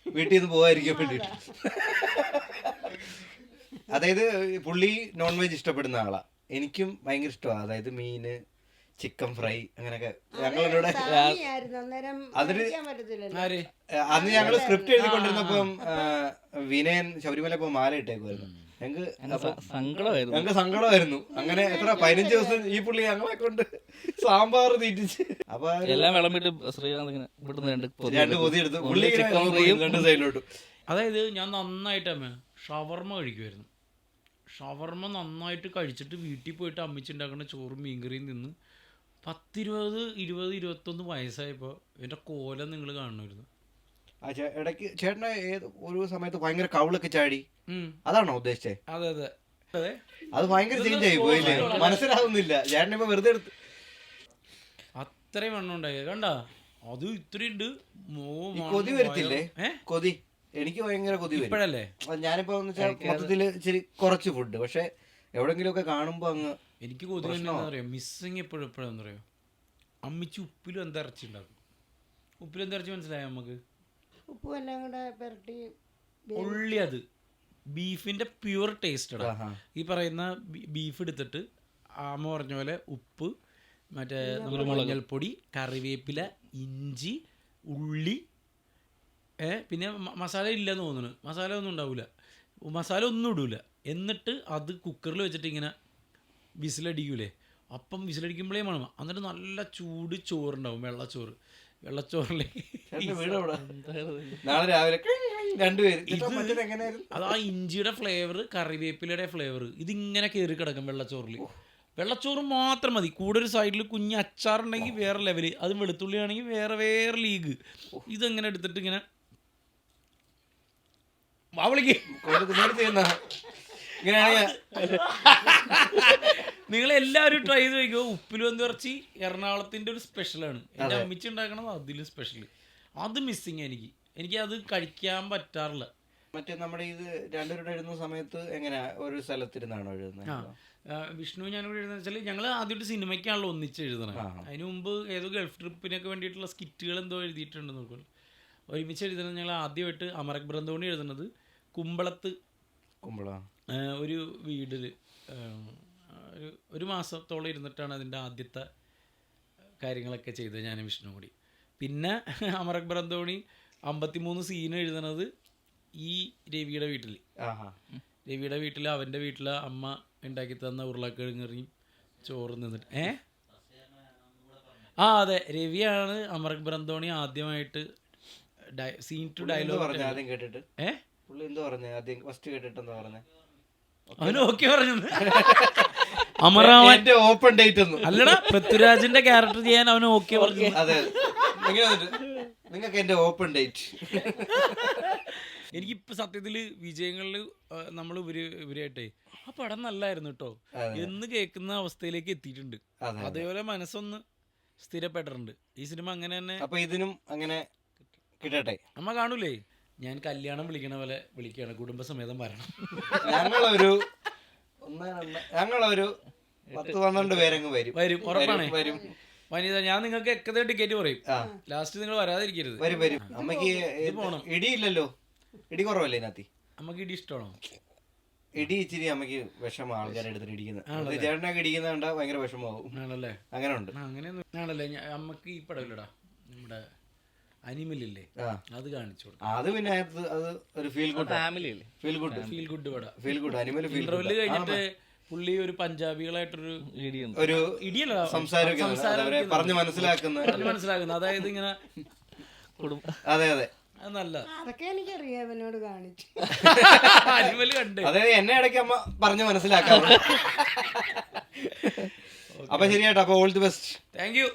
വീട്ടിൽ നിന്ന് പോകാതിരിക്കാൻ വേണ്ടിട്ട്. അതായത് പുള്ളി നോൺ വെജ് ഇഷ്ടപ്പെടുന്ന ആളാ. എനിക്കും ഭയങ്കര ഇഷ്ടമാണ്. അതായത് മീന്, ചിക്കൻ ഫ്രൈ, അങ്ങനെയൊക്കെ. ഞങ്ങളിവിടെ അന്ന് ഞങ്ങള് സ്ക്രിപ്റ്റ് എഴുതിക്കൊണ്ടിരുന്നപ്പം വിനയൻ ശബരിമല ഇപ്പൊ മാല ഇട്ടേക്കുമായിരുന്നു. ഞങ്ങക്ക് സങ്കടമായിരുന്നു. അങ്ങനെ എത്ര 15 ദിവസം ഈ പുള്ളി ഞങ്ങളെ കൊണ്ട് സാമ്പാർ തീറ്റിച്ച്. അപ്പൊ എല്ലാം വിളമ്പിട്ട് രണ്ട് പൊതി എടുത്ത് പുള്ളി 2 സൈഡിലോട്ട്. അതായത് ഞാൻ നന്നായിട്ട് ഷവർമ കഴിക്കുമായിരുന്നു. ഷവർമ നന്നായിട്ട് കഴിച്ചിട്ട് വീട്ടിൽ പോയിട്ട് അമ്മിച്ചുണ്ടാക്കുന്ന ചോറും മീൻകറിയും തിന്ന് 10, 20, 21 വയസ്സായപ്പോൾ എൻ്റെ കോലം നിങ്ങൾ കാണണമായിരുന്നു. ഇടയ്ക്ക് ചേട്ടനെ ഒരു സമയത്ത് ഭയങ്കര കവിളൊക്കെ ചാടി, അതാണോ ഉദ്ദേശിച്ചേ? അതെ അതെ അതെ. അത് ഭയങ്കര ചേഞ്ച് ആയി പോയില്ലേ, മനസ്സിലാവുന്നില്ല. ചേട്ടൻ ഇപ്പൊ വെറുതെ എടുത്ത് അത്രയും വണ്ണം ഉണ്ടായി കണ്ട, അത് ഇത്രയുണ്ട്. കൊതി വരത്തില്ലേ? കൊതി എനിക്ക് ഭയങ്കര കൊതി വരും ഇപ്പഴല്ലേ. ഞാനിപ്പോ മൊത്തത്തില് ഇച്ചിരി കുറച്ച് ഫുഡ്, പക്ഷെ എവിടെങ്കിലും ഒക്കെ കാണുമ്പോ അങ്ങ് എനിക്ക് കൊതി എന്താ പറയാ, മിസ്സിങ് എപ്പോഴും എപ്പോഴാന്ന് പറയാ, അമ്മിച്ച് ഉപ്പിലും എന്താ ഇറച്ചി ഉണ്ടാക്കും. ഉപ്പിലും എന്താ ഇറച്ചി മനസ്സിലായോ നമുക്ക്? ഉപ്പും എല്ലാം കൂടെ പുരട്ടി ഉള്ളി, അത് ബീഫിന്റെ പ്യുവർ ടേസ്റ്റ്. ഈ പറയുന്ന ബീഫ് എടുത്തിട്ട് ആമ പറഞ്ഞ പോലെ ഉപ്പ്, മറ്റേ നമ്മുടെ മഞ്ഞൾപ്പൊടി, കറിവേപ്പില, ഇഞ്ചി, ഉള്ളി, പിന്നെ മസാല ഇല്ലെന്ന് തോന്നുന്നു, മസാല ഒന്നും ഉണ്ടാവില്ല, മസാല ഒന്നും ഇടൂല. എന്നിട്ട് അത് കുക്കറിൽ വെച്ചിട്ട് ഇങ്ങനെ വിസിലടിക്കൂലേ, അപ്പം വിസിലടിക്കുമ്പോഴേ വേണം. എന്നിട്ട് നല്ല ചൂട് ചോറുണ്ടാവും, വെള്ളച്ചോറിലേക്ക് നാളെ രാവിലെ അത് ആ ഇഞ്ചിയുടെ ഫ്ലേവർ, കറിവേപ്പിലയുടെ ഫ്ലേവർ ഇതിങ്ങനെ കയറി കിടക്കും വെള്ളച്ചോറിൽ. വെള്ളച്ചോറ് മാത്രം മതി, കൂടെ ഒരു സൈഡിൽ കുഞ്ഞ് അച്ചാറുണ്ടെങ്കിൽ വേറെ ലെവല്, അതും വെളുത്തുള്ളി ആണെങ്കിൽ വേറെ വേറെ ലീഗ്. ഇതെങ്ങനെ എടുത്തിട്ട് ഇങ്ങനെ അവളിക്ക് നിങ്ങളെല്ലാവരും ട്രൈ ചെയ്ത് നോക്കിയോ. ഉപ്പിലും ഇറച്ചി എറണാകുളത്തിന്റെ ഒരു സ്പെഷ്യലാണ്. എൻ്റെ അമ്മിച്ച് ഉണ്ടാക്കണത് അതിലും സ്പെഷ്യൽ. അത് മിസ്സിങ് എനിക്ക് അത് കഴിക്കാൻ പറ്റാറില്ല. മറ്റേ നമ്മുടെ ഇത് രണ്ടുപേരുടെ എഴുതുന്ന സമയത്ത് എങ്ങനെ ഒരു സ്ഥലത്തിരുന്നാണോ എഴുതുന്നത്? വിഷ്ണു ഞാനിവിടെ എഴുതുന്ന വെച്ചാൽ ഞങ്ങൾ ആദ്യമായിട്ട് സിനിമയ്ക്കാണല്ലോ ഒന്നിച്ച് എഴുതണം. അതിന് മുമ്പ് ഏതോ ഗൾഫ് ട്രിപ്പിനൊക്കെ വേണ്ടിയിട്ടുള്ള സ്കിറ്റുകൾ എന്തോ എഴുതിയിട്ടുണ്ടെന്ന് നോക്കുള്ളൂ. ഒരുമിച്ച് എഴുതുന്നത് ഞങ്ങൾ ആദ്യമായിട്ട് അമരക് ബ്രന്തോണി എഴുതുന്നത് കുമ്പളത്ത് ഒരു വീടിൽ ഒരു മാസത്തോളം ഇരുന്നിട്ടാണ് അതിൻ്റെ ആദ്യത്തെ കാര്യങ്ങളൊക്കെ ചെയ്തത് ഞാൻ വിഷ്ണു കൂടി. പിന്നെ അമരക് ബ്രന്തോണി 53 സീൻ എഴുതണത് ഈ രവിയുടെ വീട്ടിൽ അവൻ്റെ വീട്ടിൽ അമ്മ ഉണ്ടാക്കി തന്ന ഉരുളക്കിഴങ്ങറിയും ചോറ് നിന്നിട്ട് അതെ, രവിയാണ് അമരക് ബ്രന്തോണി ആദ്യമായിട്ട് സീൻ ടു ഡയലോഗ് ആദ്യം കേട്ടിട്ട് അവന് ഓക്കെ പറഞ്ഞു. അമറാവന്റെ ഓപ്പൺ ഡേറ്റ് ഒന്നും അല്ലടാ, പൃഥ്വിരാജിന്റെ ക്യാരക്ടർ ചെയ്യാൻ അവന് ഓക്കെ പറഞ്ഞു. അതെ, നിങ്ങൾക്ക് എന്റെ ഓപ്പൺ ഡേറ്റ്. എനിക്കിപ്പോ സത്യത്തില് വിജയങ്ങളില് നമ്മൾ ഇവരായിട്ടേ ആ പടം നല്ലായിരുന്നു കേട്ടോ എന്ന് കേൾക്കുന്ന അവസ്ഥയിലേക്ക് എത്തിയിട്ടുണ്ട്. അതേപോലെ മനസ്സൊന്ന് സ്ഥിരപ്പെട്ടിട്ടുണ്ട് ഈ സിനിമ. അങ്ങനെ തന്നെ അപ്പൊ ഇതിനും അങ്ങനെ കിട്ടട്ടെ. അമ്മ കാണൂലേ, ഞാൻ കല്യാണം വിളിക്കണ പോലെ വിളിക്കുകയാണ്, കുടുംബസമേതം വരണം. ഞങ്ങളൊരു 10-12 പേരങ്ങ് വരും. ഉറപ്പാണേ വനിത. ഞാൻ നിങ്ങൾക്ക് എക്കത ടിക്കറ്റ് പറയും, ലാസ്റ്റ് നിങ്ങൾ വരാതിരിക്കരുത്. വരും. അമ്മക്ക് ഇടിയില്ലല്ലോ, ഇടി കുറവല്ലേ ഇതിനകത്ത്? അമ്മക്ക് ഇടി ഇഷ്ടമാണോ? ഇടി ഇച്ചിരി അമ്മക്ക് വിഷമം, ആൾക്കാരെ എടുത്തിട്ട് ഇടിക്കുന്നത്. ചേട്ടനൊക്കെ ഇടിക്കുന്ന കണ്ടാ ഭയങ്കര വിഷമാവും. ആണല്ലേ? അങ്ങനെ ഉണ്ട്. അങ്ങനെയൊന്നും ആണല്ലേ. അമ്മക്ക് ഈ പടമില്ലടാ, നമ്മുടെ അനിമലില്ലേ, അത് കാണിച്ചു കൊടുക്കും. അത് പിന്നെ അത് ഒരു ഫീൽ ഗുഡ് പടം. ഇന്റർവെല്ല് കഴിഞ്ഞിട്ട് പുള്ളി ഒരു പഞ്ചാബികളായിട്ടൊരു ഒരു ഇടിയല്ല സംസാരം പറഞ്ഞ് മനസ്സിലാക്കുന്ന, അതായത് ഇങ്ങനെ. അതെ അത് നല്ല, അതൊക്കെ എനിക്കറിയാം, അവനോട് കാണിച്ചു. അനിമല് കണ്ട് അതായത് എന്നെ ഇടയ്ക്ക് അമ്മ പറഞ്ഞ് മനസ്സിലാക്കാം. അപ്പൊ ശരിയാട്ടോ. അപ്പൊ all the best. Thank you.